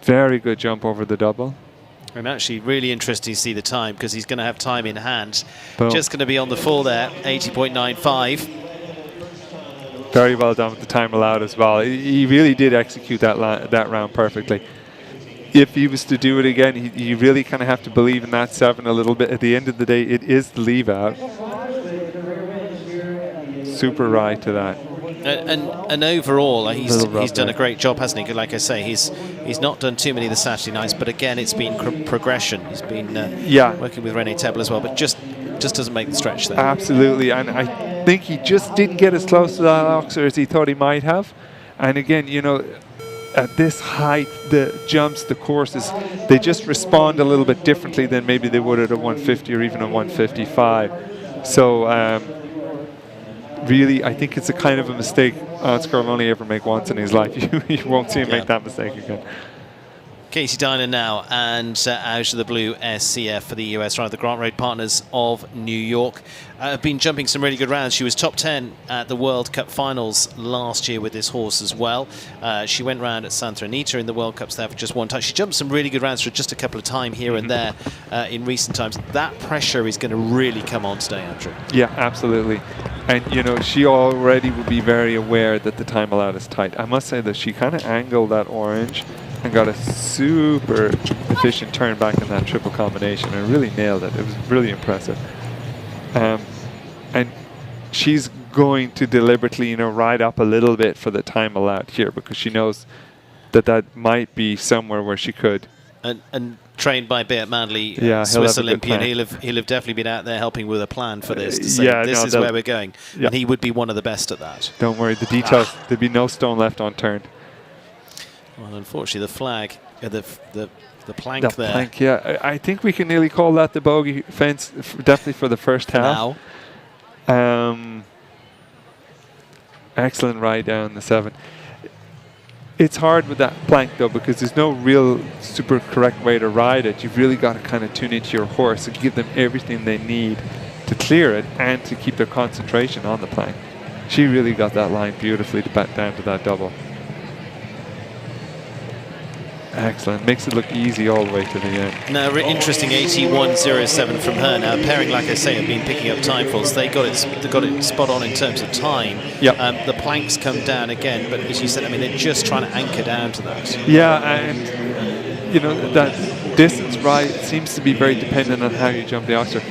Very good jump over the double. I'm actually really interested to see the time, because he's going to have time in hand. Boom. Just going to be on the full there, 80.95. Very well done with the time allowed as well. He really did execute that round perfectly. If he was to do it again, you really kind of have to believe in that 7 a little bit. At the end of the day, it is the leave out. Super ride to that. And overall, he's done a great job, hasn't he? Like I say, he's not done too many of the Saturday nights, but again, it's been progression. He's been working with René Tebel as well, but just doesn't make the stretch there. Absolutely, and I think he just didn't get as close to that Oxer as he thought he might have. And again, you know, at this height, the jumps, the courses, they just respond a little bit differently than maybe they would at a 150 or even a 155. So really, I think it's a kind of a mistake Ansgar will only ever make once in his life. You won't see him make that mistake again. Casey Diner now, and out of the blue SCF for the US rider, the Grant Road Partners of New York. Have been jumping some really good rounds. She was top 10 at the World Cup finals last year with this horse as well. She went round at Santa Anita in the World Cups there for just one time. She jumped some really good rounds for just a couple of times here and there in recent times. That pressure is going to really come on today, Andrew. Yeah, absolutely. And, you know, she already would be very aware that the time allowed is tight. I must say that she kind of angled that orange and got a super efficient turn back in that triple combination and really nailed it. It was really impressive. And she's going to deliberately, you know, ride up a little bit for the time allowed here because she knows that that might be somewhere where she could. And trained by Beat Manley, have Swiss Olympian, he'll have definitely been out there helping with a plan for this. To say, this is where we're going. Yeah. And he would be one of the best at that. Don't worry, the details, there'd be no stone left unturned. Well, unfortunately, the flag, the plank there. Plank, yeah. I think we can nearly call that the bogey fence, definitely for the first half. Now. Excellent ride down the 7. It's hard with that plank, though, because there's no real super correct way to ride it. You've really got to kind of tune into your horse and give them everything they need to clear it and to keep their concentration on the plank. She really got that line beautifully to back down to that double. Excellent. Makes it look easy all the way to the end. Now, interesting 81.07 from her. Now, pairing, like I say, have been picking up time faults. They got it spot on in terms of time. Yep. The planks come down again, but as you said, I mean, they're just trying to anchor down to that. Yeah, and you know that distance ride seems to be very dependent on how you jump the Oxer.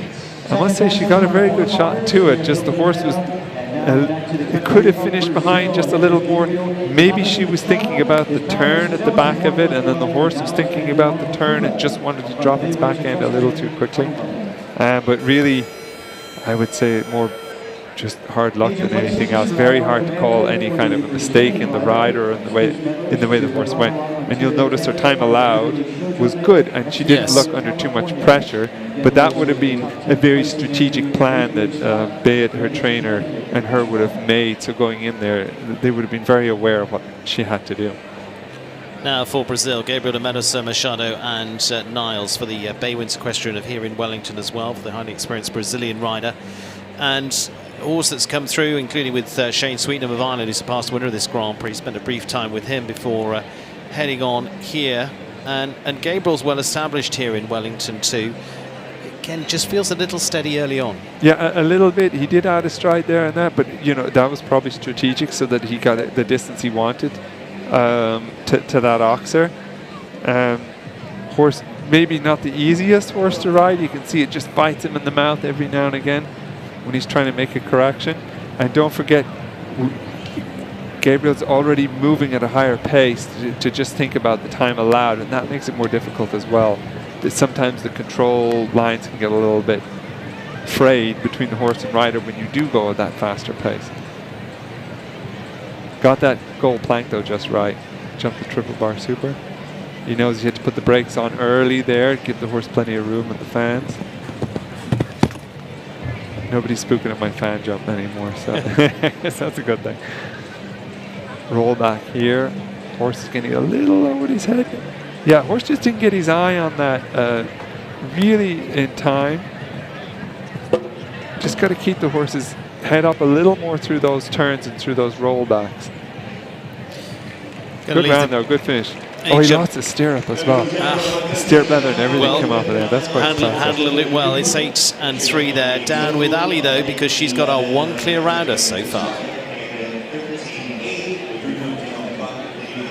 I must say she got a very good shot to it. Just the horse was. It could have finished behind just a little more. Maybe she was thinking about the turn at the back of it, and then the horse was thinking about the turn and just wanted to drop its back end a little too quickly. But really, I would say more just hard luck than anything else. Very hard to call any kind of a mistake in the ride or in the way the horse went. And you'll notice her time allowed was good, and she didn't look under too much pressure. But that would have been a very strategic plan that Beat, her trainer, and her would have made. So going in there, they would have been very aware of what she had to do. Now for Brazil, Gabriel de Mendoza, Machado and Niles for the Bay Windsor Equestrian of here in Wellington as well, for the highly experienced Brazilian rider. And a horse that's come through, including with Shane Sweetnam of Ireland, who's a past winner of this Grand Prix. Spent a brief time with him before heading on here. And Gabriel's well established here in Wellington too. Again, just feels a little steady early on. Yeah, a little bit. He did add a stride there and that, but you know that was probably strategic so that he got the distance he wanted to that Oxer. Horse maybe not the easiest horse to ride. You can see it just bites him in the mouth every now and again when he's trying to make a correction. And don't forget, Gabriel's already moving at a higher pace to just think about the time allowed, and that makes it more difficult as well. Sometimes the control lines can get a little bit frayed between the horse and rider when you do go at that faster pace. Got that gold plank though just right. Jumped the triple bar super. He knows he had to put the brakes on early there, give the horse plenty of room with the fans. Nobody's spooking at my fan jump anymore, so that's a good thing. Roll back here. Horse is getting a little over his head. Yeah, horse just didn't get his eye on that really in time. Just got to keep the horse's head up a little more through those turns and through those rollbacks. Good round though, good finish. Oh, he lost his stirrup as well. The stirrup leather and everything came off of there. That's quite handled it well. It's 8-3 there. Down with Ali though, because she's got our one clear rounder so far.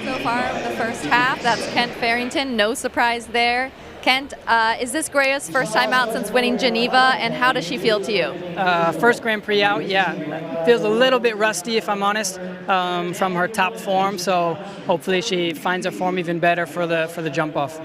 So far, the first half, that's Kent Farrington. No surprise there. Kent, is this Greya's first time out since winning Geneva, and how does she feel to you? First Grand Prix out, yeah. Feels a little bit rusty, if I'm honest, from her top form. So hopefully she finds her form even better for the jump off.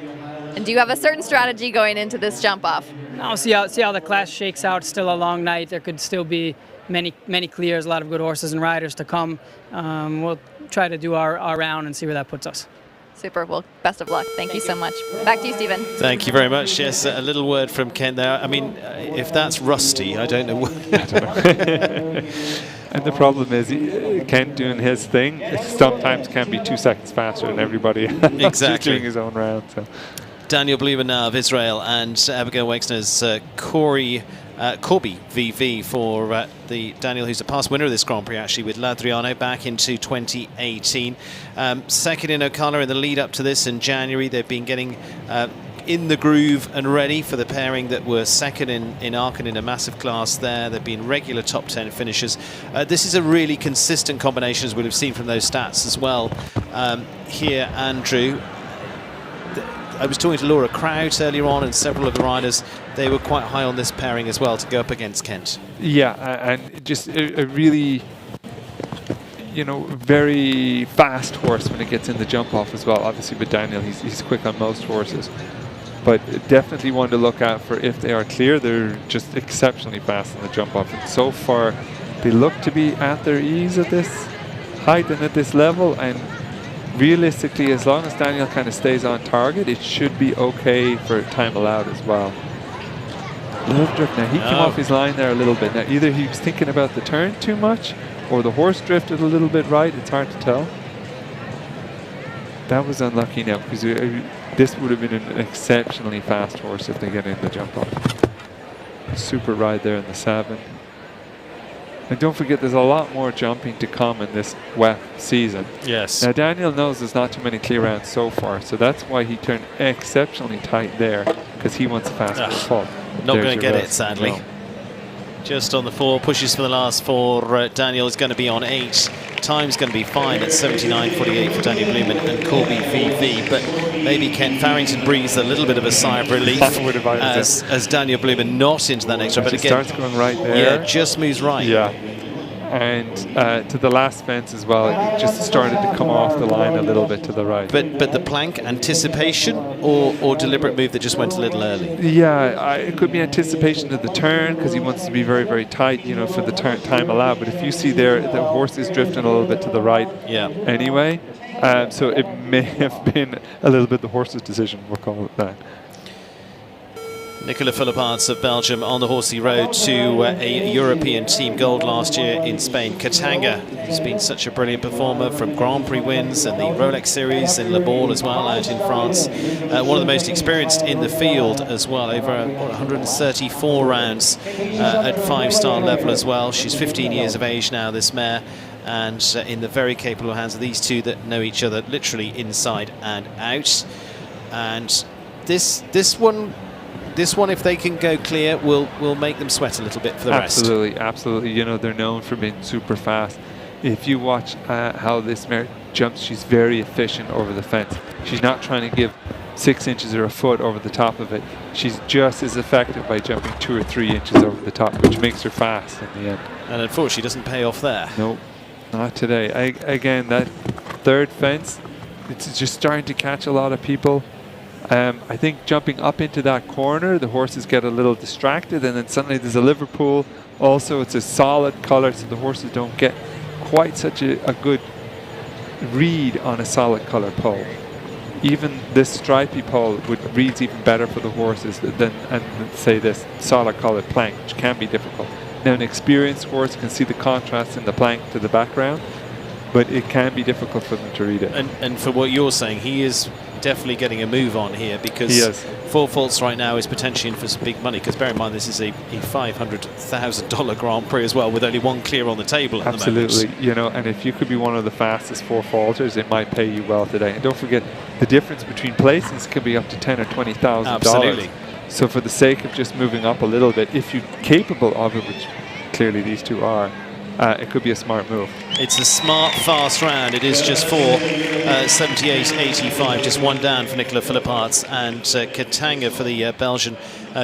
And do you have a certain strategy going into this jump off? I'll see how the class shakes out. It's still a long night. There could still be many clears, a lot of good horses and riders to come. We'll try to do our round and see where that puts us. Super. Well, best of luck. Thank you so much. Back to you, Stephen. Thank you very much. Yes, a little word from Kent there. I mean, if that's rusty, I don't know what. And the problem is, Kent doing his thing sometimes can be 2 seconds faster than everybody else. Exactly. He's doing his own round. So. Daniel Blumen now of Israel and Abigail Wexner's Corby VV for the Daniel, who's a past winner of this Grand Prix actually with Ladriano back into 2018. Second in Ocala in the lead up to this in January. They've been getting in the groove and ready for the pairing that were second in Aachen in a massive class there. They've been regular top 10 finishers. This is a really consistent combination, as we'll have seen from those stats as well. Here, Andrew. I was talking to Laura Kraut earlier on, and several of the riders, they were quite high on this pairing as well to go up against Kent. Yeah, and just a really, very fast horse when it gets in the jump off as well. Obviously with Daniel, he's quick on most horses. But definitely one to look out for if they are clear. They're just exceptionally fast in the jump off. And so far, they look to be at their ease at this height and at this level. And realistically, as long as Daniel kind of stays on target, it should be okay for time allowed as well. Little drift now. He came off his line there a little bit. Now, either he was thinking about the turn too much, or the horse drifted a little bit right. It's hard to tell. That was unlucky now, because this would have been an exceptionally fast horse if they get in the jump off. Super ride there in the 7. And don't forget, there's a lot more jumping to come in this WEF season. Yes. Now, Daniel knows there's not too many clear rounds so far, so that's why he turned exceptionally tight there, because he wants a fast fall. Not going to get it, sadly. No. Just on the 4, pushes for the last 4. Daniel is going to be on 8. Time's going to be fine at 79.48 for Daniel Blumen and Corby VV, but maybe Kent Farrington breathes a little bit of a sigh of relief as Daniel Blumen not into that next round. But again, starts going right there. Yeah, just moves right. Yeah. And to the last fence as well, it just started to come off the line a little bit to the right. But the plank, anticipation or deliberate move that just went a little early? Yeah, it could be anticipation of the turn, because he wants to be very, very tight, for the time allowed. But if you see there, the horse is drifting a little bit to the right anyway. So it may have been a little bit the horse's decision, we'll call it that. Nicolas Philipparts of Belgium on the horsey road to a European team gold last year in Spain. Katanga, who's been such a brilliant performer, from Grand Prix wins and the Rolex Series in Le Ball as well out in France. One of the most experienced in the field as well, over 134 rounds at 5-star level as well. She's 15 years of age now, this mare, and in the very capable hands of these two that know each other literally inside and out. And this one, if they can go clear, will make them sweat a little bit for the rest. Absolutely. They're known for being super fast. If you watch how this mare jumps, she's very efficient over the fence. She's not trying to give 6 inches or a foot over the top of it. She's just as effective by jumping 2 or 3 inches over the top, which makes her fast in the end. And unfortunately, doesn't pay off there. Nope, not today. Again, that third fence, it's just starting to catch a lot of people. I think jumping up into that corner, the horses get a little distracted, and then suddenly there's a Liverpool. Also, it's a solid colour, so the horses don't get quite such a good read on a solid colour pole. Even this stripy pole reads even better for the horses than say this solid colored plank, which can be difficult. Now, an experienced horse can see the contrast in the plank to the background, but it can be difficult for them to read it. And for what you're saying, he is definitely getting a move on here, because 4 faults right now is potentially in for some big money, because bear in mind this is a $500,000 Grand Prix as well, with only 1 clear on the table at the moment. Absolutely, and if you could be one of the fastest 4 faulters, it might pay you well today. And don't forget, the difference between placings could be up to $10,000 or $20,000. Absolutely. So for the sake of just moving up a little bit, if you're capable of it, which clearly these two are, it could be a smart move. It's a smart, fast round. It is just 78-85, just one down for Nicolas Philipparts and Katanga for the Belgian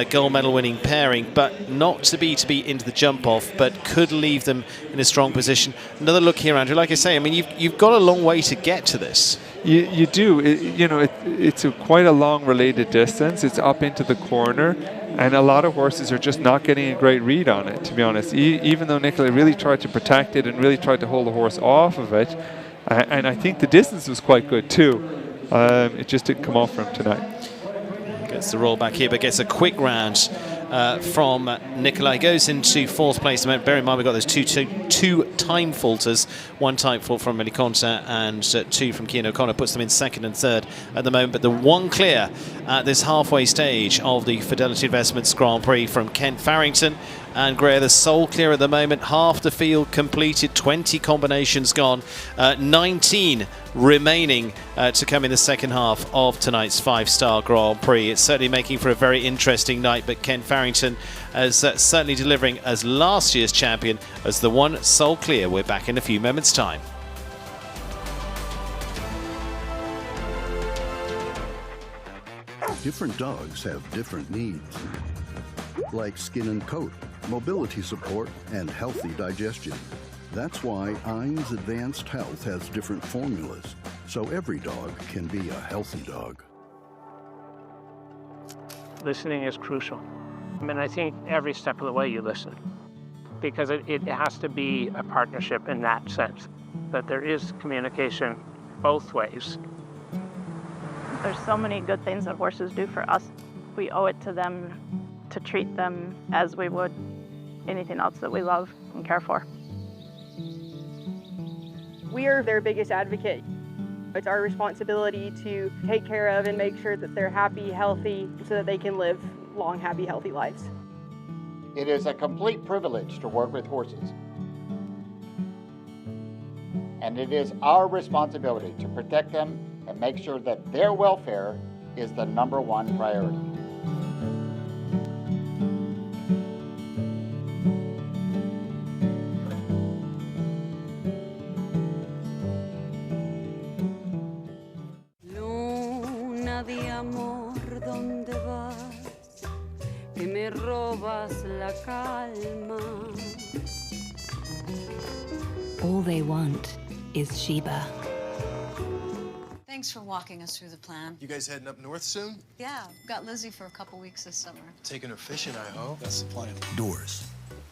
gold medal winning pairing, but not to be into the jump off, but could leave them in a strong position. Another look here, Andrew. Like I say, I mean, you've got a long way to get to this. You do. It's quite a long related distance. It's up into the corner, and a lot of horses are just not getting a great read on it, to be honest. Even though Nicola really tried to protect it and really tried to hold the horse off of it, and I think the distance was quite good too. It just didn't come off for him tonight. Gets the roll back here, but gets a quick round from Nicola. He goes into fourth place. Bear in mind, we've got those two time falters. One time fault from Meliconta and two from Cian O'Connor. Puts them in second and third at the moment. But the one clear at this halfway stage of the Fidelity Investments Grand Prix from Kent Farrington and Greya, the sole clear at the moment. Half the field completed, 20 combinations gone, 19 remaining to come in the second half of tonight's five-star Grand Prix. It's certainly making for a very interesting night, but Kent Farrington is certainly delivering as last year's champion as the one sole clear. We're back in a few moments' time. Different dogs have different needs, like skin and coat, mobility support, and healthy digestion. That's why Ein's Advanced Health has different formulas, so every dog can be a healthy dog. Listening is crucial. I mean, I think every step of the way you listen, because it has to be a partnership in that sense, that there is communication both ways. There's so many good things that horses do for us. We owe it to them to treat them as we would anything else that we love and care for. We are their biggest advocate. It's our responsibility to take care of and make sure that they're happy, healthy, so that they can live long, happy, healthy lives. It is a complete privilege to work with horses. And it is our responsibility to protect them and make sure that their welfare is the #1 priority. Luna de amor, ¿dónde vas? Que me robas la calma. All they want is Sheba. Thanks for walking us through the plan. You guys heading up north soon? Yeah, got Lizzie for a couple weeks this summer. Taking her fishing, I hope. That's the plan. Doors.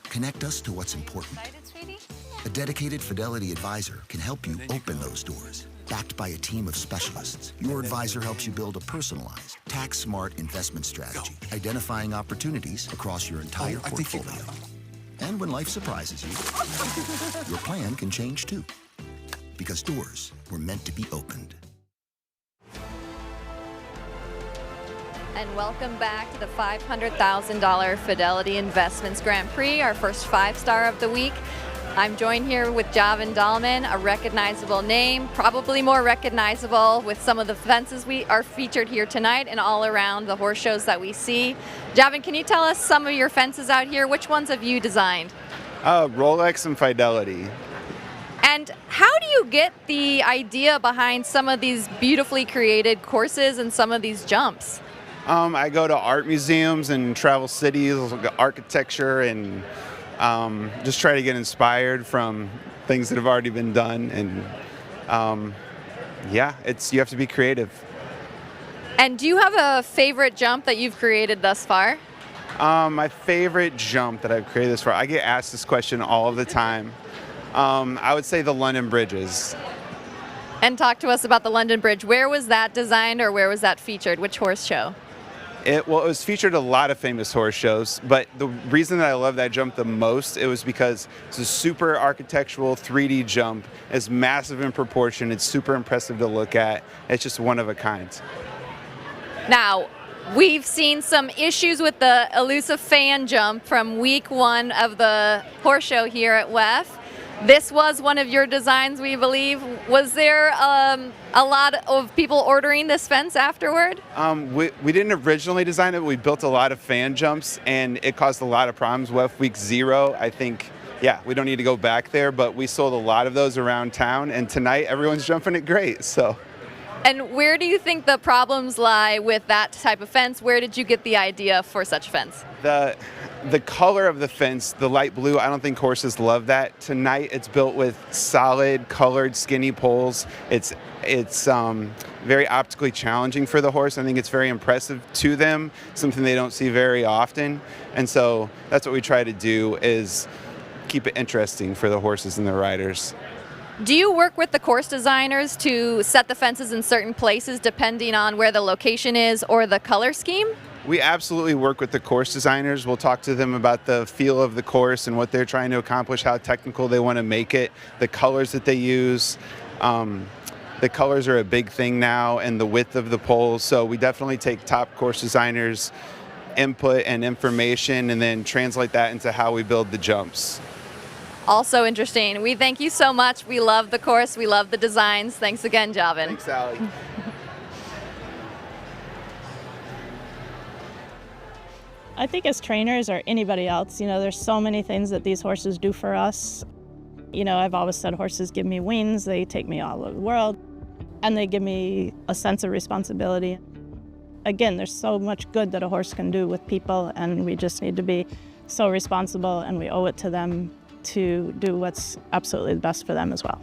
Connect us to what's important. Excited, sweetie? A dedicated Fidelity advisor can help you open those doors. Backed by a team of specialists, your advisor helps you build a personalized, tax-smart investment strategy, identifying opportunities across your entire portfolio. And when life surprises you, your plan can change too. Because doors were meant to be opened. And welcome back to the $500,000 Fidelity Investments Grand Prix, our first five-star of the week. I'm joined here with Javin Dahlman, a recognizable name, probably more recognizable with some of the fences we are featured here tonight and all around the horse shows that we see. Javin, can you tell us some of your fences out here? Which ones have you designed? Rolex and Fidelity. And how do you get the idea behind some of these beautifully created courses and some of these jumps? I go to art museums and travel cities, look at architecture, and just try to get inspired from things that have already been done. And yeah, you have to be creative. And do you have a favorite jump that you've created thus far? My favorite jump that I've created thus far, I get asked this question all the time. I would say the London Bridges. And talk to us about the London Bridge. Where was that designed or where was that featured? Which horse show? It was featured at a lot of famous horse shows, but the reason that I love that jump the most, it was because it's a super architectural 3D jump. It's massive in proportion. It's super impressive to look at. It's just one of a kind. Now, we've seen some issues with the elusive fan jump from week 1 of the horse show here at WEF. This was one of your designs, we believe. Was there a lot of people ordering this fence afterward? We didn't originally design it. We built a lot of fan jumps, and it caused a lot of problems. WEF week 0, I think yeah, we don't need to go back there, but we sold a lot of those around town, and tonight everyone's jumping it great. So. And where do you think the problems lie with that type of fence? Where did you get the idea for such fence? The color of the fence, the light blue, I don't think horses love that. Tonight it's built with solid, colored, skinny poles. It's very optically challenging for the horse. I think it's very impressive to them, something they don't see very often. And so that's what we try to do, is keep it interesting for the horses and the riders. Do you work with the course designers to set the fences in certain places depending on where the location is or the color scheme? We absolutely work with the course designers. We'll talk to them about the feel of the course and what they're trying to accomplish, how technical they want to make it, the colors that they use. The colors are a big thing now, and the width of the poles. So we definitely take top course designers' input and information and then translate that into how we build the jumps. Also interesting. We thank you so much. We love the course. We love the designs. Thanks again, Javin. Thanks, Allie. I think as trainers or anybody else, there's so many things that these horses do for us. I've always said horses give me wings. They take me all over the world, and they give me a sense of responsibility. Again, there's so much good that a horse can do with people, and we just need to be so responsible, and we owe it to them to do what's absolutely the best for them as well.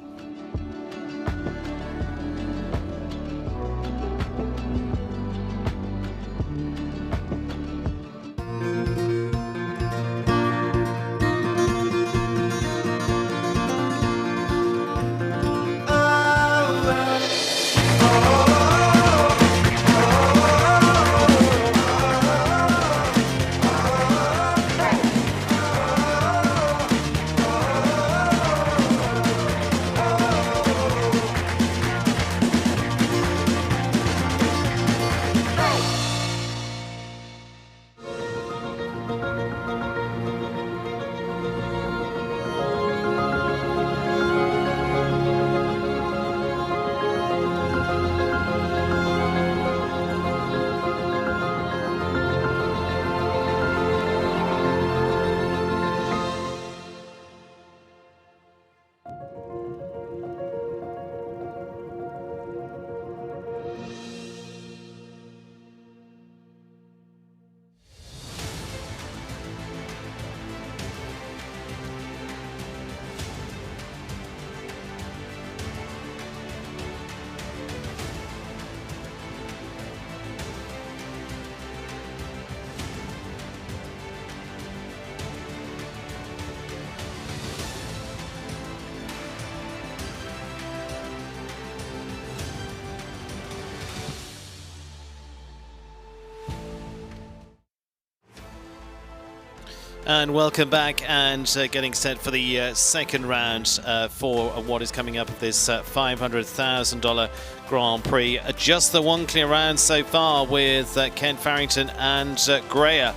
And welcome back, and getting set for the second round for what is coming up of this $500,000 Grand Prix. Just the one clear round so far with Ken Farrington and Greya.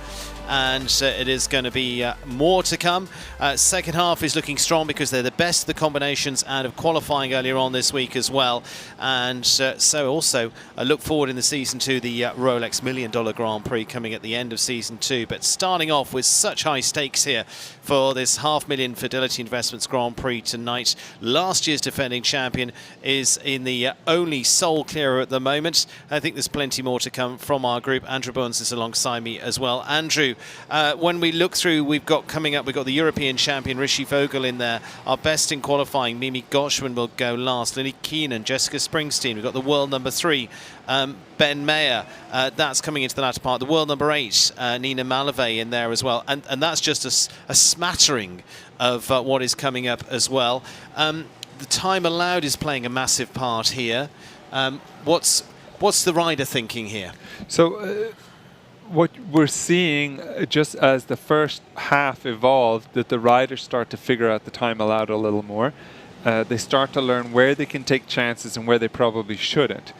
And it is going to be more to come. Second half is looking strong because they're the best of the combinations out of qualifying earlier on this week as well. And so also look forward in the season to the Rolex $1 Million Grand Prix coming at the end of season 2. But starting off with such high stakes here for this $500,000 Fidelity Investments Grand Prix tonight. Last year's defending champion is in the only sole clearer at the moment. I think there's plenty more to come from our group. Andrew Burns is alongside me as well. Andrew, when we look through, we've got the European champion Rishi Vogel in there. Our best in qualifying, Mimi Goshwin, will go last. Lily Keenan, Jessica Springsteen. We've got the world number 3, Ben Mayer. That's coming into the latter part. The world number 8, Nina Malavey, in there as well. And that's just a smattering of what is coming up as well. The time allowed is playing a massive part here. What's the rider thinking here? So. What we're seeing, just as the first half evolved, that the riders start to figure out the time allowed a little more. They start to learn where they can take chances and where they probably shouldn't.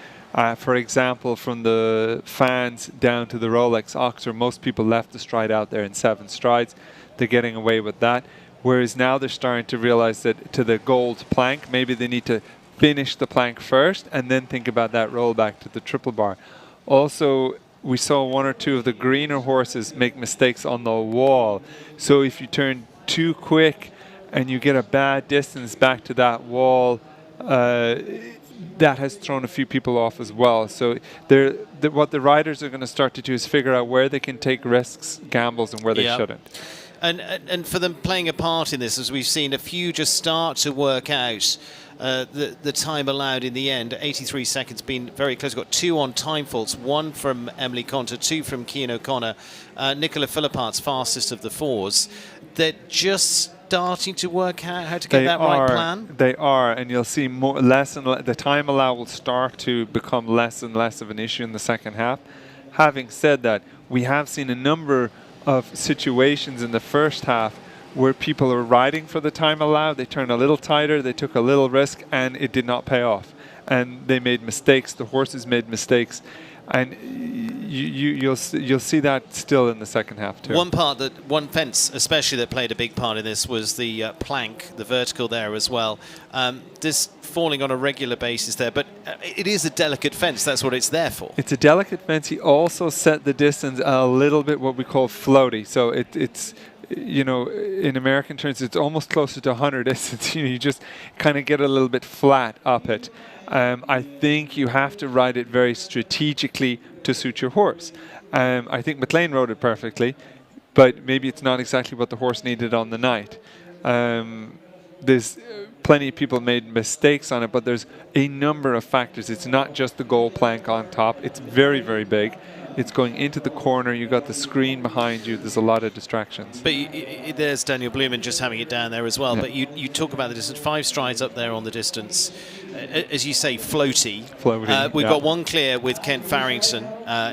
For example, from the fans down to the Rolex Oxer, most people left the stride out there in 7 strides. They're getting away with that. Whereas now they're starting to realize that to the gold plank, maybe they need to finish the plank first and then think about that rollback to the triple bar. Also, we saw 1 or 2 of the greener horses make mistakes on the wall. So if you turn too quick and you get a bad distance back to that wall, that has thrown a few people off as well. So what the riders are going to start to do is figure out where they can take risks, gambles, and where they shouldn't. And for them playing a part in this, as we've seen a few just start to work out the time allowed in the end. 83 seconds, been very close. Got 2 on time faults, 1 from Emily Conter, 2 from Cian O'Connor. Nicola Philippart's fastest of the 4s. They're just starting to work out how to get that right plan. They are, and you'll see the time allowed will start to become less and less of an issue in the second half. Having said that, we have seen a number of situations in the first half where people are riding for the time allowed. They turned a little tighter, they took a little risk, and it did not pay off. And they made mistakes. The horses made mistakes, and you'll see that still in the second half too. One fence especially that played a big part in this was the plank, the vertical there as well. This falling on a regular basis there, but it is a delicate fence. That's what it's there for. It's a delicate fence. He also set the distance a little bit what we call floaty. So it's you know, in American terms, it's almost closer to 100 distance. You just kind of get a little bit flat up it. I think you have to ride it very strategically to suit your horse. I think McLean rode it perfectly, but maybe it's not exactly what the horse needed on the night. There's plenty of people made mistakes on it, but there's a number of factors. It's not just the goal plank on top. It's very, very big. It's going into the corner. You've got the screen behind you. There's a lot of distractions. But there's Daniel Blumen just having it down there as well. Yeah. But you talk about the distance. 5 strides up there on the distance. As you say, floaty. We've got one clear with Kent Farrington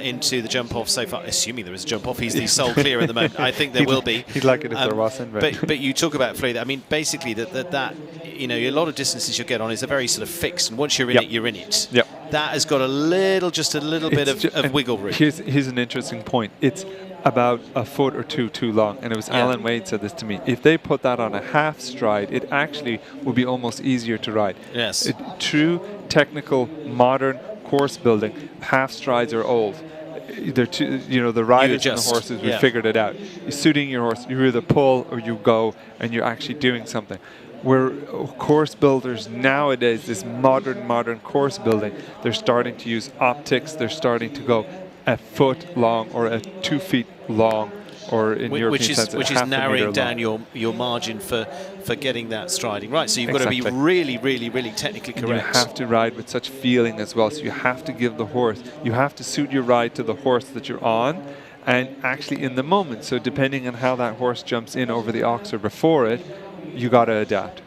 into the jump-off so far. Assuming there is a jump-off. He's the sole clear at the moment. I think there will be. He'd like it if there wasn't. But you talk about floaty. I mean, basically, that you know, a lot of distances you get on is a very sort of fixed, and once you're in it, you're in it. Yep. That has got just a little bit of wiggle room. Here's an interesting point. It's about a foot or two too long, and it was Alan Wade said this to me. If they put that on a half stride, it actually would be almost easier to ride. Yes. True technical modern course building, half strides are old. They're too, you know, the riders and the horses, we figured it out. You're suiting your horse, you either pull or you go, and you're actually doing something. Where course builders nowadays, this modern course building, they're starting to use optics. They're starting to go a foot long or a 2 feet long, or in European sense, which is narrowing down your margin for getting that striding right. So you've got to be really, really, really technically correct. You have to ride with such feeling as well. So you have to give the horse. You have to suit your ride to the horse that you're on, and actually in the moment. So depending on how that horse jumps in over the ox or before it, you got to adapt.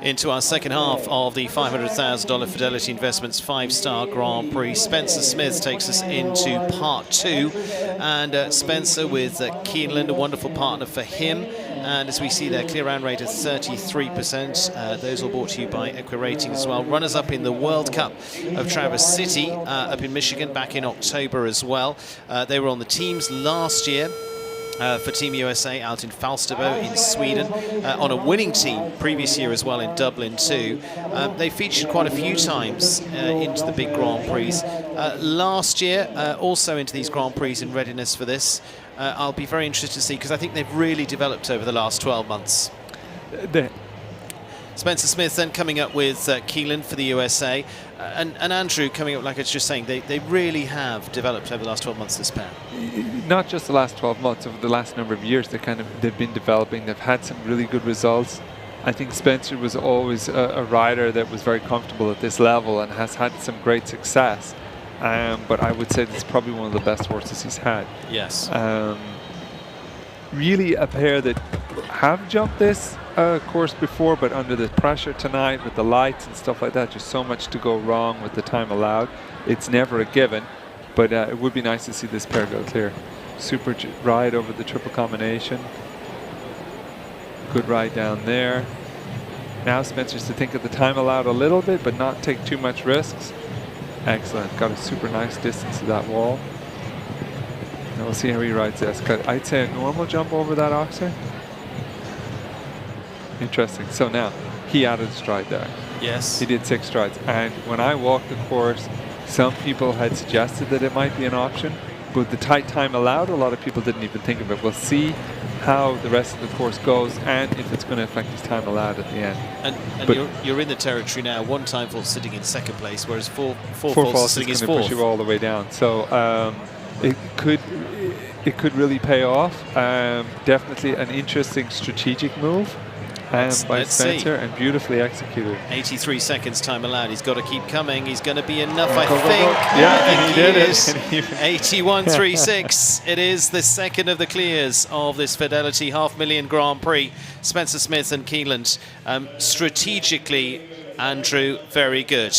Into our second half of the $500,000 Fidelity Investments 5-star Grand Prix. Spencer Smith takes us into part 2, and Spencer with Keeneland, a wonderful partner for him. And as we see there, clear round rate of 33%. Those all brought to you by EquiRating as well. Runners up in the World Cup of Traverse City up in Michigan back in October as well. They were on the teams last year. For Team USA out in Falsterbo in Sweden, on a winning team previous year as well in Dublin too. They featured quite a few times into the big Grand Prix. Last year also into these Grand Prix in readiness for this. I'll be very interested to see, because I think they've really developed over the last 12 months. Spencer Smith then coming up with Keeneland for the USA, and Andrew coming up, like I was just saying, they really have developed over the last 12 months, this pair. Not just the last 12 months, over the last number of years, they've been developing. They've had some really good results. I think Spencer was always a rider that was very comfortable at this level and has had some great success. But I would say this is probably one of the best horses he's had. Yes. Really a pair that have jumped this course before, but under the pressure tonight with the lights and stuff like that, just so much to go wrong with the time allowed. It's never a given, but it would be nice to see this pair go clear. Super ride over the triple combination. Good ride down there. Now Spencer's to think of the time allowed a little bit, but not take too much risks. Excellent. Got a super nice distance to that wall. Now we'll see how he rides this. I'd say a normal jump over that oxer. Interesting. So now he added a stride there. Yes. He did 6 strides. And when I walked the course, some people had suggested that it might be an option. with the tight time allowed, a lot of people didn't even think of it. We'll see how the rest of the course goes and if it's going to affect his time allowed at the end. And you're in the territory now. One time fault sitting in second place, whereas four faults faults sitting is is going to fourth. push you all the way down. So it could really pay off. Definitely an interesting strategic move by Spencer, and beautifully executed. 83 seconds time allowed. He's got to keep coming. He's going to be enough, I Go, go, think. go. Yeah, and he did it. 81.36. It is the second of the clears of this Fidelity $500,000 Grand Prix. Spencer Smith and Keeland. Strategically, Andrew, very good.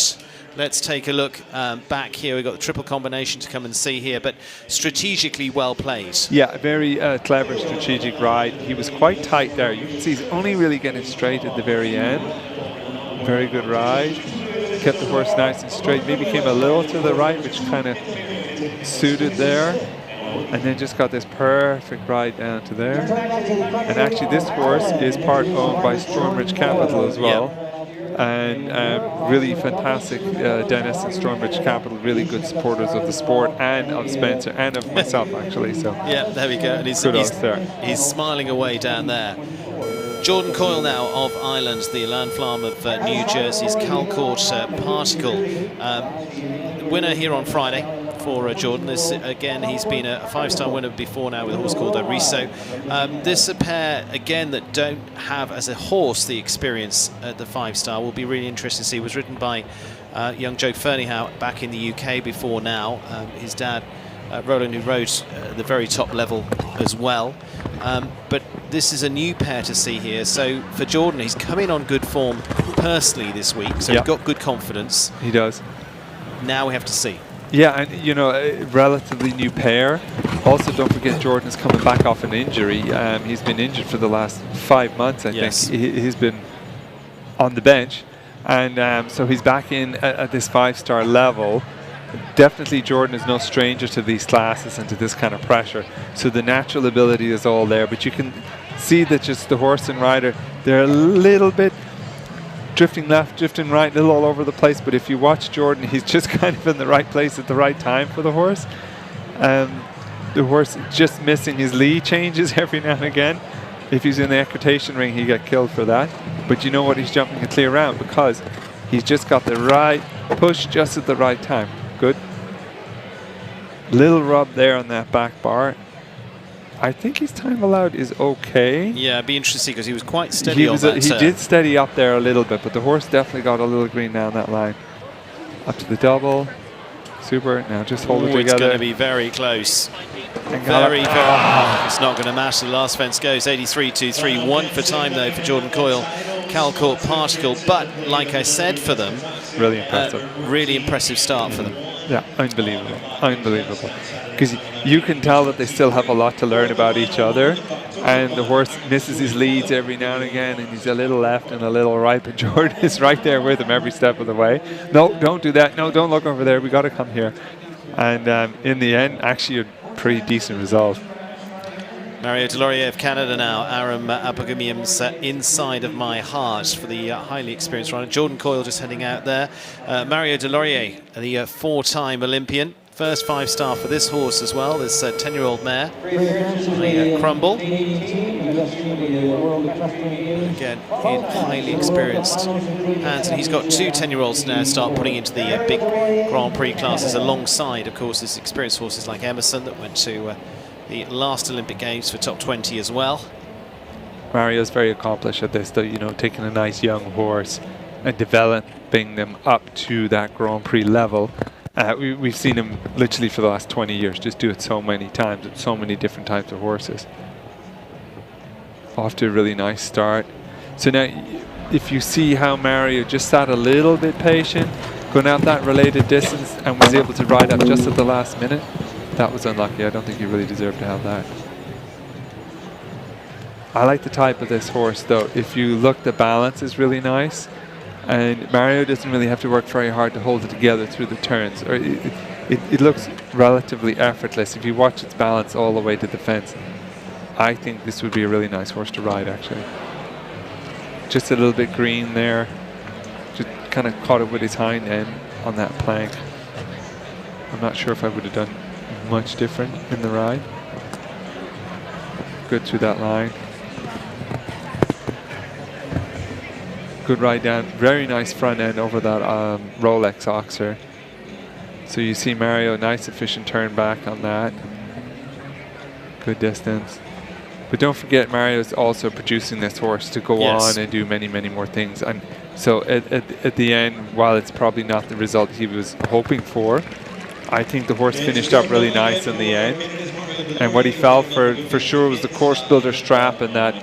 Let's take a look back here. We've got the triple combination to come and see here, but strategically well played. Yeah, very clever strategic ride. He was quite tight there. You can see he's only really getting straight at the very end. Very good ride. Kept the horse nice and straight. Maybe came a little to the right, which kind of suited there. And then just got this perfect ride down to there. And actually this horse is part owned by Stormbridge Capital as well. Yep. And really fantastic, Dennis and Stormbridge Capital, really good supporters of the sport and of Spencer and of myself actually. So yeah, there we go. And he's smiling away down there. Jordan Coyle now of Ireland, the Landflam of New Jersey's Calcourt Particle. Winner here on Friday for Jordan. This, again, he's been a five-star winner before now with a horse called Riso. This is a pair, again, that don't have as a horse the experience at the five-star. Will be really interesting to see. It was ridden by young Joe Ferneyhough back in the UK before now. His dad, Roland, who rode at the very top level as well. But this is a new pair to see here. So for Jordan, he's coming on good form personally this week. So he's got good confidence. He does. Now we have to see. Yeah, and you know, a relatively new pair. Also, don't forget Jordan is coming back off an injury. He's been injured for the last 5 months, I think. He's been on the bench. And so he's back in at this five-star level. Definitely Jordan is no stranger to these classes and to this kind of pressure. So the natural ability is all there. But you can see that just the horse and rider, they're a little bit drifting left, drifting right, a little all over the place. But if you watch Jordan, he's just kind of in the right place at the right time for the horse. The horse just missing his lead changes every now and again. If he's in the equitation ring, he get killed for that. But you know what? He's jumping a clear round because he's just got the right push just at the right time. Good. Little rub there on that back bar. I think his time allowed is okay. Yeah, it'd be interesting because he was quite steady on that. He did steady up there a little bit, but the horse definitely got a little green down that line. Up to the double. Super. Now just hold it together. It's going to be very close. Very. It's not going to matter. The last fence goes 83.23. 1 for time though for Jordan Coyle, Calcourt Particle. But like I said, for them, really impressive. Really impressive start for them. Yeah, unbelievable, unbelievable. Because you can tell that they still have a lot to learn about each other, and the horse misses his leads every now and again, and he's a little left and a little right, but Jordan is right there with him every step of the way. No, don't do that. No, don't look over there. We got to come here. And in the end, actually, a pretty decent result. Mario Delorier of Canada now, Aram Apagumium's Inside of My Heart for the highly experienced rider. Jordan Coyle just heading out there. Mario Delorier, the four-time Olympian. First five-star for this horse as well, this 10-year-old mare, Crumble. Again, in highly experienced hands. And he's got two 10-year-olds now start putting into the big Grand Prix classes alongside, of course, his experienced horses like Emerson that went to the last Olympic Games for top 20 as well. Mario's very accomplished at this, though, you know, taking a nice young horse and developing them up to that Grand Prix level. We've seen him literally for the last 20 years just do it so many times with so many different types of horses. Off to a really nice start. So now, if you see how Mario just sat a little bit patient, going out that related distance and was able to ride up just at the last minute, that was unlucky. I don't think he really deserved to have that. I like the type of this horse, though. If you look, the balance is really nice. And Mario doesn't really have to work very hard to hold it together through the turns. Or it looks relatively effortless. If you watch its balance all the way to the fence, I think this would be a really nice horse to ride, actually. Just a little bit green there. Just kind of caught it with his hind end on that plank. I'm not sure if I would have done much different in the ride. Good through that line. Good ride down. Very nice front end over that Rolex Oxer. So you see Mario, nice efficient turn back on that. Good distance. But don't forget, Mario's also producing this horse to go on and do many, many more things. And so at the end, while it's probably not the result he was hoping for, I think the horse finished up really nice in the end. And what he felt for sure was the course builder strap and that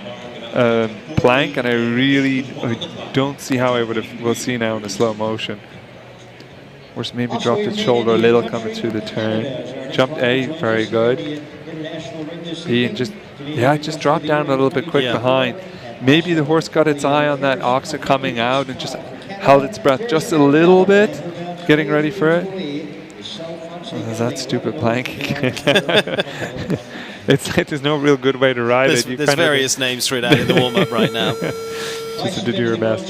plank. And I don't see how we'll see now in the slow motion. Horse maybe dropped its shoulder a little coming through the turn. Jumped A, very good. B, and just dropped down a little bit quick behind. Maybe the horse got its eye on that Oxer coming out and just held its breath just a little bit, getting ready for it. Oh, there's that stupid plank again. It's like there's no real good way to ride it. There's various names for it out in the warm-up right now. Just to do your best.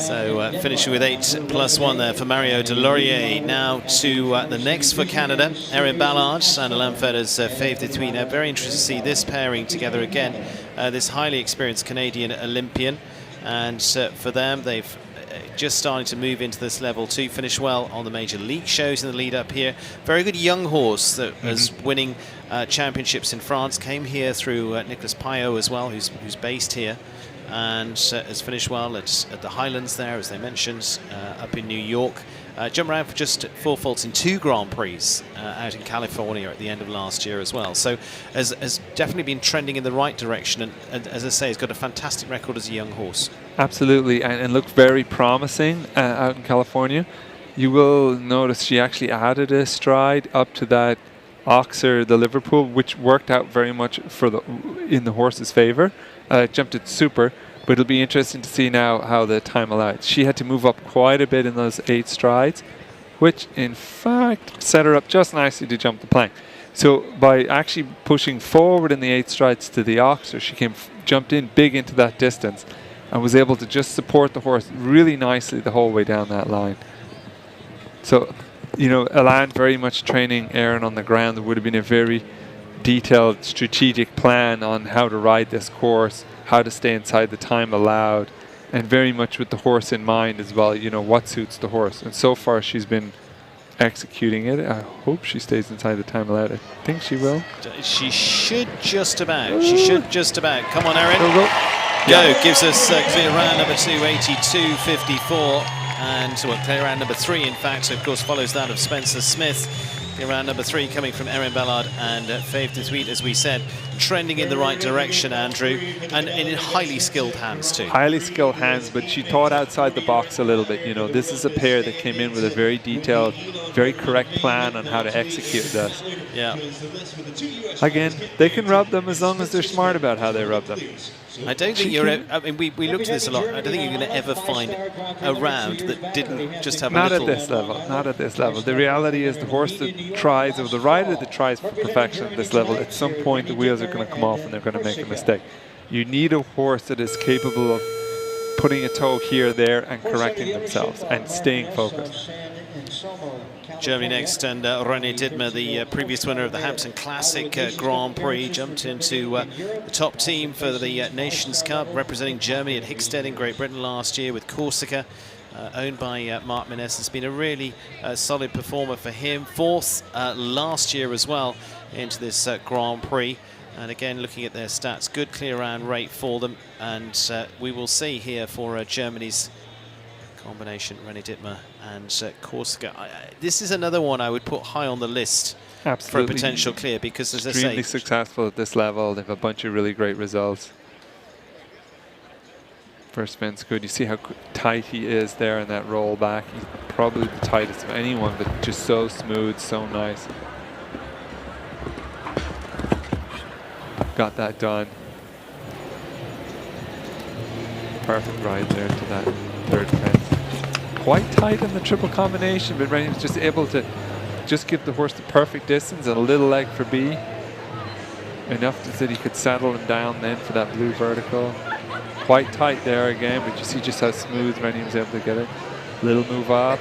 So finishing with 8+1 there for Mario Delorier. Now to the next for Canada, Erin Ballard and Alain Feder's Fave de Thuy. Now very interested to see this pairing together again. This highly experienced Canadian Olympian. And for them, they've just starting to move into this level 2. Finished well on the major league shows in the lead up here. Very good young horse that was winning championships in France. Came here through Nicolas Payot as well, who's based here. And has finished well at the Highlands there, as they mentioned, up in New York. Jumped around for just 4 faults in 2 Grand Prix out in California at the end of last year as well. So has definitely been trending in the right direction. And as I say, has got a fantastic record as a young horse. Absolutely, and looked very promising out in California. You will notice she actually added a stride up to that Oxer, the Liverpool, which worked out very much in the horse's favour. Jumped it super, but it'll be interesting to see now how the time allowed. She had to move up quite a bit in those 8 strides, which in fact set her up just nicely to jump the plank. So by actually pushing forward in the 8 strides to the Oxer, she jumped in big into that distance and was able to just support the horse really nicely the whole way down that line. So, you know, Alain very much training Erin on the ground. There would have been a very detailed strategic plan on how to ride this course, how to stay inside the time allowed, and very much with the horse in mind as well, you know, what suits the horse. And so far she's been executing it. I hope she stays inside the time allowed. I think she will. She should just about. She should just about. Come on, Erin. Go. Gives us clear round number 2, 82.54. And clear round number 3, in fact, of course, follows that of Spencer Smith. Round number 3 coming from Erin Ballard and Fave de Thuy, as we said, trending in the right direction, Andrew, and in highly skilled hands too. Highly skilled hands, but she thought outside the box a little bit. You know, this is a pair that came in with a very detailed, very correct plan on how to execute this. Yeah. Again, they can rub them as long as they're smart about how they rub them. I don't think I mean, we looked at this a lot. I don't think you're going to ever find a round that didn't just have a little... Not at this level. Not at this level. The reality is the horse that tries, or the rider that tries for perfection at this level, at some point the wheels are going to come off and they're going to make a mistake. You need a horse that is capable of putting a toe here, there, and correcting themselves and staying focused. Germany next, and René Dittmer, the previous winner of the Hampton Classic Grand Prix, jumped into the top team for the Nations Cup, representing Germany at Hickstead in Great Britain last year with Corsica, owned by Mark Miness. It's been a really solid performer for him. 4th last year as well into this Grand Prix. And again, looking at their stats, good clear round rate for them. And we will see here for Germany's combination, René Dittmer and Corsica. This is another one I would put high on the list. Absolutely. For a potential clear, because as I say, extremely successful at this level. They have a bunch of really great results. First spin's good. You see how tight he is there in that roll back. He's probably the tightest of anyone, but just so smooth, so nice. Got that done. Perfect ride there to that 3rd fence. Quite tight in the triple combination, but Rennie was just able to just give the horse the perfect distance and a little leg for B. Enough that he could settle him down then for that blue vertical. Quite tight there again, but you see just how smooth Rennie was able to get it. Little move up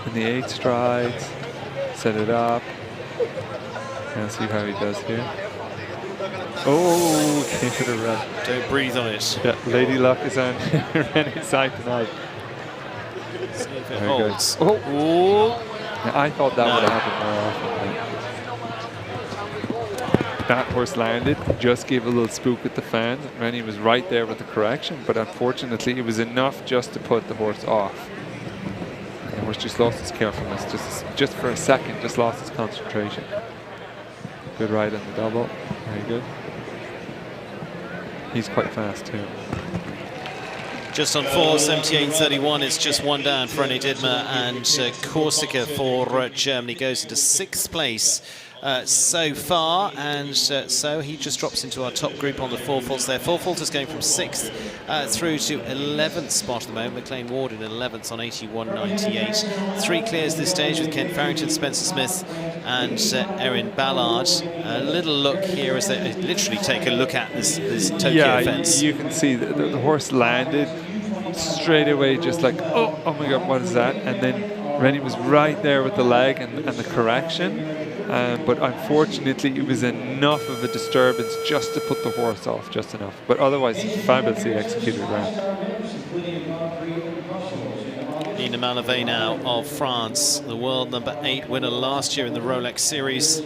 in the 8 strides, set it up. Let's see how he does here. Oh, came to the red. Don't breathe on it. Yeah, Lady Luck is on Renee's side tonight. See if it Very holds. good. Oh. Yeah, I thought that would have happened more often. That horse landed, just gave a little spook at the fans. Rennie was right there with the correction, but unfortunately it was enough just to put the horse off. And the horse just lost his carefulness, just for a second, just lost his concentration. Good ride on the double, very good. He's quite fast too. Just on 4:78.31, it's just one down for René Dittmer, and Corsica for Germany goes into 6th place so far, and so he just drops into our top group on the 4 faults there. 4 faulters going from 6th through to 11th spot at the moment. McLean Ward in 11th on 81.98. 3 clears this stage with Ken Farrington, Spencer Smith and Erin Ballard. A little look here as they literally take a look at this Tokyo fence. You can see the horse landed straight away, just like, oh my God, what is that? And then Rennie was right there with the leg and the correction. But unfortunately, it was enough of a disturbance just to put the horse off, just enough. But otherwise, fabulously executed round. Nina Malavé now of France, the world #8 winner last year in the Rolex Series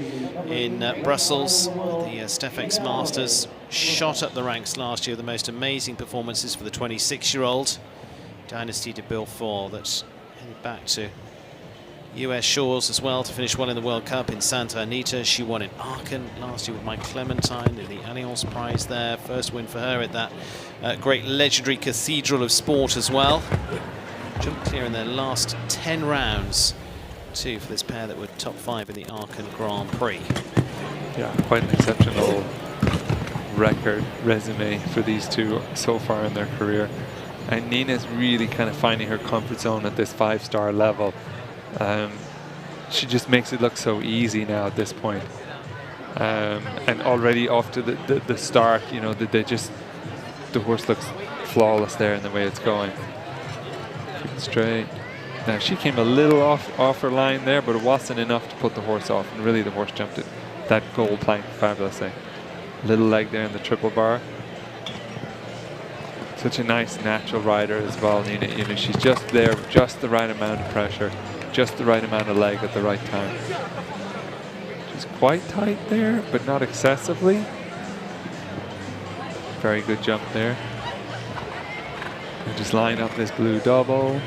in Brussels. The Stefex Masters shot up the ranks last year, the most amazing performances for the 26-year-old. Dynasty de Belfort that's headed back to US shores as well to finish well in the World Cup in Santa Anita. She won in Aachen last year with Mike Clementine in the Allianz Prize there. First win for her at that great legendary cathedral of sport as well. Jumped clear in their last 10 rounds too for this pair that were top 5 in the Aachen Grand Prix. Yeah, quite an exceptional record resume for these two so far in their career. And Nina's really kind of finding her comfort zone at this 5-star level. She just makes it look so easy now at this point. And already off to the start, you know, the horse looks flawless there in the way it's going. Keep it straight. Now she came a little off her line there, but it wasn't enough to put the horse off. And really the horse jumped it. That gold plank fabulously. Little leg there in the triple bar. Such a nice natural rider as well, Nina. You know, she's just there with just the right amount of pressure, just the right amount of leg at the right time. She's quite tight there, but not excessively. Very good jump there. And just line up this blue double.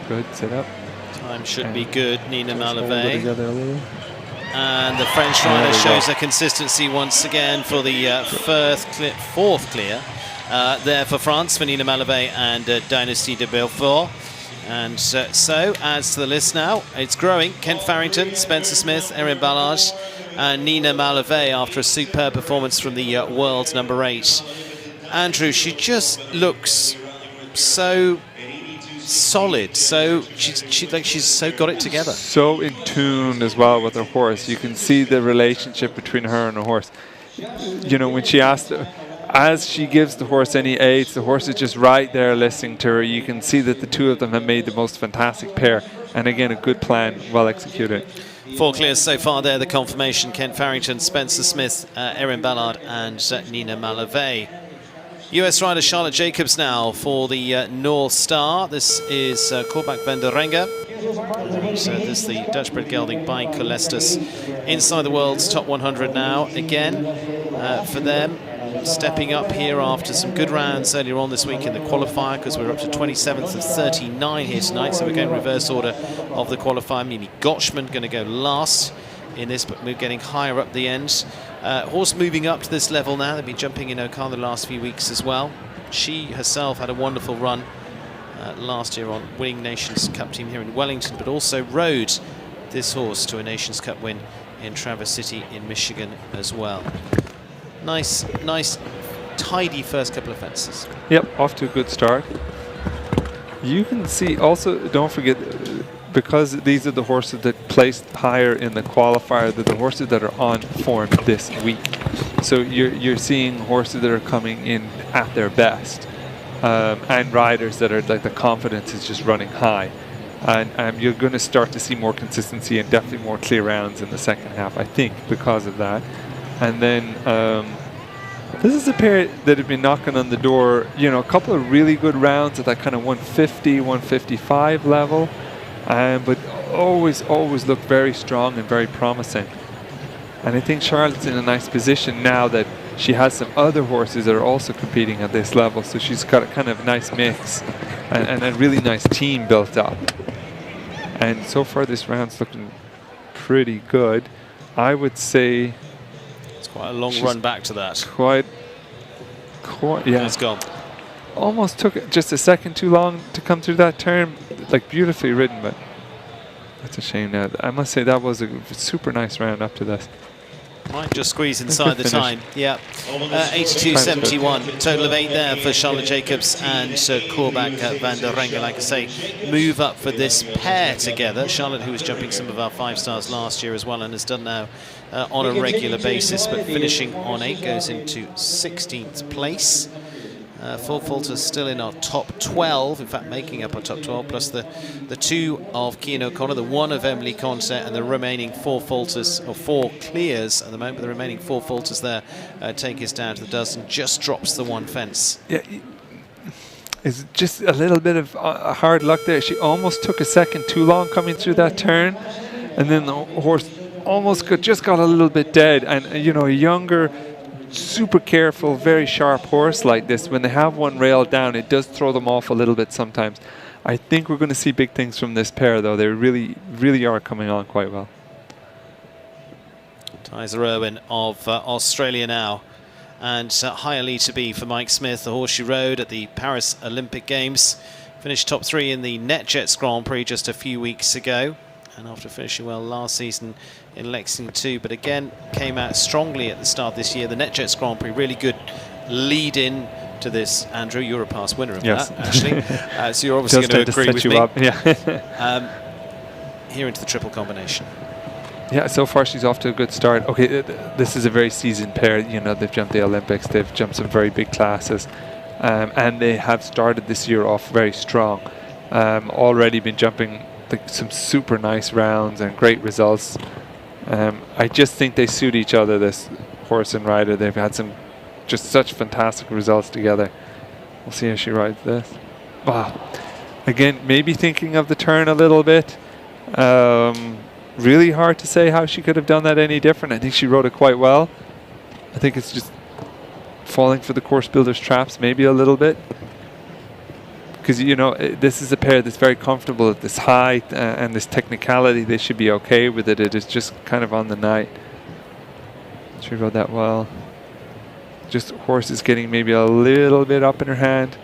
Good, sit up. Time should be good, Nina Malavé. Together a little. And the French rider shows her consistency once again for the fourth clear there for France, for Nina Malavé and Dynasty de Belfort. And so adds to the list now. It's growing. Kent Farrington, Spencer Smith, Erin Ballard and Nina Malavé after a superb performance from the world's #8. Andrew, she just looks so solid, so she's so got it together. So in tune as well with her horse. You can see the relationship between her and the horse. You know, when she asked, as she gives the horse any aids, the horse is just right there listening to her. You can see that the two of them have made the most fantastic pair. And again, a good plan, well executed. 4 clears so far there, the confirmation. Kent Farrington, Spencer Smith, Erin Ballard and Nina Malavé. US rider Charlotte Jacobs now for the North Star. This is Korbach van der Renga. So this is the Dutch bred gelding by Colestus. Inside the world's top 100 now again for them. Stepping up here after some good rounds earlier on this week in the qualifier, because we're up to 27th of 39 here tonight. So we're going reverse order of the qualifier. Mimi Gotchman going to go last in this, but we're getting higher up the end. Horse moving up to this level now. They've been jumping in O'Connor the last few weeks as well. She herself had a wonderful run last year on winning Nations Cup team here in Wellington, but also rode this horse to a Nations Cup win in Traverse City in Michigan as well. Nice, tidy first couple of fences. Yep, off to a good start. You can see also, don't forget, because these are the horses that placed higher in the qualifier, that the horses that are on form this week. So you're seeing horses that are coming in at their best, and riders that are like the confidence is just running high. And you're going to start to see more consistency and definitely more clear rounds in the second half, I think, because of that. And then this is a pair that have been knocking on the door, you know, a couple of really good rounds at that kind of 150, 155 level, but always look very strong and very promising. And I think Charlotte's in a nice position now that she has some other horses that are also competing at this level, so she's got a kind of nice mix and a really nice team built up. And so far this round's looking pretty good. I would say it's quite a long run back to that. Quite, yeah. It's gone. Almost took it just a second too long to come through that turn. Like, beautifully ridden, but that's a shame now. I must say that was a super nice round up to this. Might just squeeze inside the time. Yeah, 82.71. Total of 8 there for Charlotte Jacobs and Korbach van der Renge. Like I say, move up for this pair together. Charlotte, who was jumping some of our 5 stars last year as well and has done now on a regular basis, but finishing on 8, goes into 16th place. 4 Falters still in our top 12, in fact making up our top 12, plus the 2 of Cian O'Connor, the 1 of Emily Conte, and the remaining 4 Falters, or 4 clears at the moment. The remaining 4 Falters there take us down to the dozen, just drops the 1 fence. Yeah, it's just a little bit of hard luck there. She almost took a second too long coming through that turn, and then the horse almost just got a little bit dead. And you know, a younger, super careful, very sharp horse like this, when they have one railed down, it does throw them off a little bit sometimes. I think we're going to see big things from this pair, though. They really are coming on quite well. Tyser Irwin of Australia now, and higher lead to be for Mike Smith, the horse she rode at the Paris Olympic Games. Finished top 3 in the NetJets Grand Prix just a few weeks ago, and after finishing well last season in Lexington too, but again came out strongly at the start this year. The NetJets Grand Prix, really good lead in to this. Andrew, you're a past winner of that, actually. So you're obviously going to agree with me. Yeah. Here into the triple combination. Yeah, so far she's off to a good start. Okay, this is a very seasoned pair. You know, they've jumped the Olympics, they've jumped some very big classes, and they have started this year off very strong. Already been jumping some super nice rounds and great results. I just think they suit each other, this horse and rider. They've had just such fantastic results together. We'll see how she rides this. Wow. Again, maybe thinking of the turn a little bit. Really hard to say how she could have done that any different. I think she rode it quite well. I think it's just falling for the course builder's traps maybe a little bit. Because, you know, this is a pair that's very comfortable at this height and this technicality. They should be okay with it. It is just kind of on the night. She rode that well. Just horse is getting maybe a little bit up in her hand.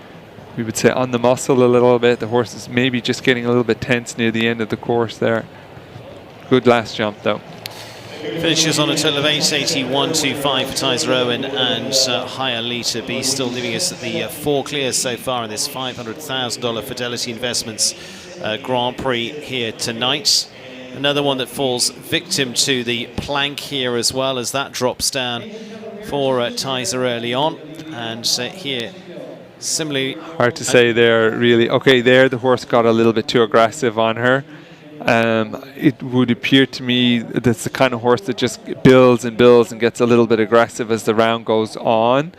We would say on the muscle a little bit. The horse is maybe just getting a little bit tense near the end of the course there. Good last jump, though. Finishes on a total of 881.25 for Tyser Irwin, and higher Lita B still leaving us at the 4 clears so far in this $500,000 Fidelity Investments Grand Prix here tonight. Another one that falls victim to the plank here as well, as that drops down for Tyser early on. And here, similarly... Hard to say there, really. Okay, there the horse got a little bit too aggressive on her. It would appear to me that's the kind of horse that just builds and builds and gets a little bit aggressive as the round goes on,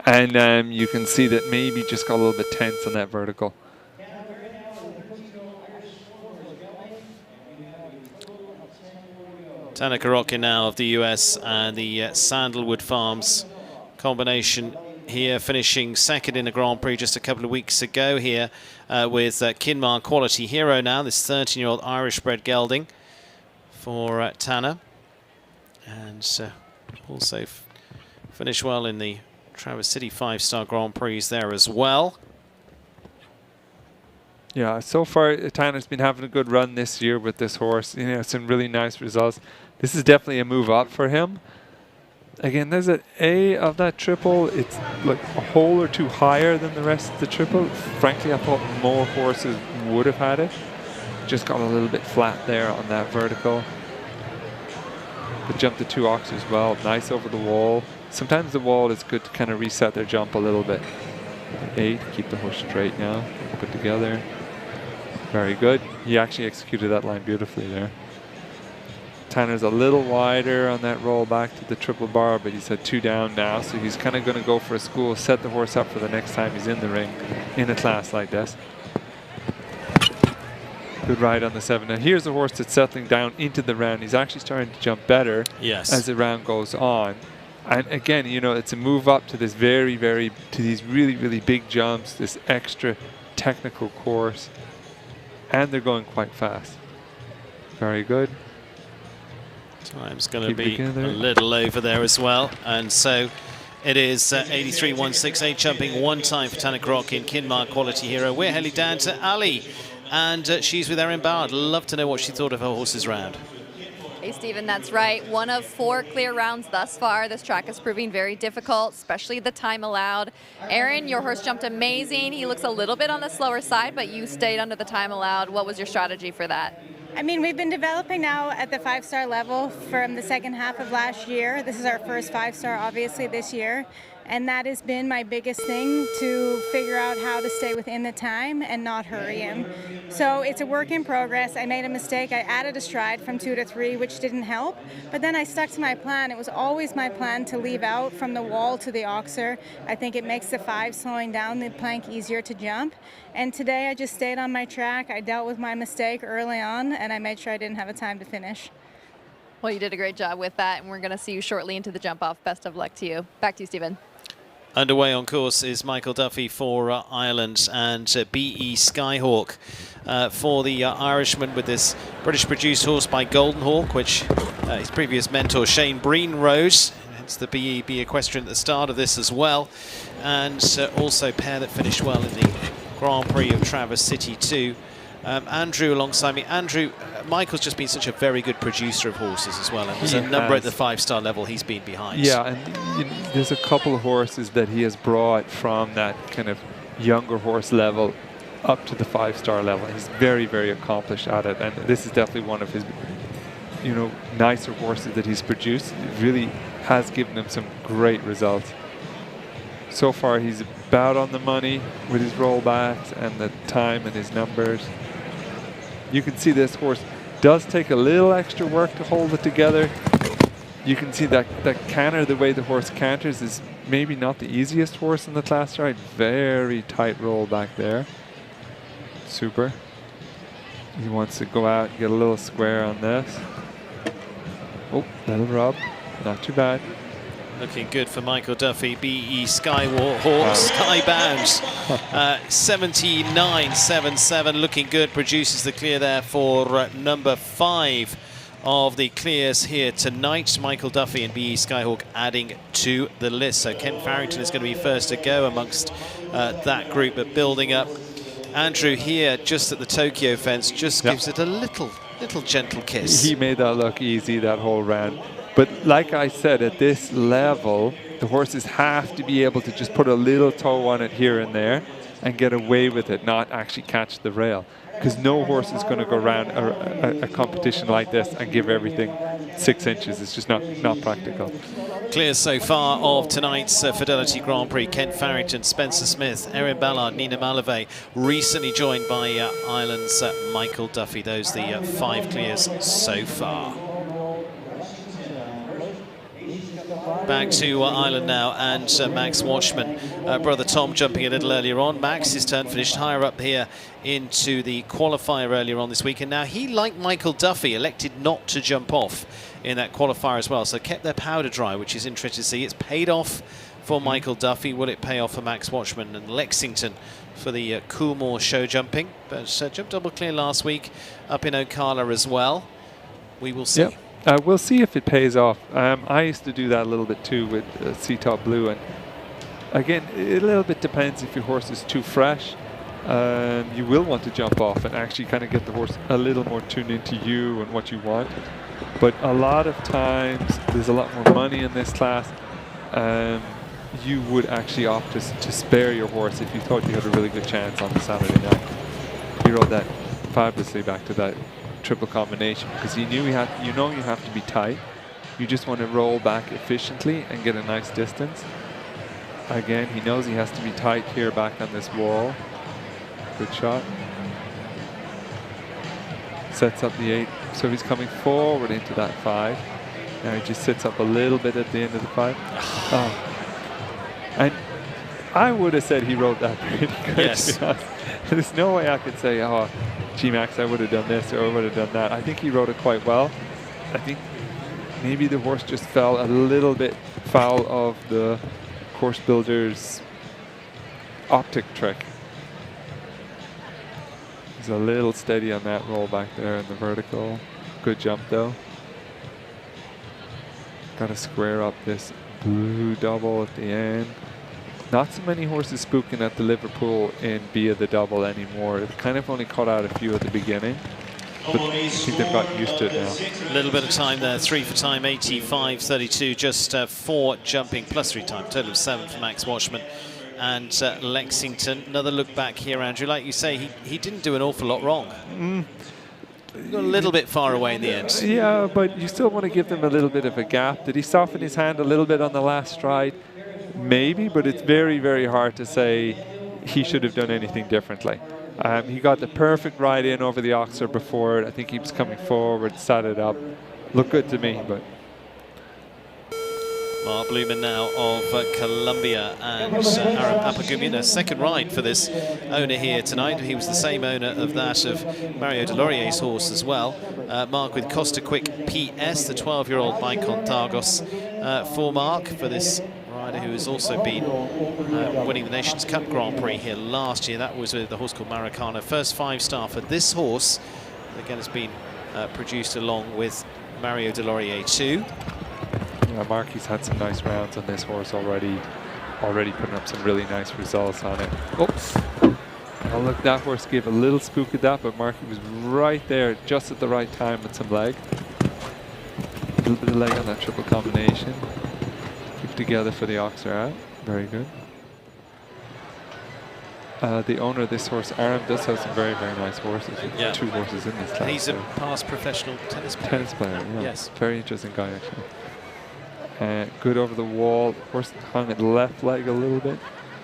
and you can see that maybe just got a little bit tense on that vertical. Tanaka Rockin now of the US and the Sandalwood Farms combination here, finishing second in the Grand Prix just a couple of weeks ago here with Kinmar Quality Hero now, this 13-year-old Irish-bred gelding for Tanner. And also finished well in the Traverse City 5-star Grand Prix there as well. Yeah, so far Tanner's been having a good run this year with this horse. You know, some really nice results. This is definitely a move up for him. Again, there's an A of that triple. It's like a hole or two higher than the rest of the triple. Frankly, I thought more horses would have had it. Just got a little bit flat there on that vertical. But jumped the 2 ox as well. Nice over the wall. Sometimes the wall is good to kind of reset their jump a little bit. 8, keep the horse straight now. Put together. Very good. He actually executed that line beautifully there. Tanner's a little wider on that roll back to the triple bar, but he's at 2 down now, so he's kind of going to go for a school, set the horse up for the next time he's in the ring in a class like this. Good ride on the 7. Now here's a horse that's settling down into the round. He's actually starting to jump better as the round goes on. And again, you know, it's a move up to this to these really, really big jumps, this extra technical course. And they're going quite fast. Very good. Time's going to be a little over there as well. And so it is 83.168, jumping 1 time for Tanner Grock in Kinmar Quality Hero. We're heading down to Ali, and she's with Erin Ballard. Love to know what she thought of her horse's round. Hey, Stephen, that's right. 1 of 4 clear rounds thus far. This track is proving very difficult, especially the time allowed. Erin, your horse jumped amazing. He looks a little bit on the slower side, but you stayed under the time allowed. What was your strategy for that? I mean, we've been developing now at the 5-star level from the second half of last year. This is our first 5-star, obviously, this year. And that has been my biggest thing, to figure out how to stay within the time and not hurry him. So it's a work in progress. I made a mistake. I added a stride from 2 to 3, which didn't help. But then I stuck to my plan. It was always my plan to leave out from the wall to the oxer. I think it makes the 5 slowing down the plank easier to jump. And today I just stayed on my track. I dealt with my mistake early on, and I made sure I didn't have a time to finish. Well, you did a great job with that, and we're going to see you shortly into the jump off. Best of luck to you. Back to you, Stephen. Underway on course is Michael Duffy for Ireland, and BE Skyhawk for the Irishman, with this British-produced horse by Golden Hawk, which his previous mentor Shane Breen rode. Hence the BE equestrian at the start of this as well, and also pair that finished well in the Grand Prix of Traverse City too. Andrew alongside me. Andrew, Michael's just been such a very good producer of horses as well, and there's a number at the 5-star level he's been behind. Yeah, and you know, there's a couple of horses that he has brought from that kind of younger horse level up to the 5-star level. He's very, very accomplished at it, and this is definitely one of his, you know, nicer horses that he's produced. It really has given him some great results. So far, he's about on the money with his rollbacks and the time and his numbers. You can see this horse does take a little extra work to hold it together. You can see that canter, the way the horse canters, is maybe not the easiest horse in the class ride. Very tight roll back there. Super. He wants to go out and get a little square on this. Oh, little rub. Not too bad. Looking good for Michael Duffy. BE Skywalk Skybound 79.77, looking good. Produces the clear there for number 5 of the clears here tonight. Michael Duffy and BE Skyhawk adding to the list. So Kent Farrington is going to be first to go amongst that group, but building up. Andrew here just at the Tokyo fence just gives it a little gentle kiss. He made that look easy that whole round. But like I said, at this level, the horses have to be able to just put a little toe on it here and there and get away with it, not actually catch the rail. Because no horse is going to go around a competition like this and give everything 6 inches. It's just not practical. Clears so far of tonight's Fidelity Grand Prix. Kent Farrington, Spencer Smith, Erin Ballard, Nina Malave, recently joined by Ireland's Michael Duffy. Those the 5 clears so far. Back to Ireland now, and Max Watchman, brother Tom, jumping a little earlier on. Max, his turn, finished higher up here into the qualifier earlier on this week, and now he, like Michael Duffy, elected not to jump off in that qualifier as well, so kept their powder dry, which is interesting to see. It's paid off for Michael Duffy. Will it pay off for Max Watchman and Lexington for the Coolmore show jumping? But jumped double clear last week up in Ocala as well. We will see. Yep. We'll see if it pays off. I used to do that a little bit too with C-Top Blue, and again, it a little bit depends if your horse is too fresh. You will want to jump off and actually kind of get the horse a little more tuned into you and what you want. But a lot of times, there's a lot more money in this class. You would actually opt to spare your horse if you thought you had a really good chance on the Saturday night. He rode that fabulously back to that triple combination, because he knew you have to be tight. You just want to roll back efficiently and get a nice distance. Again, he knows he has to be tight here back on this wall. Good shot. Sets up the 8. So he's coming forward into that 5. Now he just sits up a little bit at the end of the 5. And I would have said he rode that pretty good. Yes. There's no way I could say, oh, gee, Max, I would have done this or I would have done that. I think he rode it quite well. I think maybe the horse just fell a little bit foul of the course builder's optic trick. He's a little steady on that roll back there in the vertical. Good jump though. Got to square up this blue double at the end. Not so many horses spooking at the Liverpool in via the double anymore. It kind of only caught out a few at the beginning, but I think they've got used to it now. A little bit of time there, 3 for time, 85.32, just 4 jumping, plus 3 time, total of 7 for Max Watchman and Lexington. Another look back here, Andrew. Like you say, he didn't do an awful lot wrong. Got a little bit far away in the end. Yeah, but you still want to give them a little bit of a gap. Did he soften his hand a little bit on the last stride? Maybe, but it's very, very hard to say he should have done anything differently. He got the perfect ride in over the Oxer before. I think he was coming forward, sat it up. Looked good to me, but... Mark Blumen now of Columbia and Aaron Papagumian, a second ride for this owner here tonight. He was the same owner of that of Mario Delorier's horse as well. Mark with Costa Quick PS, the 12-year-old Bicon Targos for Mark, for this rider who has also been winning the Nations Cup Grand Prix here last year. That was with the horse called Maracana. First 5-star for this horse. Again, has been produced along with Mario Delorier too. Yeah, Marky's had some nice rounds on this horse already putting up some really nice results on it. Oops. Oh, look, that horse gave a little spook at that, but Marky was right there just at the right time with some leg. A little bit of leg on that triple combination. Keep together for the Oxer out. Very good. The owner of this horse, Aaron, does have some very, very nice horses. Yeah. 2 horses in this class. He's a past professional tennis player. Tennis player, yeah. Yes. Very interesting guy, actually. Good over the wall. Horse hung at the left leg a little bit.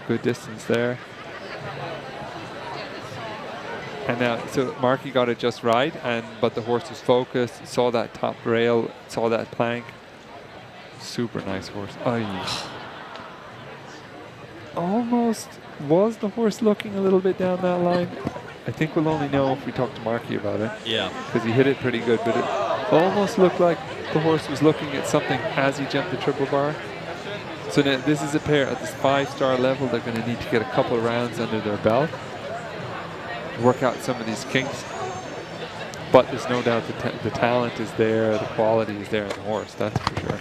Good distance there. And now, so Marky got it just right, but the horse was focused, saw that top rail, saw that plank. Super nice horse. Almost was the horse looking a little bit down that line. I think we'll only know if we talk to Marky about it. Yeah. Because he hit it pretty good, but it almost looked like the horse was looking at something as he jumped the triple bar. So now this is a pair at this 5-star level. They're going to need to get a couple of rounds under their belt, work out some of these kinks. But there's no doubt the talent is there, the quality is there in the horse, that's for sure.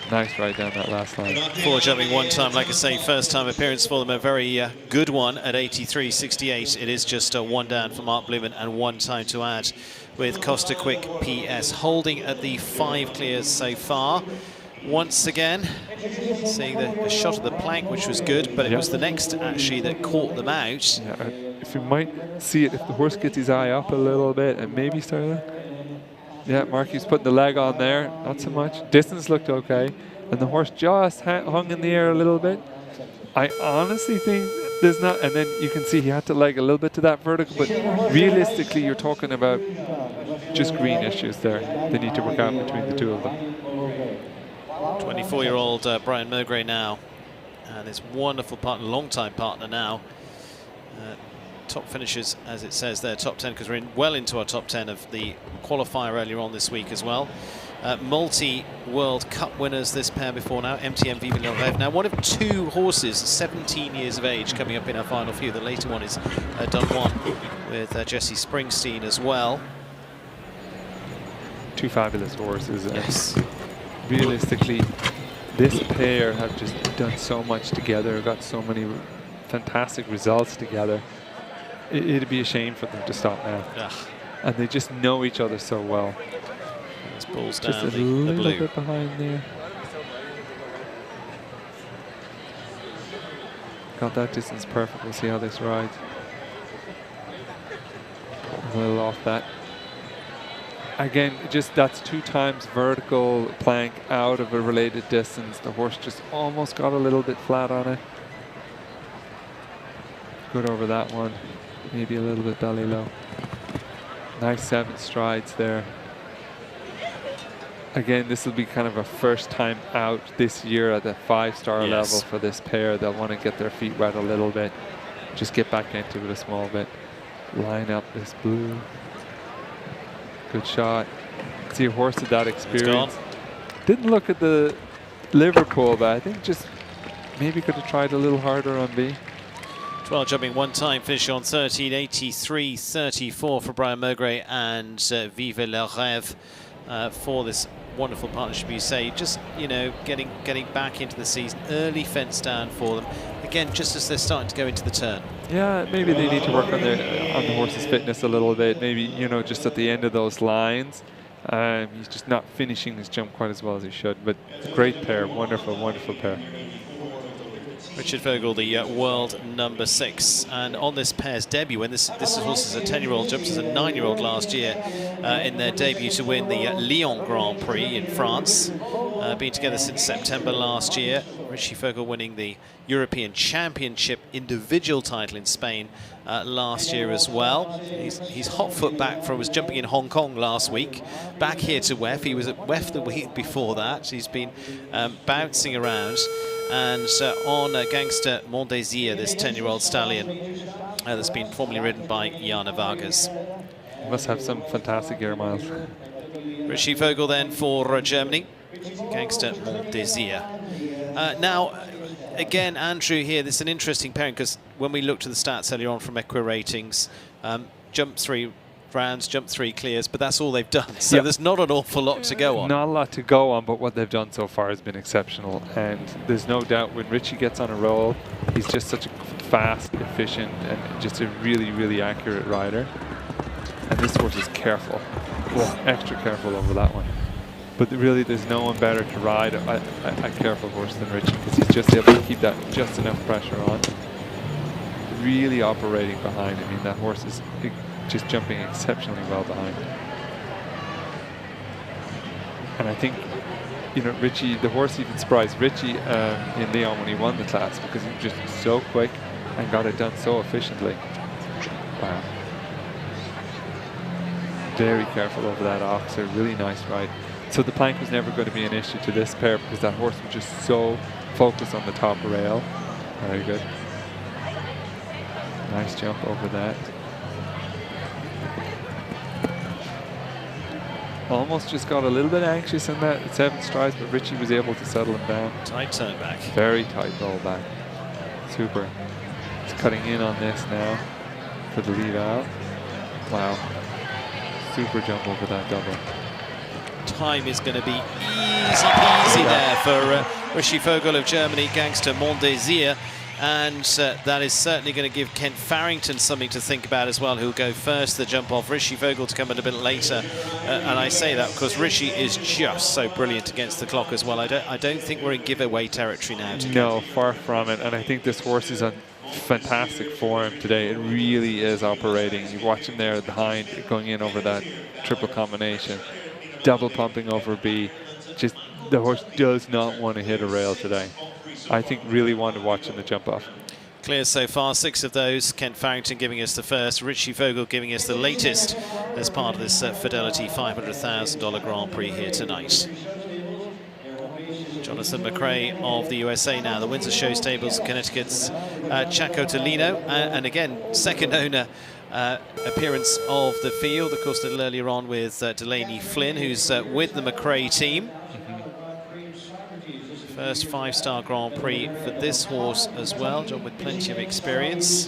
Nice ride down that last line. 4 jumping 1 time, like I say, first time appearance for them, a very good one at 83.68. It is just 1 down for Mark Blumen and 1 time to add with Costa Quick PS, holding at the 5 clears so far. Once again, seeing the shot of the plank, which was good, but it was the next actually that caught them out. Yeah, if you might see it, if the horse gets his eye up a little bit and maybe start. Yeah, Marky's putting the leg on there, not so much. Distance looked okay, and the horse just hung in the air a little bit. I honestly think there's not, and then you can see he had to leg a little bit to that vertical, but realistically you're talking about just green issues there. They need to work out between the 2 of them. 24-year-old Brian Mowbray now, and his wonderful partner, long-time partner now. Top finishers, as it says there, top 10, because we're well into our top 10 of the qualifier earlier on this week as well. Multi-World Cup winners, this pair before now, MTM Viva Lev. Now, one of 2 horses, 17 years of age, coming up in our final few. The later one is Don Juan with Jesse Springsteen as well. 2 fabulous horses. Yes. Realistically, this pair have just done so much together, got so many fantastic results together. It'd be a shame for them to stop now. Ugh. And they just know each other so well. This ball's just down a the little blue. bit behind there. Got that distance perfect. We'll see how this rides. A little off that. Again, just that's 2 times vertical plank out of a related distance. The horse just almost got a little bit flat on it. Good over that one. Maybe a little bit belly low. Nice 7 strides there. Again, this will be kind of a first time out this year at the 5-star level for this pair. They'll want to get their feet wet a little bit. Just get back into it a small bit. Line up this blue. Good shot. See a horse with that experience. Didn't look at the Liverpool, but I think just maybe could have tried a little harder on B. 12 jumping one time, finishing on 13.83.34 for Brian Maugret and Vive le Rêve for this wonderful partnership. You say, just, you know, getting back into the season, early fence down for them. Again, just as they're starting to go into the turn. Yeah, maybe they need to work on the horse's fitness a little bit. Maybe, you know, just at the end of those lines, he's just not finishing his jump quite as well as he should. But great pair, wonderful, wonderful pair. Richard Vogel, the world number 6, and on this pair's debut, when this horse is a 10-year-old, jumped as a 9-year-old last year in their debut to win the Lyon Grand Prix in France. Been together since September last year. Richie Vogel winning the European Championship individual title in Spain last year as well. He's hot foot back from, was jumping in Hong Kong last week, back here to WEF. He was at WEF the week before that. He's been bouncing around. And on Gangster Mon Désir, this 10-year-old stallion that's been formerly ridden by Jana Vargas. Must have some fantastic air miles. Richie Vogel then for Germany, Gangster Mon Désir. Now, again, Andrew here, this is an interesting pairing because when we looked at the stats earlier on from EquiRatings, jump 3 rounds, jump 3 clears, but that's all they've done. So there's not an awful lot to go on. Not a lot to go on, but what they've done so far has been exceptional. And there's no doubt when Richie gets on a roll, he's just such a fast, efficient, and just a really, really accurate rider. And this horse is careful. Well, extra careful over that one. But really, there's no one better to ride a careful horse than Richie, because he's just able to keep that just enough pressure on. Really operating behind him. I mean, that horse is just jumping exceptionally well behind. And I think, you know, Richie, the horse even surprised Richie in Lyon when he won the class, because he was just so quick and got it done so efficiently. Wow. Very careful over that oxer, really nice ride. So the plank was never going to be an issue to this pair because that horse was just so focused on the top rail. Very good. Nice jump over that. Almost just got a little bit anxious in that 7 strides, but Richie was able to settle him down. Tight turn back. Very tight roll back. Super. He's cutting in on this now for the lead out. Wow. Super jump over that double. Time is going to be easy peasy there for Richie Vogel of Germany, Gangster Mon Désir. And that is certainly going to give Kent Farrington something to think about as well, who'll go first, the jump off. Richie Vogel to come a little bit later. And I say that because Richie is just so brilliant against the clock as well. I don't think we're in giveaway territory now. No, far from it. And I think this horse is on fantastic form today. It really is operating. You watch him there behind, going in over that triple combination. Double pumping over B. Just the horse does not want to hit a rail today. I think really want to watch him the jump off. Clear so far, 6 of those. Kent Farrington giving us the first, Richie Vogel giving us the latest as part of this Fidelity $500,000 Grand Prix here tonight. Jonathan McRae of the USA now, the Windsor Show Stables, Connecticut's Chaco Tolino, and again, second owner appearance of the field, of course, a little earlier on with Delaney Flynn, who's with the McRae team. First 5-star Grand Prix for this horse as well, John, with plenty of experience.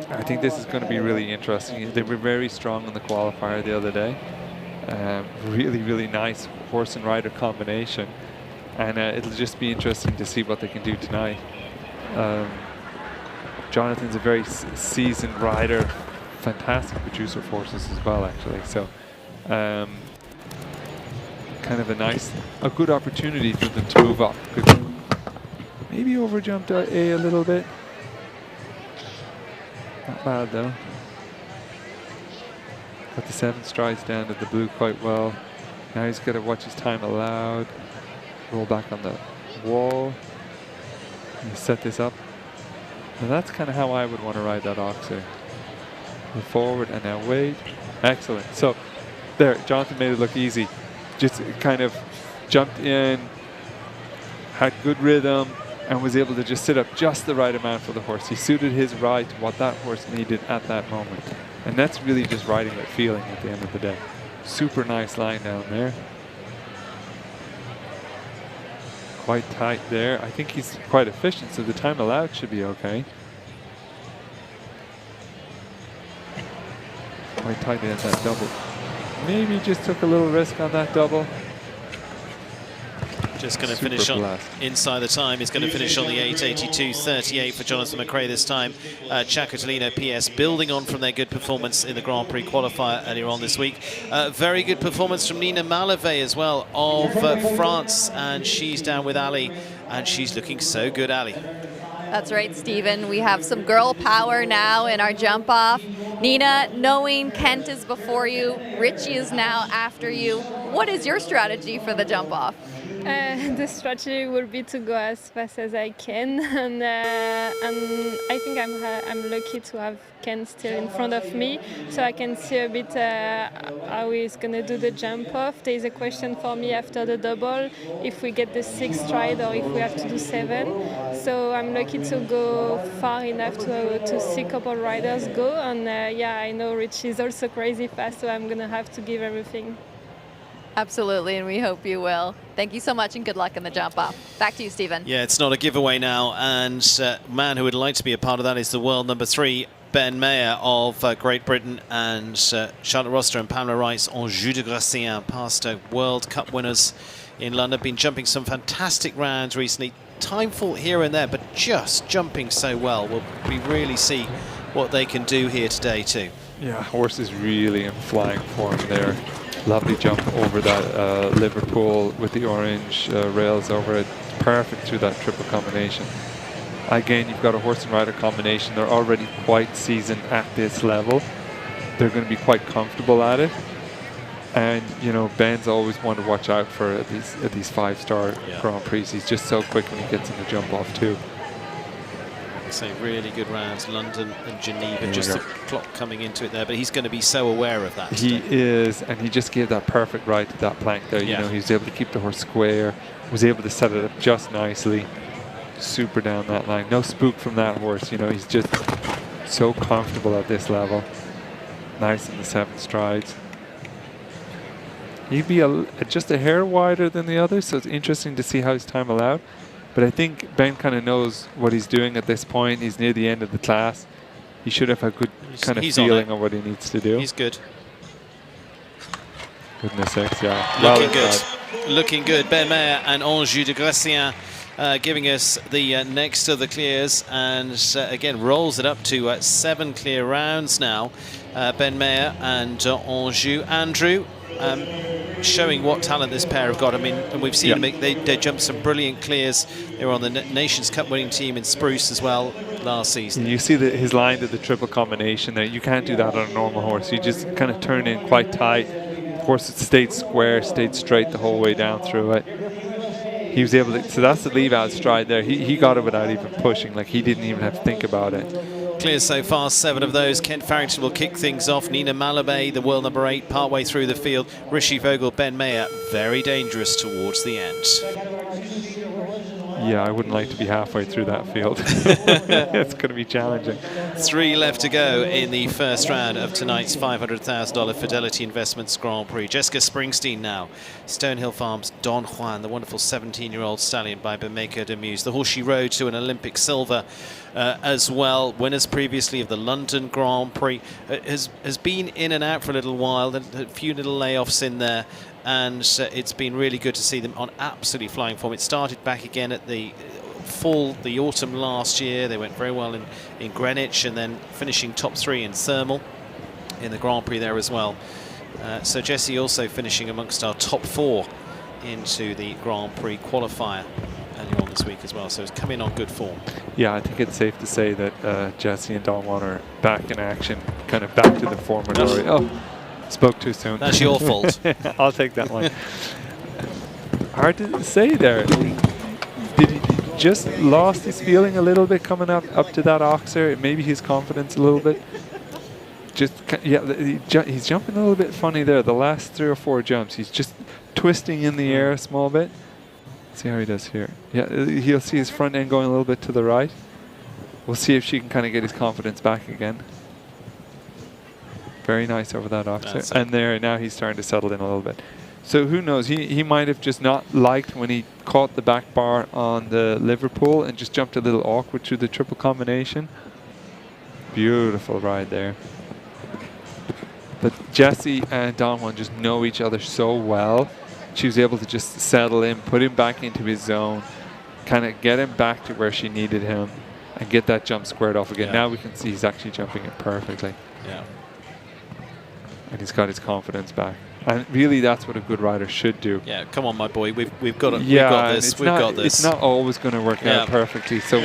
I think this is going to be really interesting. They were very strong in the qualifier the other day. Really, really nice horse and rider combination. And it'll just be interesting to see what they can do tonight. Jonathan's a very seasoned rider, fantastic producer of horses as well, actually. So kind of a good opportunity for them to move up. Maybe overjumped A a little bit. Not bad though. Got the 7 strides down to the blue quite well. Now he's got to watch his time allowed. Roll back on the wall. And set this up. Now that's kind of how I would want to ride that oxer. Move forward and now wait. Excellent. So there, Jonathan made it look easy. Just kind of jumped in, had good rhythm, and was able to just sit up just the right amount for the horse. He suited his ride to what that horse needed at that moment. And that's really just riding that feeling at the end of the day. Super nice line down there. Quite tight there. I think he's quite efficient, so the time allowed should be okay. Quite tight at that double. Maybe just took a little risk on that double. Just going to finish on inside the time. He's going to finish on the 8:82.38 for Jonathan McRae this time. Ciaccattolino PS building on from their good performance in the Grand Prix qualifier earlier on this week. Very good performance from Nina Malave as well of France, and she's down with Ali, and she's looking so good, Ali. That's right, Stephen. We have some girl power now in our jump off. Nina, knowing Kent is before you, Richie is now after you. What is your strategy for the jump off? The strategy will be to go as fast as I can, and I think I'm lucky to have Ken still in front of me, so I can see a bit how he's going to do the jump off. There is a question for me after the double, if we get the 6 stride or if we have to do 7. So I'm lucky to go far enough to see a couple riders go, and yeah, I know Richie is also crazy fast, so I'm going to have to give everything. Absolutely, and we hope you will. Thank you so much, and good luck in the jump off. Back to you, Stephen. Yeah, it's not a giveaway now, and man who would like to be a part of that is the world number 3, Ben Mayer of Great Britain, and Charlotte Roster and Pamela Rice on Jus de Gratien, past World Cup winners in London. Been jumping some fantastic rounds recently. Time fault here and there, but just jumping so well. We really see what they can do here today too. Yeah, horse is really in flying form there. Lovely jump over that Liverpool with the orange rails over it. Perfect through that triple combination. Again, you've got a horse and rider combination. They're already quite seasoned at this level. They're going to be quite comfortable at it. And, you know, Ben's always one to watch out for at these 5-star Grand Prix. He's just so quick when he gets in the jump off too. So really good rounds, London and Geneva, just the clock coming into it there, but he's going to be so aware of that today. He is, and he just gave that perfect ride to that plank there. You know, he was able to keep the horse square, was able to set it up just nicely, super down that line. No spook from that horse, you know, he's just so comfortable at this level. Nice in the 7 strides. He'd be just a hair wider than the others, so it's interesting to see how his time allowed. But I think Ben kind of knows what he's doing at this point. He's near the end of the class. He should have a good kind of feeling of what he needs to do. He's good. Goodness sakes, yeah. Looking good. Looking good. Ben Mayer and Jus de Gratien giving us the next of the clears. And again, rolls it up to 7 clear rounds now. Ben Mayer and Anjou. Andrew, showing what talent this pair have got. I mean, and we've seen them, they jumped some brilliant clears. They were on the Nations Cup winning team in Spruce as well last season. You see his line to the triple combination there. You can't do that on a normal horse. You just kind of turn in quite tight. Of course, it stayed square, stayed straight the whole way down through it. He was able to, so that's the leave out stride there. He got it without even pushing, like he didn't even have to think about it. Clears so far, 7 of those. Kent Farrington will kick things off. Nina Malave, the world number 8, partway through the field. Rishi Vogel, Ben Mayer, very dangerous towards the end. Yeah, I wouldn't like to be halfway through that field. It's going to be challenging. 3 left to go in the first round of tonight's $500,000 Fidelity Investments Grand Prix. Jessica Springsteen now. Stonehill Farms, Don Juan, the wonderful 17-year-old stallion by Bemeko Demuse. The horse she rode to an Olympic silver as well. Winners previously of the London Grand Prix. Has been in and out for a little while. A few little layoffs in there. And it's been really good to see them on absolutely flying form. It started back again at the autumn last year. They went very well in Greenwich, and then finishing top 3 in Thermal in the Grand Prix there as well. So Jessie also finishing amongst our top 4 into the Grand Prix qualifier earlier on this week as well. So it's come in on good form. Yeah, I think it's safe to say that Jessie and Don Juan are back in action, kind of back to the former glory. Oh. Spoke too soon. That's your fault. I'll take that one. Hard to say there. Did he just lost his feeling a little bit coming up to that Oxer? Maybe his confidence a little bit? he's jumping a little bit funny there. The last 3 or 4 jumps, he's just twisting in the air a small bit. See how he does here. Yeah, he'll see his front end going a little bit to the right. We'll see if she can kind of get his confidence back again. Very nice over that oxer. And there, now he's starting to settle in a little bit. So who knows, he might have just not liked when he caught the back bar on the Liverpool and just jumped a little awkward through the triple combination. Beautiful ride there. But Jessie and Don Juan just know each other so well. She was able to just settle in, put him back into his zone, kind of get him back to where she needed him, and get that jump squared off again. Now we can see he's actually jumping it perfectly. Yeah. And he's got his confidence back. And really, that's what a good rider should do. Yeah, come on, my boy. We've got it. Yeah, we've got this. We've got this. It's not always going to work out perfectly. So,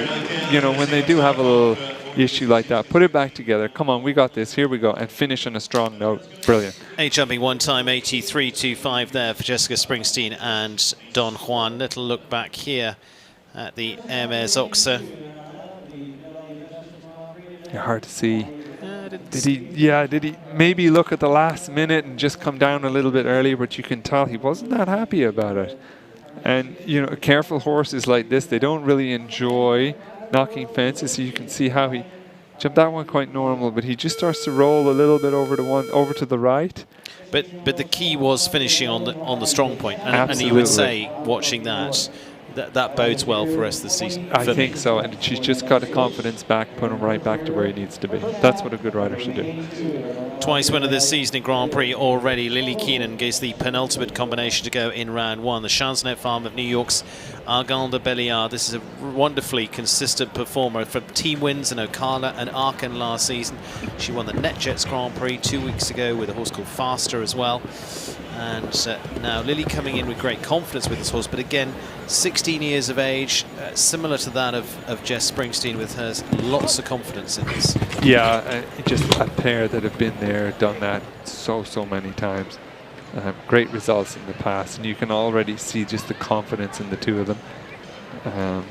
you know, when they do have a little issue like that, put it back together. Come on, we got this. Here we go. And finish on a strong note. Brilliant. Jumping one time, 83.25 there for Jessica Springsteen and Don Juan. Little look back here at the Hermes Oxer. Yeah, hard to see. Did he maybe look at the last minute and just come down a little bit earlier, but you can tell he wasn't that happy about it. And, you know, careful horses like this, they don't really enjoy knocking fences, so you can see how he jumped that one quite normal, but he just starts to roll a little bit over to the right. But the key was finishing on the strong point. And you would say, watching that bodes well for the rest of the season. I think so, and she's just got a confidence back, put him right back to where he needs to be. That's what a good rider should do. Twice winner this season in Grand Prix already. Lily Keenan gets the penultimate combination to go in round 1. The Chancenet Farm of New York's Argand de Belliard. This is a wonderfully consistent performer from team wins in Ocala and Aachen last season. She won the NetJets Grand Prix 2 weeks ago with a horse called Faster as well. And now Lily coming in with great confidence with this horse, but again, 16 years of age, similar to that of Jess Springsteen with hers, lots of confidence in this. Yeah, just a pair that have been there, done that so many times. Great results in the past, and you can already see just the confidence in the two of them.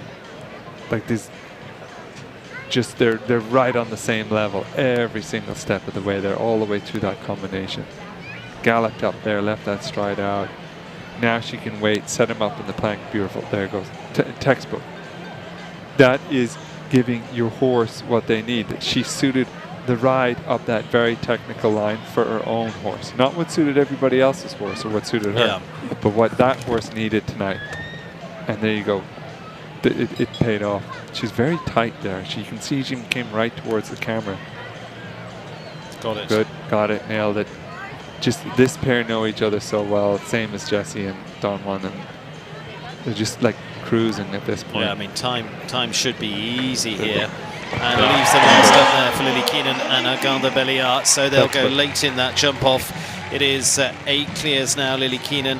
Like this, just they're right on the same level every single step of the way. They're all the way through that combination. Galloped up there, left that stride out. Now she can wait, set him up in the plank. Beautiful. There it goes. Textbook. That is giving your horse what they need. She suited the ride up that very technical line for her own horse. Not what suited everybody else's horse or what suited her, but what that horse needed tonight. And there you go. It paid off. She's very tight there. She can see she came right towards the camera. Got it. Good. Got it. Nailed it. Just this pair know each other so well, same as Jessie and Don Juan, and they're just like cruising at this point. Yeah, I mean, time should be easy here. And leaves the last up there for Lily Keenan and Argand de Belliard, so they'll go late in that jump off. It is 8 clears now. Lily Keenan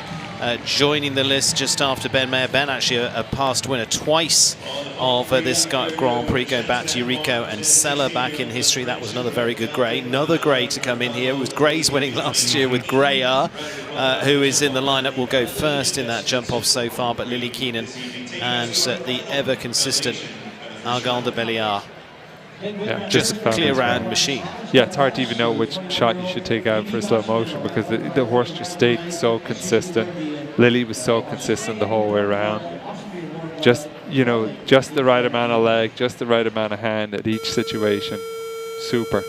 joining the list just after Ben Mayer. Ben actually a past winner twice of this Grand Prix, going back to Eurico and Sella back in history. That was another very good Grey. Another Grey to come in here. It was Grey's winning last year with Greya, who is in the lineup, will go first in that jump off so far. But Lily Keenan and the ever consistent Argand de Belliard. Yeah, just a clear round machine. Yeah, it's hard to even know which shot you should take out for slow motion because the horse just stayed so consistent. Lily was so consistent the whole way around. Just, you know, just the right amount of leg, just the right amount of hand at each situation. Super.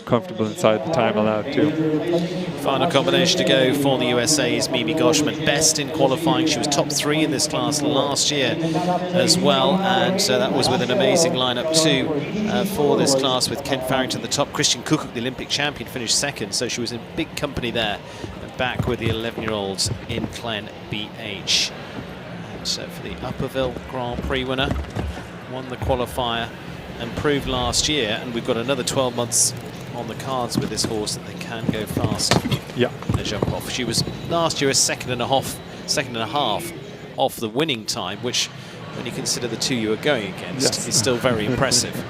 Comfortable inside the time allowed too. Final combination to go for the USA's Mimi Goshman. Best in qualifying. She was top 3 in this class last year as well, and that was with an amazing lineup too for this class, with Ken Farrington the top. Christian Kukuk, the Olympic champion, finished 2nd, so she was in big company there. And back with the 11-year-olds in Clen BH. And so for the Upperville Grand Prix winner, won the qualifier and proved last year, and we've got another 12 months on the cards with this horse that they can go fast. Yeah. In a jump off. She was last year a second and a half off the winning time, which, when you consider the two you were going against, is still very impressive.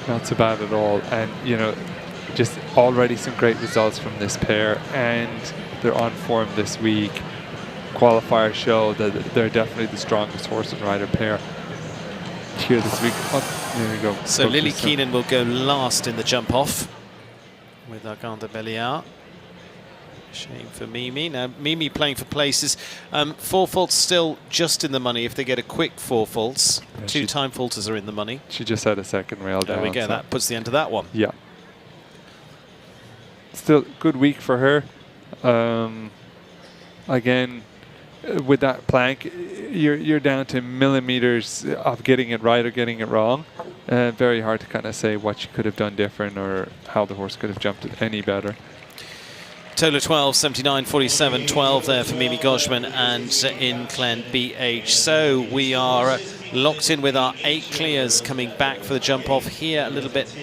Not so bad at all, and you know, just already some great results from this pair, and they're on form this week. Qualifiers show that they're definitely the strongest horse and rider pair. here this week. Oh, there we go. So Lily Keenan will go last in the jump off with Argan de Belliard. Shame for Mimi. Now Mimi playing for places. 4 faults still just in the money if they get a quick 4 faults. Yeah, 2 time faulters are in the money. She just had a second rail down. There we go. So That puts the end to that one. yeah. Still good week for her. Again, with that plank, you're down to millimeters of getting it right or getting it wrong. Very hard to kind of say what she could have done different or how the horse could have jumped it any better. Total 12, 79, 47, 12 there for Mimi Gojman and in Glen BH. So we are locked in with our 8 clears coming back for the jump off here a little bit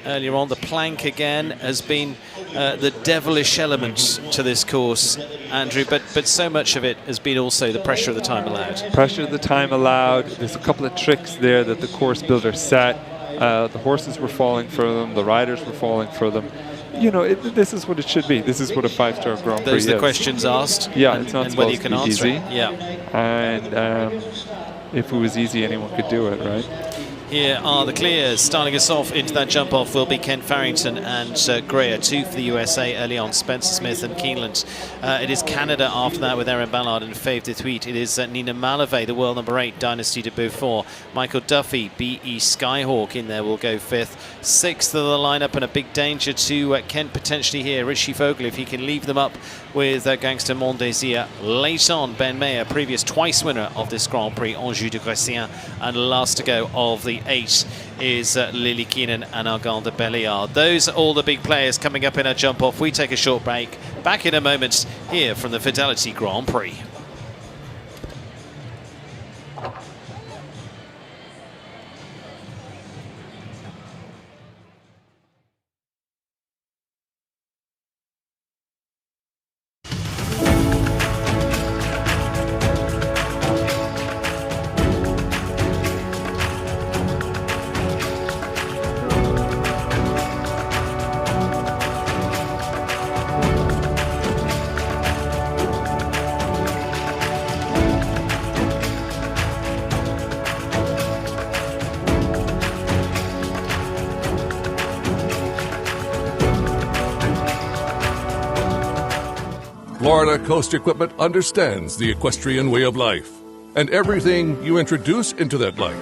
earlier on. The plank again has been the devilish element to this course, Andrew, but so much of it has been also the pressure of the time allowed. Pressure of the time allowed. There's a couple of tricks there that the course builder set. The horses were falling for them. The riders were falling for them. You know, this is what it should be. This is what a 5-star Grand Prix is. Those are the questions asked. Yeah, and, it's not and whether you supposed can to be answer easy. it. Yeah. And if it was easy, anyone could do it, right? Here are the clears. Starting us off into that jump off will be Ken Farrington and Greya, 2 for the USA early on, Spencer Smith and Keeneland. It is Canada after that with Erin Ballard and Fave de Thuit. It is Nina Malave, the world number 8, Dynasty de Beaufort. Michael Duffy, BE Skyhawk in there will go 5th. 6th of the lineup and a big danger to Kent potentially here. Richie Vogel, if he can leave them up with Gangster Mon Désir. Late on, Ben Mayer, previous twice winner of this Grand Prix, Anjou de Grécien. And last to go of the 8 is Lily Keenan and Argan de Belliard. Those are all the big players coming up in our jump off. We take a short break. Back in a moment here from the Fidelity Grand Prix. Florida Coast Equipment understands the equestrian way of life, and everything you introduce into that life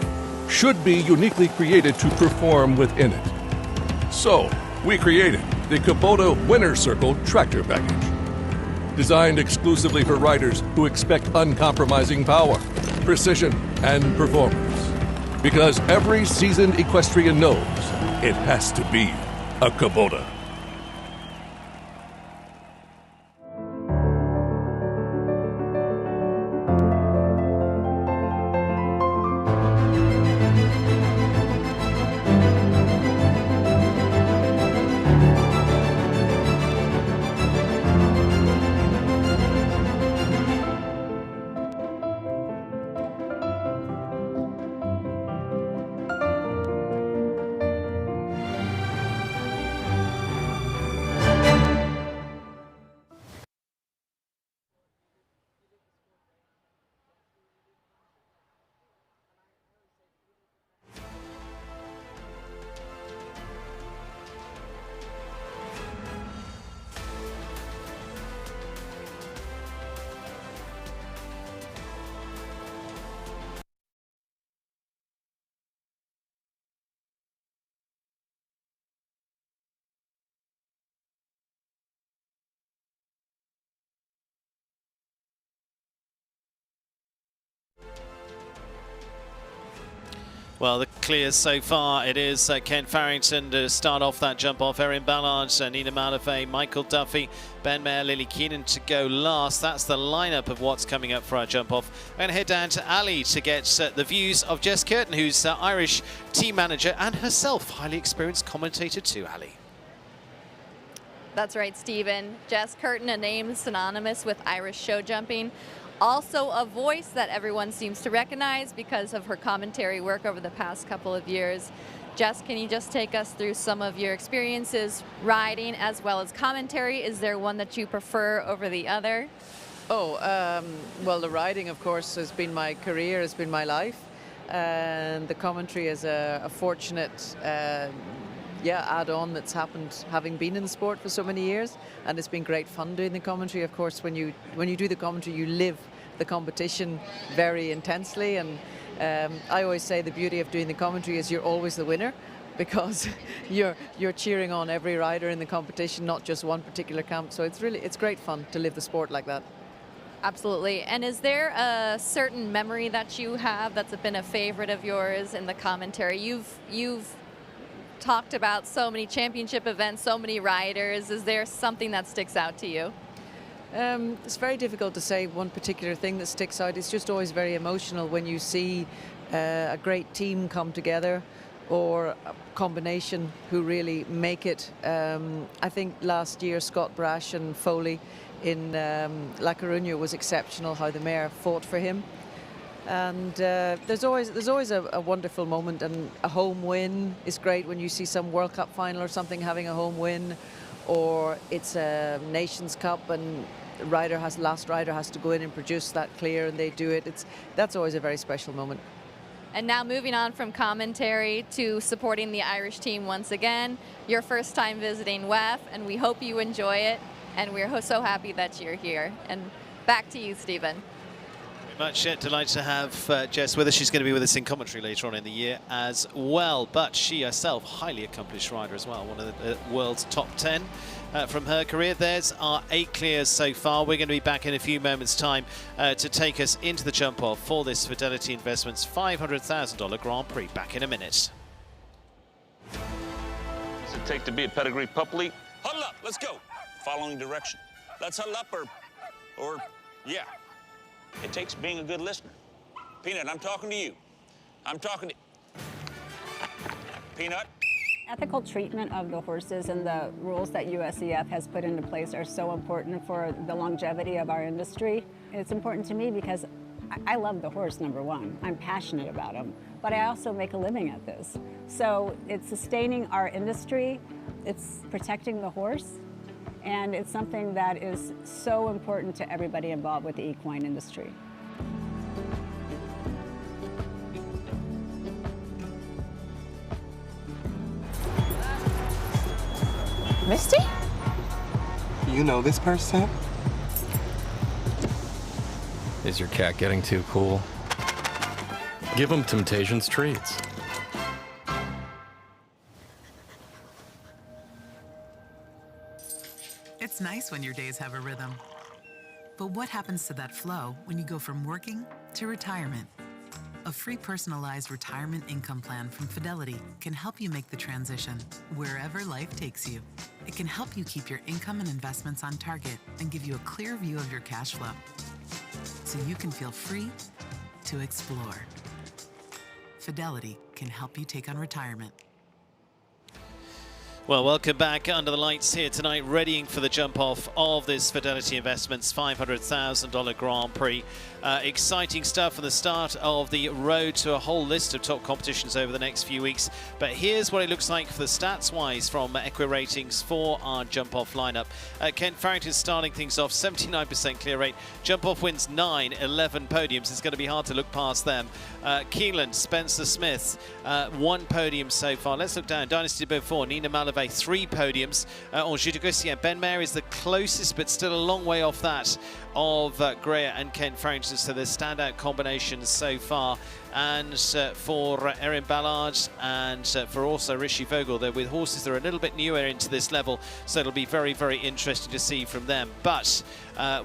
should be uniquely created to perform within it. So, we created the Kubota Winner Circle Tractor Package. Designed exclusively for riders who expect uncompromising power, precision, and performance. Because every seasoned equestrian knows it has to be a Kubota. Well, the clears so far, it is Ken Farrington to start off that jump off, Erin Ballard, Nina Malave, Michael Duffy, Ben Mayer, Lily Keenan to go last. That's the lineup of what's coming up for our jump off. I'm going to head down to Ali to get the views of Jess Curtin, who's Irish team manager and herself highly experienced commentator too, Ali. That's right, Stephen. Jess Curtin, a name synonymous with Irish show jumping. Also a voice that everyone seems to recognize because of her commentary work over the past couple of years. Jess, can you just take us through some of your experiences riding as well as commentary? Is there one that you prefer over the other? Oh, well, the riding, of course, has been my career, has been my life. and the commentary is a fortunate add-on that's happened having been in the sport for so many years, and it's been great fun doing the commentary. Of course, when you do the commentary, you live the competition very intensely, and I always say the beauty of doing the commentary is you're always the winner, because you're cheering on every rider in the competition, not just one particular camp. So it's great fun to live the sport like that. Absolutely. And is there a certain memory that you have that's been a favorite of yours in the commentary? You've talked about so many championship events, so many riders. Is there something that sticks out to you? It's very difficult to say one particular thing that sticks out. It's just always very emotional when you see a great team come together, or a combination who really make it. I think last year Scott Brash and Foley in La Coruña was exceptional, how the mare fought for him. And there's always a wonderful moment, and a home win is great when you see some World Cup final or something having a home win, or it's a Nations Cup and last rider has to go in and produce that clear, and they do it. That's always a very special moment. And now moving on from commentary to supporting the Irish team once again, your first time visiting WEF, and we hope you enjoy it, and we're so happy that you're here. And back to you, Stephen. Much delighted to have Jess with us. She's going to be with us in commentary later on in the year as well, but she herself, highly accomplished rider as well, one of the world's top 10 from her career. There's our 8 clears so far. We're going to be back in a few moments time to take us into the jump off for this Fidelity Investments $500,000 Grand Prix. Back in a minute. What's it take to be a pedigree pup lead? Huddle up, let's go. Following direction. Let's huddle up, or yeah. It takes being a good listener. Peanut, I'm talking to you. I'm talking to... Peanut? Ethical treatment of the horses and the rules that USEF has put into place are so important for the longevity of our industry. It's important to me because I love the horse, number one. I'm passionate about him, but I also make a living at this. So it's sustaining our industry, it's protecting the horse, and it's something that is so important to everybody involved with the equine industry. Misty? You know this person? Is your cat getting too cool? Give him Temptation's treats. It's nice when your days have a rhythm. But what happens to that flow when you go from working to retirement? A free personalized retirement income plan from Fidelity can help you make the transition wherever life takes you. It can help you keep your income and investments on target and give you a clear view of your cash flow, so you can feel free to explore. Fidelity can help you take on retirement. Well, welcome back under the lights here tonight, readying for the jump off of this Fidelity Investments $500,000 Grand Prix. Exciting stuff for the start of the road to a whole list of top competitions over the next few weeks. But here's what it looks like for the stats-wise from EquiRatings for our jump off lineup. Ken Farrington starting things off, 79% clear rate. Jump off wins 9, 11 podiums. It's going to be hard to look past them. Keelan, Spencer Smith, 1 podium so far. Let's look down. Dynasty Beaufort, Nina Malavey, 3 podiums. Angers de Gossier, Ben Mayer is the closest, but still a long way off that of Greya and Ken Farrington. So the standout combinations so far. And for Erin Ballard and for also Rishi Vogel, they're with horses that are a little bit newer into this level, so it'll be very, very interesting to see from them. But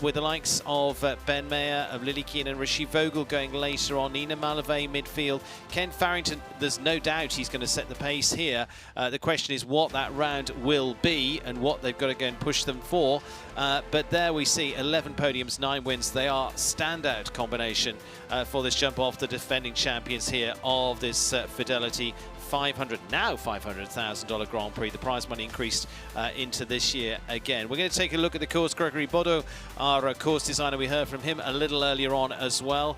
with the likes of Ben Mayer, of Lily Keane and Rishi Vogel going later on, Nina Malavey midfield, Ken Farrington, there's no doubt he's going to set the pace here. The question is what that round will be and what they've got to go and push them for. But there we see 11 podiums, 9 wins. They are standout combination for this jump off, the defending champions here of this Fidelity now $500,000 Grand Prix. The prize money increased into this year again. We're going to take a look at the course. Gregory Bodo, our course designer, we heard from him a little earlier on as well.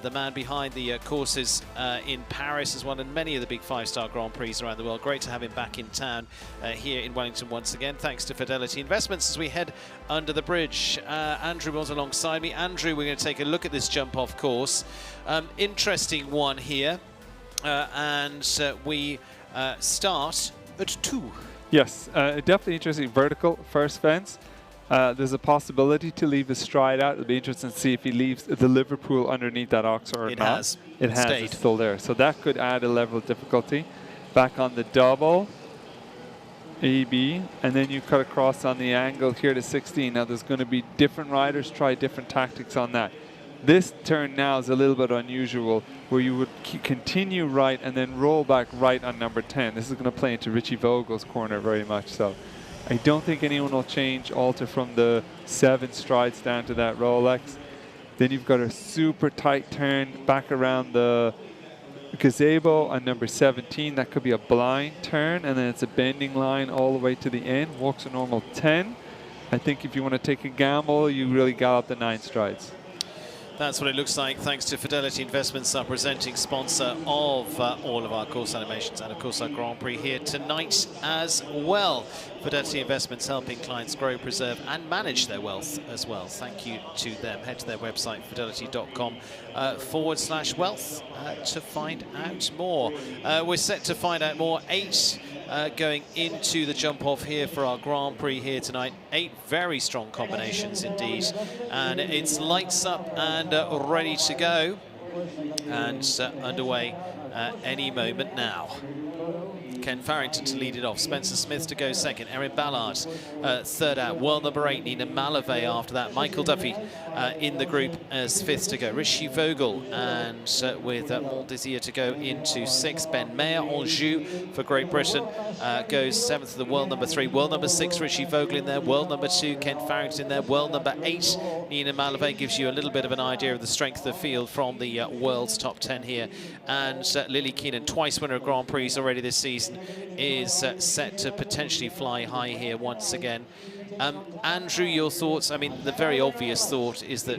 The man behind the courses in Paris as well, and many of the big 5-star Grand Prix around the world. Great to have him back in town here in Wellington once again, thanks to Fidelity Investments. As we head under the bridge, Andrew was alongside me. Andrew, we're going to take a look at this jump-off course. Interesting one here, and we start at 2. Yes, definitely interesting. Vertical first fence. There's a possibility to leave his stride out. It'll be interesting to see if he leaves the Liverpool underneath that Oxford or not. It has. It's still there. So that could add a level of difficulty. Back on the double, AB, and then you cut across on the angle here to 16. Now there's going to be different riders try different tactics on that. This turn now is a little bit unusual, where you would continue right and then roll back right on number 10. This is going to play into Richie Vogel's corner very much so. I don't think anyone will alter from the 7 strides down to that Rolex. Then you've got a super tight turn back around the gazebo on number 17. That could be a blind turn, and then it's a bending line all the way to the end. Walks a normal 10. I think if you want to take a gamble, you really gallop the 9 strides. That's what it looks like, thanks to Fidelity Investments, our presenting sponsor of all of our course animations and, of course, our Grand Prix here tonight as well. Fidelity Investments helping clients grow, preserve and manage their wealth as well. Thank you to them. Head to their website, fidelity.com/wealth to find out more. We're set to find out more. 8 going into the jump-off here for our Grand Prix here tonight. 8 very strong combinations indeed. And it's lights up and ready to go. And underway any moment now. Ken Farrington to lead it off. Spencer Smith to go second. Erin Ballard third out. World number 8, Nina Malavey after that. Michael Duffy in the group as 5th to go. Richie Vogel and with Montdésir to go into 6th. Ben Mayer, Anjou for Great Britain goes 7th to the world number 3. World number 6, Richie Vogel in there. World number 2, Ken Farrington in there. World number 8, Nina Malavey, gives you a little bit of an idea of the strength of the field from the world's top 10 here. And Lily Keenan, twice winner of Grand Prix already this season, is set to potentially fly high here once again. Andrew, your thoughts? I mean, the very obvious thought is that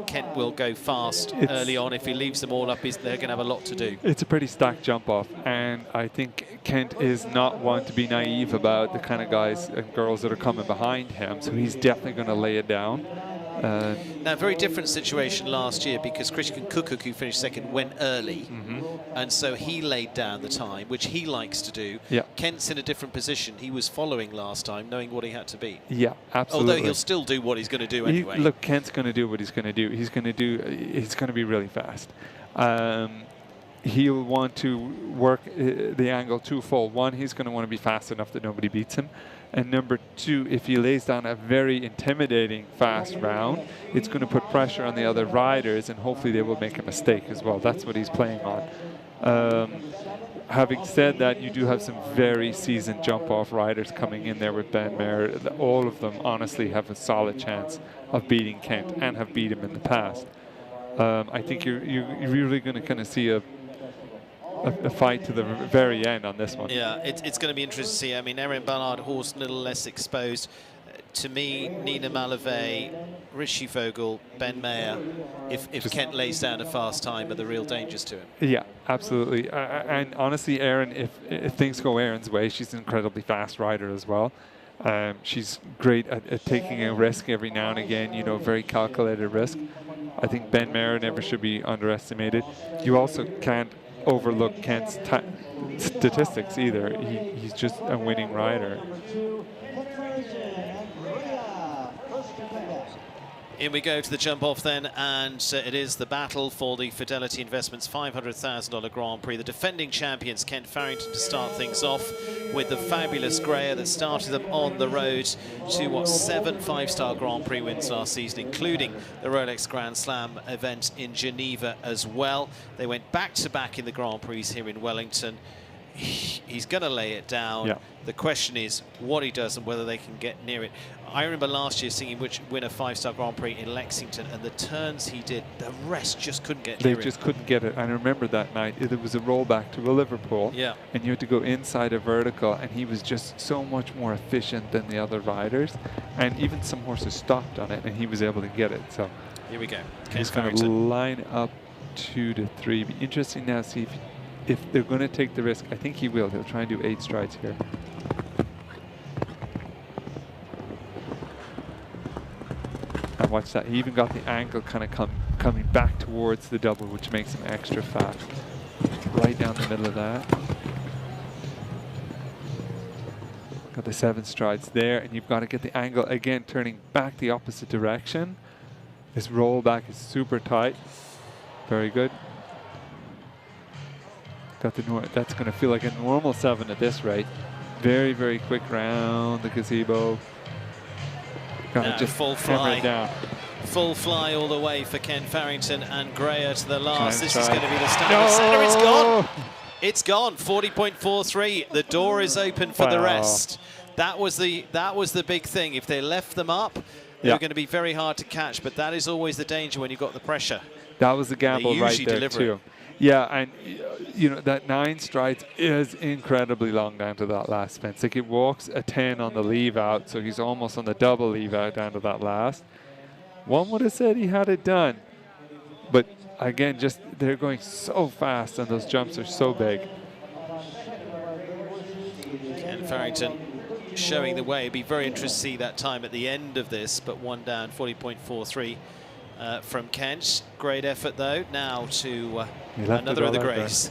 Kent will go fast early on. If he leaves them all up, they're going to have a lot to do. It's a pretty stacked jump off, and I think Kent is not one to be naive about the kind of guys and girls that are coming behind him, so he's definitely going to lay it down. Now, very different situation last year, because Christian Kukuk, who finished second, went early, and so he laid down the time, which he likes to do. Yeah. Kent's in a different position. He was following last time, knowing what he had to beat. Yeah, absolutely. Although he'll still do what he's going to do anyway. Look, Kent's going to do what he's going to do. He's going to be really fast. He'll want to work the angle twofold. One, he's going to want to be fast enough that nobody beats him. And number 2, if he lays down a very intimidating fast round, it's going to put pressure on the other riders, and hopefully they will make a mistake as well. That's what he's playing on. Having said that, you do have some very seasoned jump-off riders coming in there with Ben Mayer. All of them honestly have a solid chance of beating Kent and have beat him in the past. I think you're really going to kind of see a fight to the very end on this one. Yeah, it's going to be interesting to see. I mean, Erin Ballard, horse a little less exposed. To me, Nina Malavey, Richie Vogel, Ben Mayer, if Kent lays down a fast time, are the real dangers to him. Yeah, absolutely. And honestly, Erin, if things go Erin's way, she's an incredibly fast rider as well. She's great at taking a risk every now and again, you know, very calculated risk. I think Ben Mayer never should be underestimated. You also can't overlook Kent's statistics either. He's just a winning rider. In we go to the jump off then, and it is the battle for the Fidelity Investments $500,000 Grand Prix. The defending champions, Kent Farrington, to start things off with the fabulous Greya that started them on the road to 7 5-star Grand Prix wins last season, including the Rolex Grand Slam event in Geneva as well. They went back-to-back in the Grand Prix here in Wellington. he's going to lay it down. Yeah. The question is what he does and whether they can get near it. I remember last year seeing him win a 5-star Grand Prix in Lexington, and the turns he did, the rest just couldn't get near They it. just couldn't get it. I remember that night. It was a rollback to a Liverpool. Yeah. And you had to go inside a vertical, and he was just so much more efficient than the other riders. And even some horses stopped on it, and he was able to get it. So here we go. he's going to line up 2 to 3. Be interesting now to see if they're going to take the risk. I think he will. He'll try and do 8 strides here. And watch that. He even got the angle kind of coming back towards the double, which makes him extra fast. Right down the middle of that. Got the 7 strides there, and you've got to get the angle again, turning back the opposite direction. This rollback is super tight. Very good. Got the that's going to feel like a normal 7 at this rate. Very, very quick round the gazebo. Got to just full hammer fly. it down. Full fly all the way for Ken Farrington and Greya to the last. This Try. is going to be the start No! of the center. It's gone. It's gone. 40.43. The door is open for the Wow. rest. That was the big thing. If they left them up, they were going to be very hard to catch. But that is always the danger when you've got the pressure. That was the gamble They right usually there deliver too. it. Yeah, and you know that 9 strides is incredibly long down to that last fence. Like it walks a 10 on the leave out, so he's almost on the double leave out down to that last. One would have said he had it done, but again, just they're going so fast and those jumps are so big. Ken Farrington showing the way. It'd be very interesting to see that time at the end of this, but 1 down, 40.43 from Kent. Great effort though. Now to another of the Greys.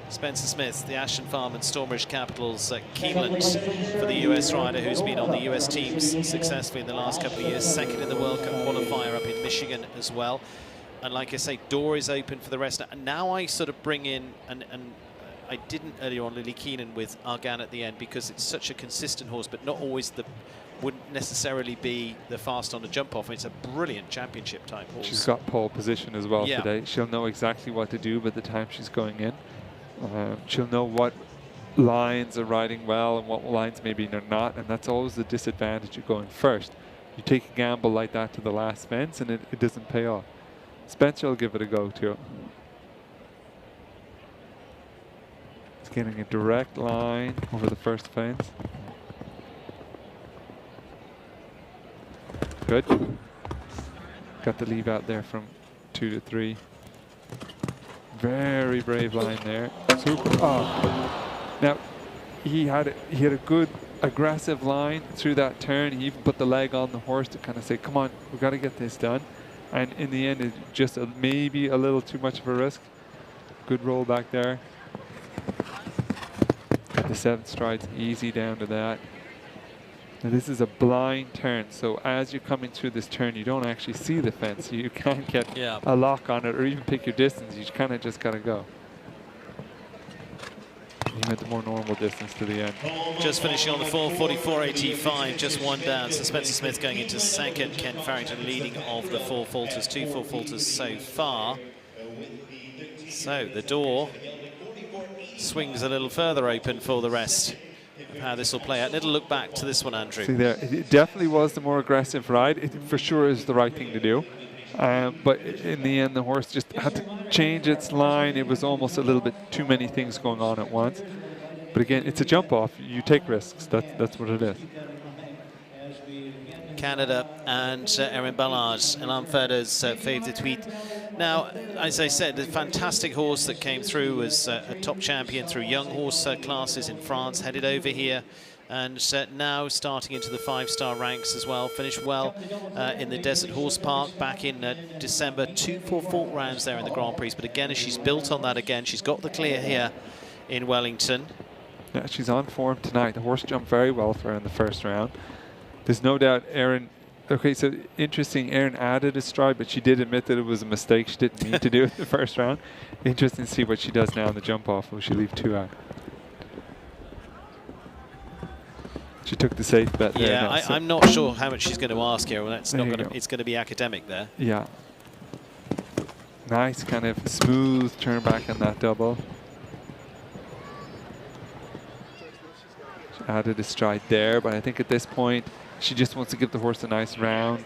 Spencer Smith, the Ashton Farm and Stormridge Capitals Keeneland for the US rider who's been on the US teams successfully in the last couple of years. Second in the World Cup qualifier up in Michigan as well. And like I say, door is open for the rest. And now I sort of bring in, and I didn't earlier on, Lily Keenan with Argan at the end because it's such a consistent horse, but not always wouldn't necessarily be the fast on the jump off. It's a brilliant championship type horse. She's got pole position as well Yeah. today. She'll know exactly what to do by the time she's going in. She'll know what lines are riding well and what lines maybe they're not, and that's always the disadvantage of going first. You take a gamble like that to the last fence and it doesn't pay off. Spencer will give it a go too. He's getting a direct line over the first fence. Good. Got the leave out there from 2 to 3. Very brave line there. Super. Oh. Now he had a good aggressive line through that turn. He even put the leg on the horse to kind of say, "Come on, we got to get this done." And in the end, it's just maybe a little too much of a risk. Good roll back there. Got the 7 strides easy down to that. Now this is a blind turn, so as you're coming through this turn, you don't actually see the fence. You can't get a lock on it or even pick your distance. You kind of just got to go. You had the more normal distance to the end. Just finishing on the 4:44.85, just 1 down. So Spencer Smith going into second. Ken Farrington leading of the 4 falters. 2 4 falters so far. So the door swings a little further open for the rest of how this will play out. Little look back to this one, Andrew. See there, it definitely was the more aggressive ride. It for sure is the right thing to do. But in the end, the horse just had to change its line. It was almost a little bit too many things going on at once. But again, it's a jump off. You take risks. That's what it is. Canada and Erin Ballard, Elan Feder's Fave de Tweet. Now, as I said, the fantastic horse that came through as a top champion through young horse classes in France, headed over here, and now starting into the 5-star ranks as well. Finished well in the Desert Horse Park back in December. 2 4 fault rounds there in the Grand Prix, but again, as she's built on that again, she's got the clear here in Wellington. Yeah, she's on form tonight. The horse jumped very well for her in the first round. There's no doubt Erin. Okay, so interesting, Erin added a stride, but she did admit that it was a mistake. She didn't mean to do it in the first round. Interesting to see what she does now in the jump off. Will she leave 2 out? She took the safe bet there. Yeah, now, so I'm not sure how much she's going to ask here. Well, that's not going to. It's going to be academic there. yeah. Nice kind of smooth turn back on that double. added a stride there, but I think at this point she just wants to give the horse a nice round.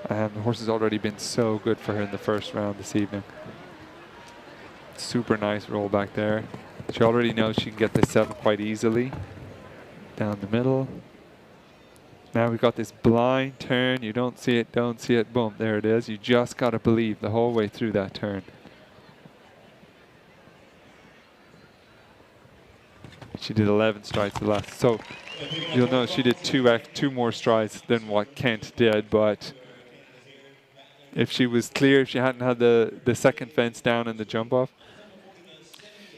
The horse has already been so good for her in the first round this evening. Super nice roll back there. She already knows she can get this 7 quite easily. Down the middle. Now we've got this blind turn. You don't see it, boom, there it is. You just got to believe the whole way through that turn. She did 11 strides the last. So you'll know she did 2 more strides than what Kent did, but if she was clear, if she hadn't had the second fence down and the jump off.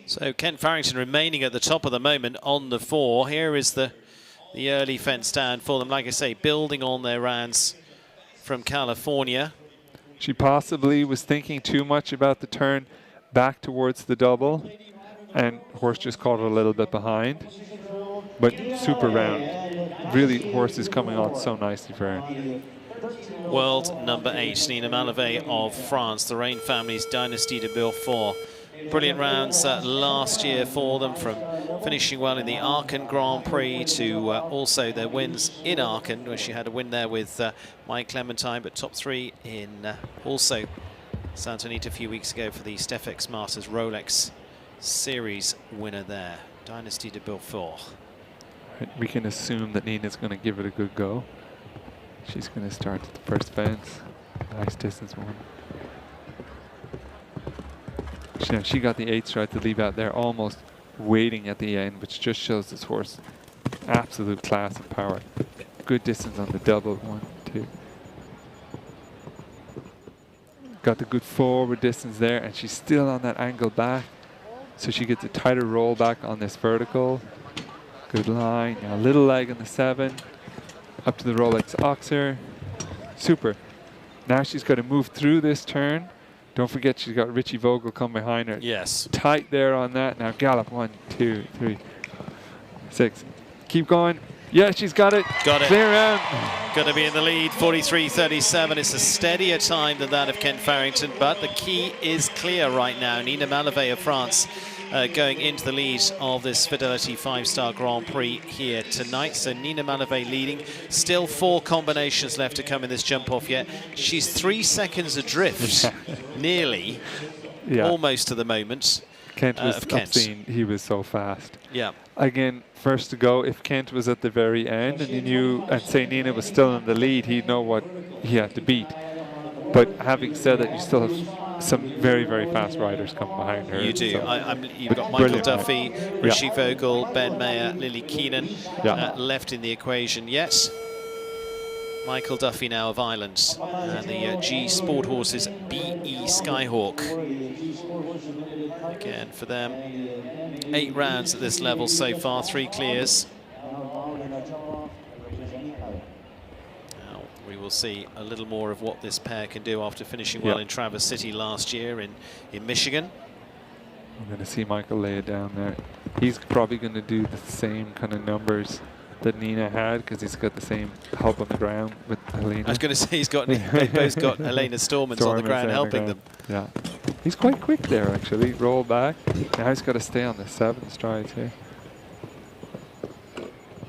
So Kent Farrington remaining at the top of the moment on the 4. Here is the early fence down for them. Like I say, building on their rounds from California. She possibly was thinking too much about the turn back towards the double, and horse just caught her a little bit behind. But super round. Really, horse is coming on so nicely for her. World number 8, Nina Malavé of France, the Reign family's Dynasty de Beaufort. Brilliant rounds last year for them, from finishing well in the Aachen Grand Prix to also their wins in Aachen, where she had a win there with Mike Clementine, but top 3 in also Santa Anita a few weeks ago for the Stefex Masters Rolex Series winner there. Dynasty de Beaufort. We can assume that Nina's going to give it a good go. She's going to start at the first fence. Nice distance one. She got the 8 stride to leave out there, almost waiting at the end, which just shows this horse absolute class and power. Good distance on the double. 1, 2. Got the good forward distance there, and she's still on that angle back, so she gets a tighter roll back on this vertical. Good line. Now a little leg on the 7. Up to the Rolex Oxer. Super. Now she's got to move through this turn. Don't forget she's got Richie Vogel come behind her. Yes. Tight there on that. Now gallop. 1, 2, 3, 6. Keep going. Yeah, she's got it. Got it. Clear round. Going to be in the lead, 43.37. It's a steadier time than that of Kent Farrington, but the key is clear right now. Nina Malavé of France going into the lead of this Fidelity 5-star Grand Prix here tonight. So Nina Malavé leading. Still 4 combinations left to come in this jump off yet. She's 3 seconds adrift, nearly, almost to the moment. Kent was obscene. He was so fast. Yeah. Again, first to go, if Kent was at the very end and you knew, and say Nina was still in the lead, he'd know what he had to beat. But having said that, you still have some very, very fast riders coming behind her. You do. So. You've got Michael Duffy, Richie Vogel, Ben Mayer, Lily Keenan left in the equation. Yes. Michael Duffy now of Ireland, and the G Sport Horses BE Skyhawk. Again for them, 8 rounds at this level so far, 3 clears. Now we will see a little more of what this pair can do after finishing well in Traverse City last year in Michigan. I'm going to see Michael lay it down there. He's probably going to do the same kind of numbers that Nina had, because he's got the same help on the ground with Helena. I was going to say they've both got Helena Stormans on the ground helping them. Yeah, he's quite quick there actually. Roll back. Now he's got to stay on the 7 strides here.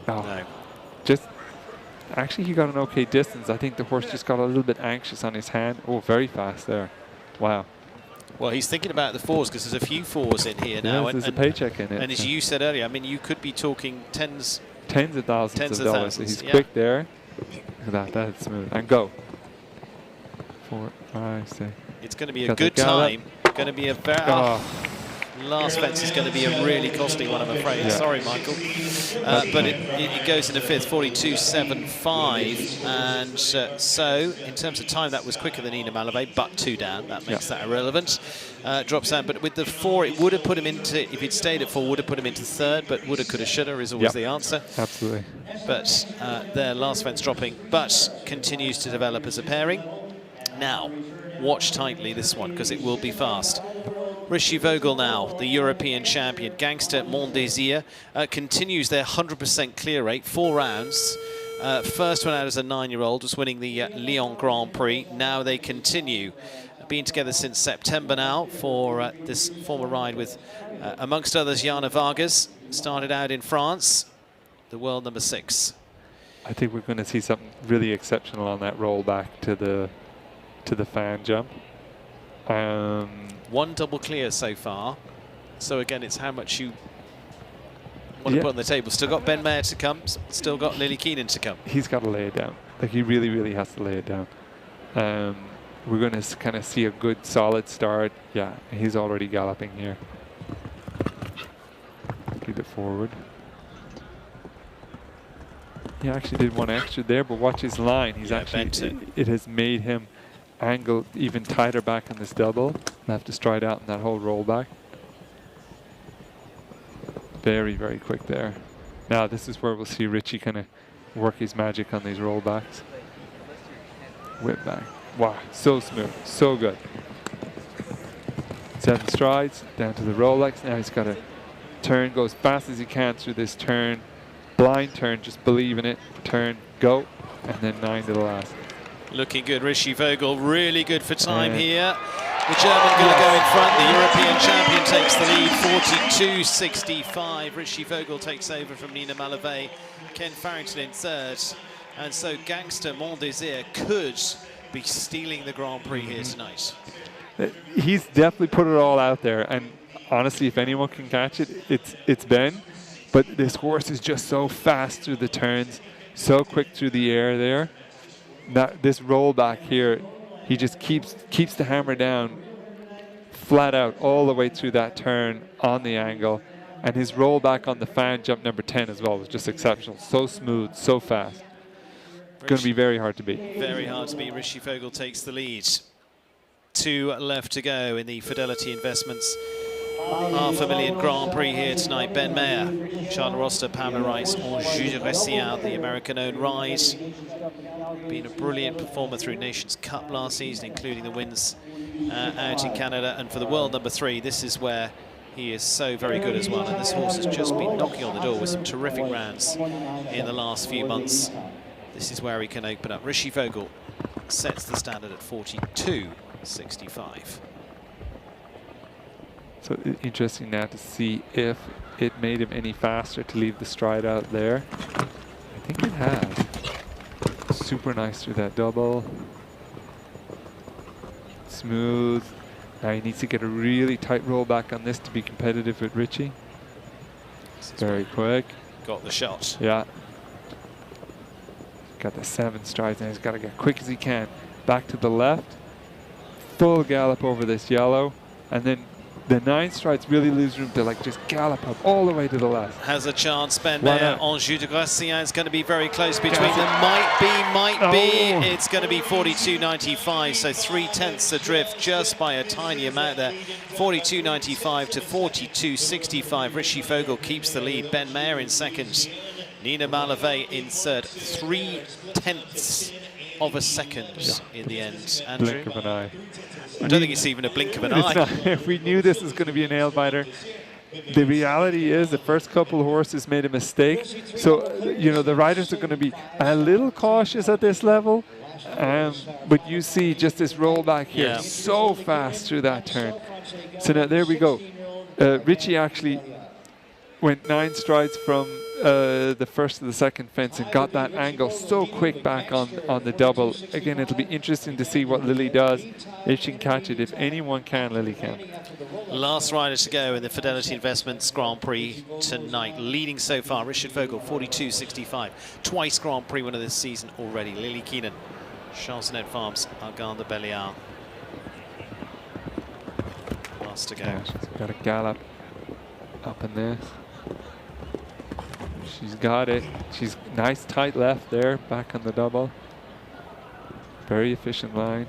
Oh, no. Just actually he got an okay distance. I think the horse just got a little bit anxious on his hand. Oh, very fast there. Wow. Well, he's thinking about the 4s, because there's a few 4s in here now. There's a paycheck in it. And as you said earlier, I mean, you could be talking tens of thousands of dollars. So he's quick there. Look at that. That's smooth. And go. 4, 5, 6. It's going to be a good time. Going to be a very... last fence is going to be a really costly one, I'm afraid. Sorry, Michael. But it goes into 5th, 42.75. And so, in terms of time, that was quicker than Nina Malavé, but 2 down. That makes that irrelevant. Drops down. But with the 4, it would have put him into, if he'd stayed at 4, would have put him into 3rd, but woulda, coulda, shoulda is always the answer. Absolutely. But their last fence dropping, but continues to develop as a pairing. Now, watch tightly this one, because it will be fast. Richie Vogel now, the European champion. Gangster Mon Désir continues their 100% clear rate, 4 rounds. First one out as a 9-year-old, was winning the Lyon Grand Prix. Now they continue. Been together since September now for this former ride with, amongst others, Jana Vargas. Started out in France. the world number 6. I think we're going to see something really exceptional on that roll back to the fan jump. One double clear so far. So again, it's how much you want to put on the table. Still got Ben Mayer to come. Still got Lily Keenan to come. He's got to lay it down. Like, he really, really has to lay it down. We're going to kind of see a good, solid start. Yeah, he's already galloping here. Lead it forward. He actually did one extra there, but watch his line. He's actually, it has made him angle even tighter back on this double. He'll have to stride out in that whole rollback. Very, very quick there. Now this is where we'll see Richie kind of work his magic on these rollbacks. Whip back. Wow, so smooth, so good. 7 strides, down to the Rolex. Now he's got to turn, go as fast as he can through this turn. Blind turn, just believe in it. Turn, go, and then 9 to the last. Looking good, Rishi Vogel, really good for time here. The German going to go in front. The European champion takes the lead, 42.65. Rishi Vogel takes over from Nina Malavey. Ken Farrington in third. And so Gangster Mon Désir could be stealing the Grand Prix here tonight. He's definitely put it all out there. And honestly, if anyone can catch it, it's Ben. But this horse is just so fast through the turns, so quick through the air there. This rollback here, he just keeps the hammer down flat out all the way through that turn on the angle. And his rollback on the fan jump number 10 as well was just exceptional. So smooth, so fast. It's going to be very hard to beat. Very hard to beat. Rishi Vogel takes the lead. 2 left to go in the Fidelity Investments $500,000 Grand Prix here tonight. Ben Mayer, Charles Roster, Pamela Rice, Anjou de Ressiard, the American-owned ride. Been a brilliant performer through Nations Cup last season, including the wins out in Canada. And for the world number 3, this is where he is so very good as well. And this horse has just been knocking on the door with some terrific rounds in the last few months. This is where he can open up. Rishi Vogel sets the standard at 42.65. So interesting now to see if it made him any faster to leave the stride out there. I think it has. Super nice through that double. Smooth. Now he needs to get a really tight roll back on this to be competitive with Richie. Very quick. Got the shot. Yeah. Got the 7 strides and he's got to get quick as he can. Back to the left. Full gallop over this yellow. And then the 9 strides really leaves room to just gallop up all the way to the left. Has a chance, Ben Mayer. Anjou de Ressiard is going to be very close between them. Might be. It's going to be 42.95, so 3/10 adrift just by a tiny amount there. 42.95 to 42.65. Rishi Vogel keeps the lead. Ben Mayer in second. Nina Malavey in third. 3/10 of a second in the end. Andrew? Blink of an eye. I don't think it's even a blink of an eye. If we knew this was going to be a nail biter. The reality is the first couple of horses made a mistake. So, the riders are going to be a little cautious at this level. But you see just this rollback here, so fast through that turn. So now there we go. Richie actually went 9 strides from the first to the second fence and got that angle so quick back on the double. Again, it'll be interesting to see what Lily does, if she can catch it. If anyone can, Lily can. Last rider to go in the Fidelity Investments Grand Prix tonight. Leading so far, Richard Vogel, 42.65. Twice Grand Prix winner this season already. Lily Keenan, Chansonet Farms, Argan de Belliard. Last to go. Yeah, she's got a gallop up in this. She's got it. She's nice tight left there, back on the double. Very efficient line.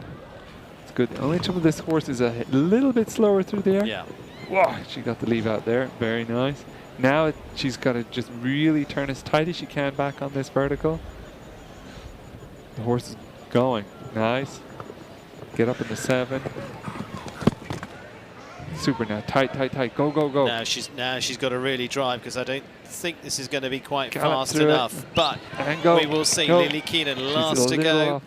It's good. The only trouble with this horse is a little bit slower through there. Yeah. Wow, she got the leave out there. Very nice. Now she's got to just really turn as tight as she can back on this vertical. The horse is going. Nice. Get up in the 7. Super now. Tight, tight, tight. Go, go, go. Now she's got to really drive, because I don't think this is going to be quite fast enough. But we will see. Lily Keenan last to go.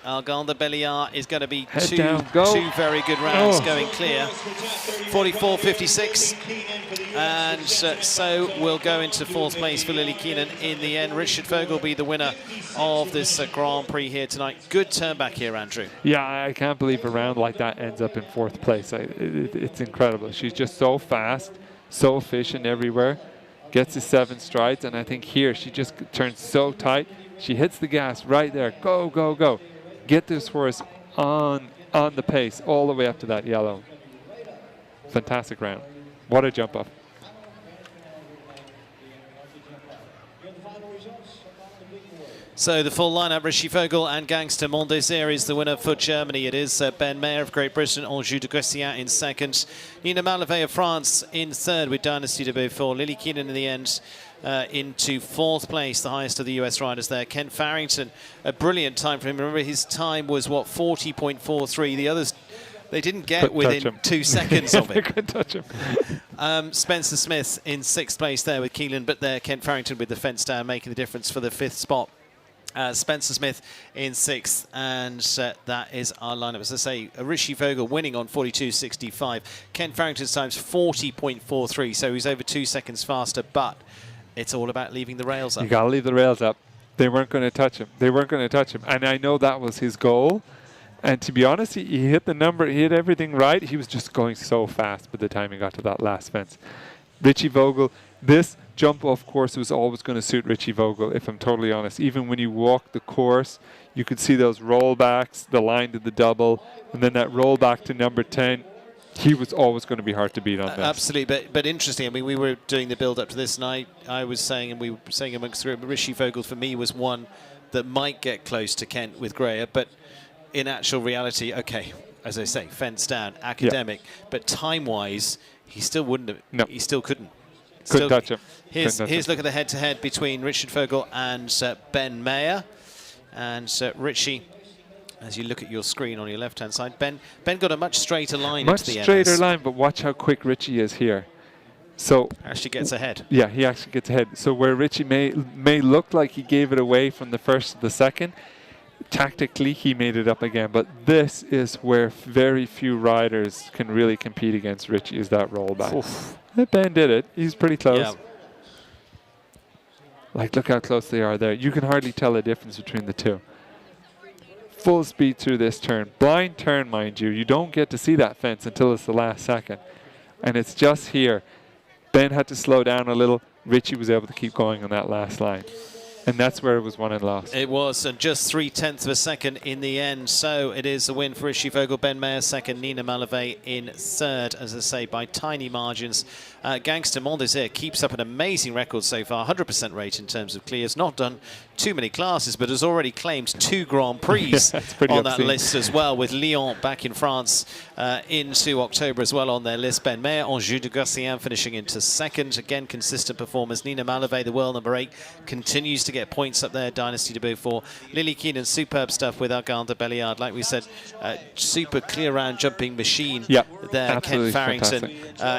Argand de Belliard is going to be Head two down, go. very good rounds going clear. 44.56. And so we'll go into fourth place for Lily Keenan in the end. Richard Vogel will be the winner of this Grand Prix here tonight. Good turn back here, Andrew. Yeah, I can't believe a round like that ends up in fourth place. It's incredible. She's just so fast, so efficient everywhere. Gets to 7 strides, and I think here she just turns so tight. She hits the gas right there. Go, go, go. Get this horse on the pace all the way up to that yellow. Fantastic round. What a jump up. So the full lineup: Richie Vogel and Gangster Mondesir is the winner for Germany. It is Ben Mayer of Great Britain, Anjou de Greya in second, Nina Malavé of France in third with Dynasty de Beaufort. Lily Keenan in the end into fourth place, the highest of the US riders there. Ken Farrington, a brilliant time for him. Remember, his time was, what, 40.43. The others, they didn't get within 2 seconds of They it. couldn't touch him. Spencer Smith in sixth place there with Keelan, but there Ken Farrington with the fence down making the difference for the fifth spot. Spencer Smith in sixth, and that is our lineup. As I say, Richie Vogel winning on 42.65. Ken Farrington's time's 40.43, so he's over 2 seconds faster, but it's all about leaving the rails up. You got to leave the rails up. They weren't going to touch him. They weren't going to touch him. And I know that was his goal. And to be honest, he hit the number, he hit everything right. He was just going so fast by the time he got to that last fence. Richie Vogel, this jump off course was always going to suit Richie Vogel, if I'm totally honest. Even when you walked the course, you could see those rollbacks, the line to the double, and then that rollback to number 10. He was always going to be hard to beat on this. Absolutely, but interesting. I mean, we were doing the build-up to this, and I was saying, and we were saying amongst the Richie Vogel, for me, was one that might get close to Kent with Greya, but in actual reality, okay, as I say, fence down, academic, but time-wise, he still wouldn't have. No. He still couldn't. Couldn't touch him. Here's look at the head-to-head between Richard Vogel and Ben Mayer. And Richie, as you look at your screen on your left-hand side, Ben got a much straighter line much into the straighter MS. line, but watch how quick Richie is here. So actually gets ahead. Yeah, he actually gets ahead. So where Richie may look like he gave it away from the first to the second, tactically he made it up again. But this is where very few riders can really compete against Richie, is that rollback. Oof. Ben did it. He's pretty close. Yeah. Like, look how close they are there. You can hardly tell the difference between the two. Full speed through this turn. Blind turn, mind you. You don't get to see that fence until it's the last second. And it's just here. Ben had to slow down a little. Richie was able to keep going on that last line. And that's where it was won and lost. It was, and just 0.3 of a second in the end. So it is a win for Richie Vogel. Ben Mayer second, Nina Malavé in third, as I say, by tiny margins. Gangster Mondesir keeps up an amazing record so far, 100% rate in terms of clears. Not done too many classes, but has already claimed 2 Grand Prix on that list as well, with Lyon back in France into October as well on their list. Ben Mayer, Anjou de Greya finishing into second. Again, consistent performers. Nina Malavé, the world number 8, continues to get points up there. Dynasty de Beaufort. Lily Keenan, superb stuff with Argand de Belliard. Like we said, super clear round jumping machine there. Ken Farrington.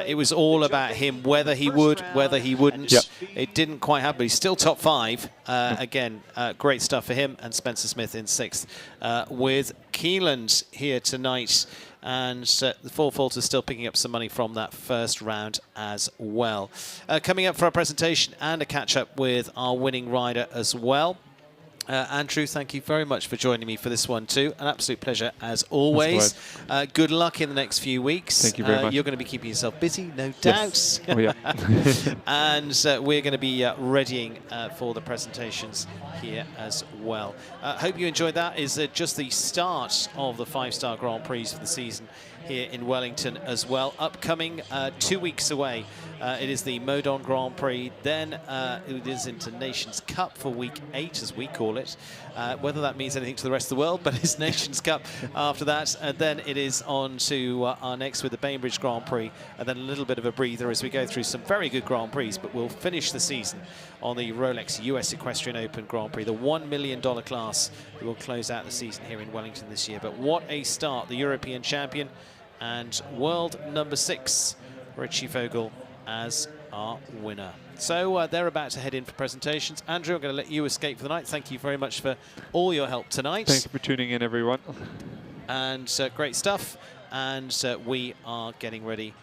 It was all about him, whether he would, whether he wouldn't. It didn't quite happen, but he's still top 5. Again, great stuff for him, and Spencer Smith in 6th with Keeland here tonight. And the Four Falters still picking up some money from that first round as well. Coming up for our presentation and a catch-up with our winning rider as well. Andrew, thank you very much for joining me for this one too. An absolute pleasure as always. Good luck in the next few weeks. Thank you very much. You're going to be keeping yourself busy, no doubt. Oh, yeah. And we're going to be readying for the presentations here as well. Hope you enjoyed that. Is just the start of the 5-star Grand Prix for the season here in Wellington as well. Upcoming 2 weeks away. It is the Modon Grand Prix. Then it is into Nations Cup for week 8, as we call it. Whether that means anything to the rest of the world, but it's Nations Cup after that. And then it is on to our next with the Bainbridge Grand Prix. And then a little bit of a breather as we go through some very good Grand Prix. But we'll finish the season on the Rolex US Equestrian Open Grand Prix, the $1 million class. We will close out the season here in Wellington this year. But what a start. The European champion and world number 6, Richie Vogel, as our winner. So they're about to head in for presentations. Andrew, I'm going to let you escape for the night. Thank you very much for all your help tonight. Thank you for tuning in, everyone. And great stuff. And we are getting ready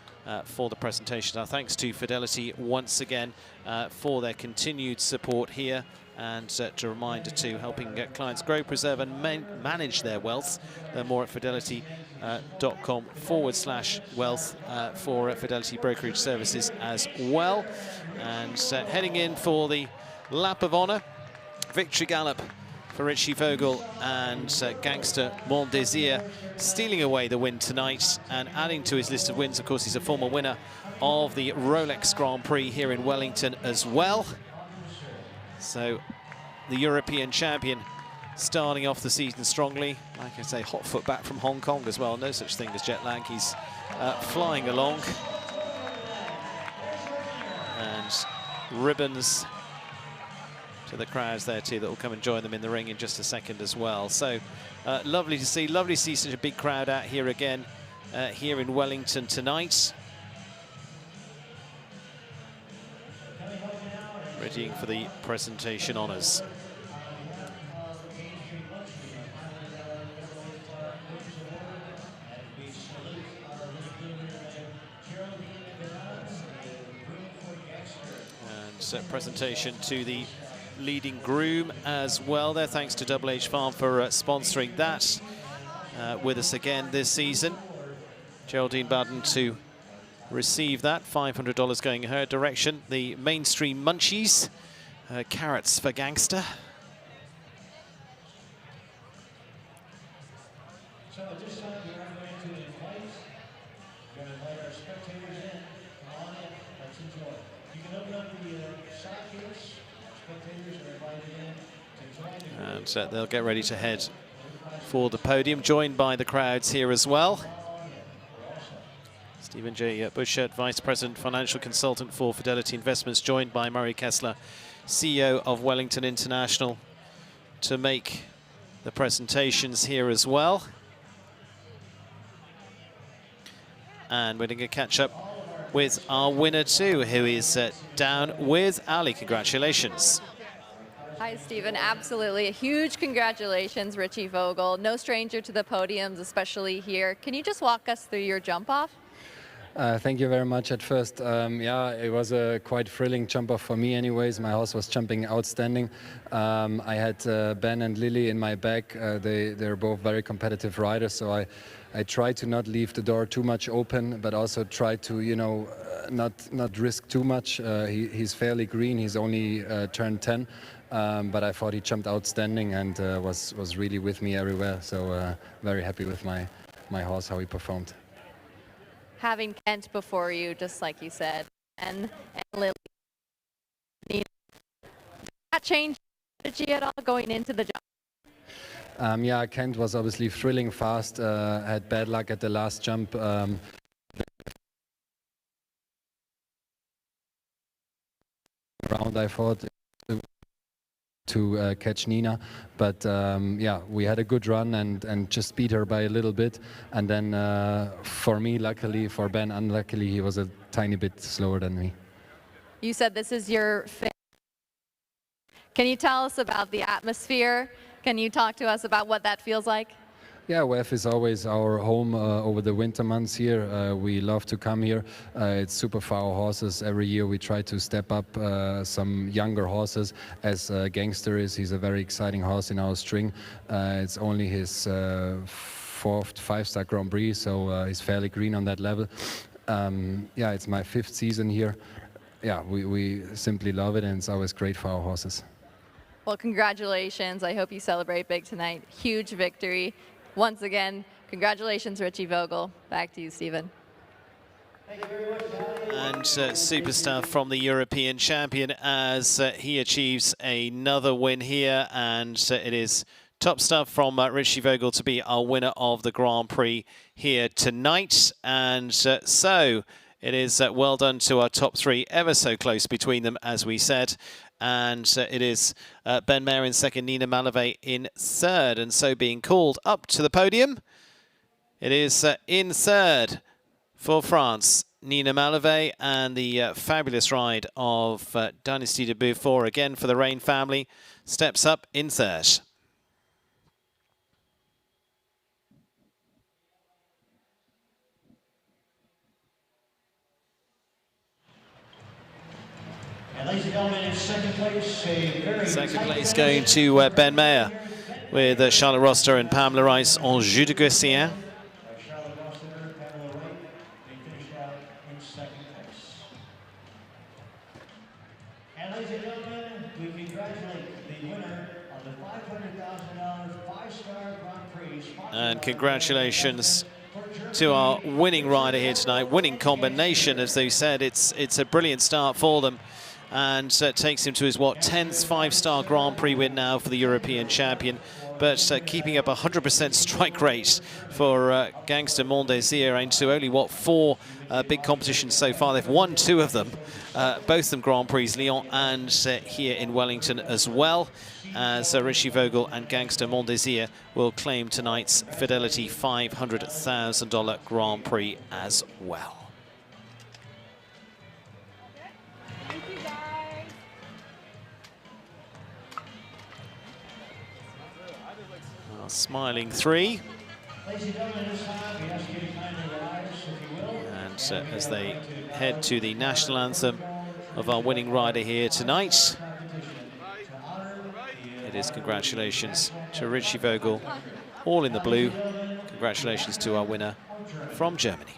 for the presentation. Our thanks to Fidelity once again for their continued support here. And to reminder too, helping clients grow, preserve and manage their wealth. Learn more at fidelity.com/wealth for Fidelity Brokerage Services as well. And heading in for the lap of honour, victory gallop for Richie Vogel and Gangster Mon Désir, stealing away the win tonight and adding to his list of wins. Of course, he's a former winner of the Rolex Grand Prix here in Wellington as well. So the European champion starting off the season strongly. Like I say, hot foot back from Hong Kong as well. No such thing as jet lag. He's flying along. And ribbons to the crowds there too that will come and join them in the ring in just a second as well. So lovely to see such a big crowd out here again here in Wellington tonight. Readying for the presentation honours. And presentation to the leading groom as well there. Thanks to Double H Farm for sponsoring that with us again this season. Geraldine Budden to receive that, $500 going in her direction. The mainstream munchies, carrots for Gangster. And they'll get ready to head for the podium, joined by the crowds here as well. Stephen J. Buschert, Vice President, Financial Consultant for Fidelity Investments, joined by Murray Kessler, CEO of Wellington International, to make the presentations here as well. And we're going to catch up with our winner too, who is down with Ali. Congratulations. Hi, Stephen. Absolutely. A huge congratulations, Richie Vogel. No stranger to the podiums, especially here. Can you just walk us through your jump off? Thank you very much. At first, yeah, it was a quite thrilling jump off for me anyways. My horse was jumping outstanding. I had Ben and Lily in my back. They're both very competitive riders, so I tried to not leave the door too much open, but also try to, you know, not risk too much. He's fairly green. He's only turned 10. But I thought he jumped outstanding and was really with me everywhere. So very happy with my horse, how he performed. Having Kent before you, just like you said, and Lily, did that change strategy at all going into the jump? Yeah, Kent was obviously thrilling fast, had bad luck at the last jump. Round, I thought, to catch Nina, but yeah, we had a good run and just beat her by a little bit. And then for me, luckily, for Ben, unluckily, he was a tiny bit slower than me. You said this is your fifth. Can you tell us about the atmosphere? Can you talk to us about what that feels like? Yeah, WEF is always our home over the winter months here. We love to come here. It's super for our horses. Every year we try to step up some younger horses, as Gangster is. He's a very exciting horse in our string. It's only his fourth five-star Grand Prix, so he's fairly green on that level. Yeah, it's my 5th season here. Yeah, we simply love it, and it's always great for our horses. Well, congratulations. I hope you celebrate big tonight. Huge victory. Once again, congratulations, Richie Vogel. Back to you, Stephen. And super stuff from the European champion as he achieves another win here. And it is top stuff from Richie Vogel to be our winner of the Grand Prix here tonight. And so it is well done to our top 3, ever so close between them, as we said. And it is Ben Mayer in 2nd, Nina Malavey in 3rd. And so being called up to the podium, it is in 3rd for France, Nina Malave and the fabulous ride of Dynasty de Beaufort, again for the Rain family, steps up in third. And ladies and gentlemen, in second place Going to Ben Mayer with Charlotte Roster and Pamela Rice en jeu de Gaussien. And ladies and gentlemen, we congratulate the winner of the $500,000 5-star Grand Prix. And congratulations to our winning rider here tonight. Winning combination, as they said. It's a brilliant start for them. And takes him to his, 10th 5-star Grand Prix win now for the European champion. But keeping up 100% strike rate for Gangster Mon Désir into only, 4 big competitions so far. They've won 2 of them, both of them Grand Prix, Lyon and here in Wellington as well. As Richie Vogel and Gangster Mon Désir will claim tonight's Fidelity $500,000 Grand Prix as well. Smiling 3. And as they head to the national anthem of our winning rider here tonight, it is congratulations to Richie Vogel, all in the blue. Congratulations to our winner from Germany.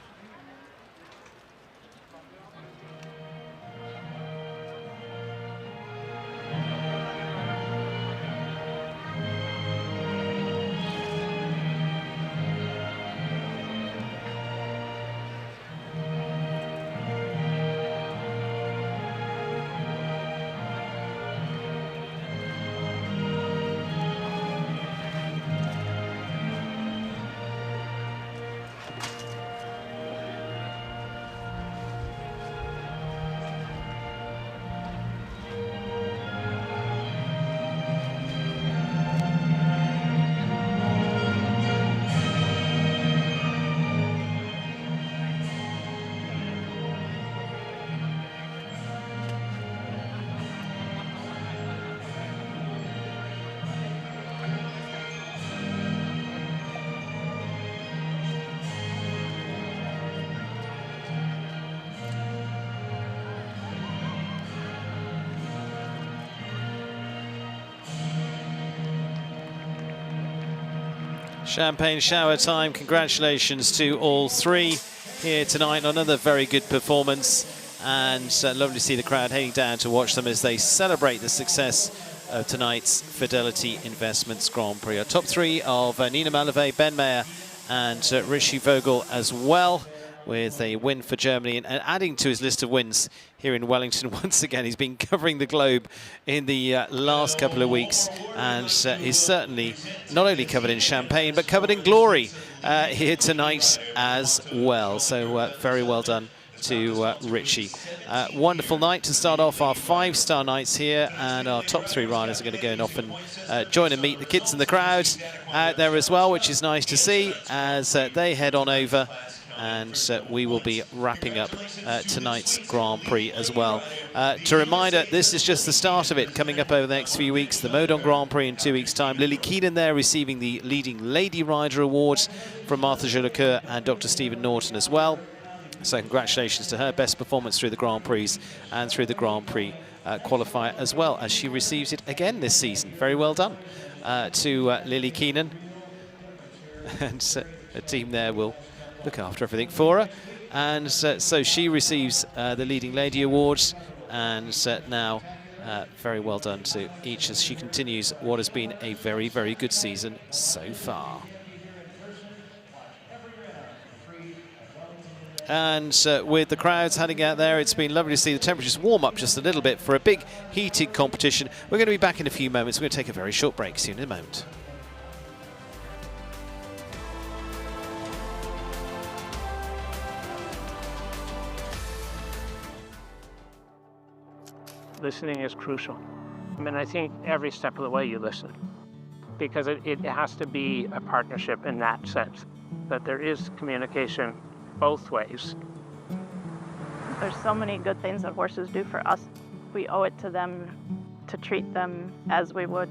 Champagne shower time. Congratulations to all 3 here tonight. Another very good performance, and lovely to see the crowd heading down to watch them as they celebrate the success of tonight's Fidelity Investments Grand Prix. Our top 3 of Nina Malave, Ben Mayer and Richie Vogel as well, with a win for Germany, and adding to his list of wins here in Wellington. Once again, he's been covering the globe in the last couple of weeks, and he's certainly not only covered in champagne, but covered in glory here tonight as well. So very well done to Richie. Wonderful night to start off our 5-star nights here, and our top 3 riders are going to go off and join and meet the kids in the crowd out there as well, which is nice to see as they head on over. And we will be wrapping up tonight's Grand Prix as well. To reminder, this is just the start of it. Coming up over the next few weeks, the Modon Grand Prix in 2 weeks' time. Lily Keenan there receiving the Leading Lady Rider Awards from Martha Jolicoeur and Dr. Stephen Norton as well. So congratulations to her. Best performance through the Grand Prix and through the Grand Prix qualifier as well, as she receives it again this season. Very well done to Lily Keenan. And the team there will look after everything for her, and so she receives the Leading Lady Awards, and now very well done to each as she continues what has been a very, very good season so far. And with the crowds heading out there, it's been lovely to see the temperatures warm up just a little bit for a big heated competition. We're going to be back in a few moments. We're going to take a very short break. See you in a moment. Listening is crucial. I mean, I think every step of the way you listen, because it has to be a partnership in that sense, that there is communication both ways. There's so many good things that horses do for us. We owe it to them to treat them as we would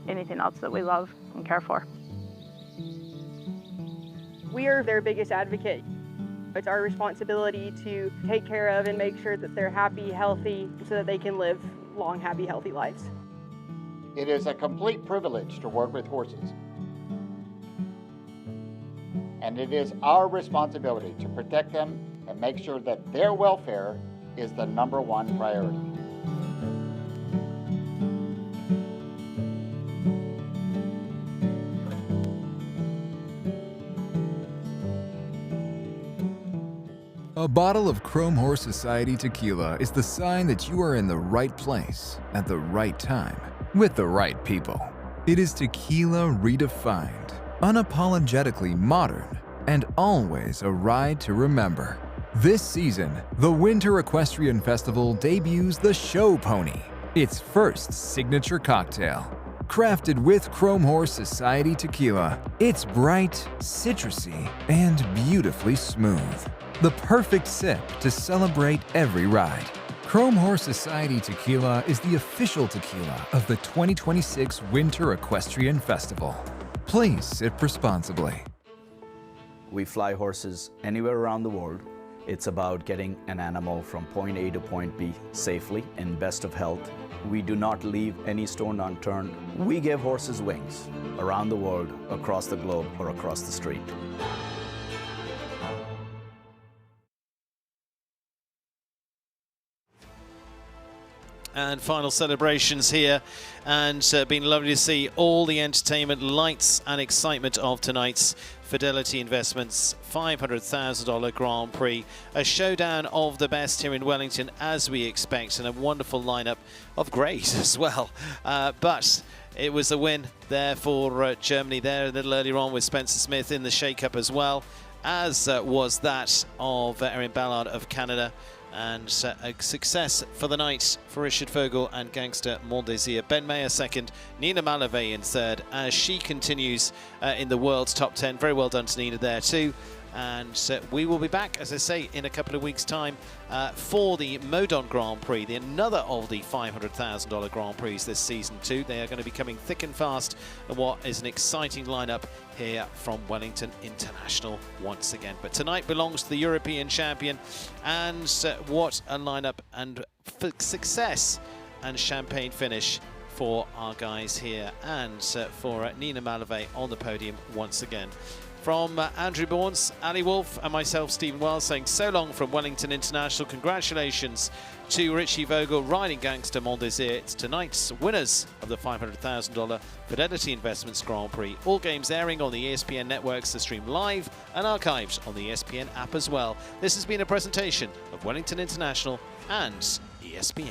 anything else that we love and care for. We are their biggest advocate. It's our responsibility to take care of and make sure that they're happy, healthy, so that they can live long, happy, healthy lives. It is a complete privilege to work with horses. And it is our responsibility to protect them and make sure that their welfare is the #1 priority. A bottle of Chrome Horse Society tequila is the sign that you are in the right place at the right time with the right people. It is tequila redefined, unapologetically modern, and always a ride to remember. This season, the Winter Equestrian Festival debuts the Show Pony, its first signature cocktail. Crafted with Chrome Horse Society tequila, it's bright, citrusy, and beautifully smooth. The perfect sip to celebrate every ride. Chrome Horse Society tequila is the official tequila of the 2026 Winter Equestrian Festival. Please sip responsibly. We fly horses anywhere around the world. It's about getting an animal from point A to point B safely in best of health. We do not leave any stone unturned. We give horses wings around the world, across the globe, or across the street. And final celebrations here, and been lovely to see all the entertainment, lights and excitement of tonight's Fidelity Investments $500,000 Grand Prix. A showdown of the best here in Wellington, as we expect, and a wonderful lineup of greys as well. But it was a win there for Germany there a little earlier on with Spencer Smith in the shake-up as well, as was that of Erin Ballard of Canada. And a success for the night for Richard Vogel and Gangster Mondesir. Ben Mayer second, Nina Malavey in third, as she continues in the world's top 10. Very well done to Nina there too. And we will be back, as I say, in a couple of weeks' time for the Modon Grand Prix, another of the $500,000 Grand Prix this season too. They are going to be coming thick and fast, and what is an exciting lineup here from Wellington International once again. But tonight belongs to the European champion, and what a lineup and success and champagne finish for our guys here, and for Nina Malavey on the podium once again. From Andrew Bournes, Ali Wolf and myself, Stephen Wells, saying so long from Wellington International. Congratulations to Richie Vogel, riding Gangster Mondesir. It's tonight's winners of the $500,000 Fidelity Investments Grand Prix. All games airing on the ESPN networks to stream live and archived on the ESPN app as well. This has been a presentation of Wellington International and ESPN.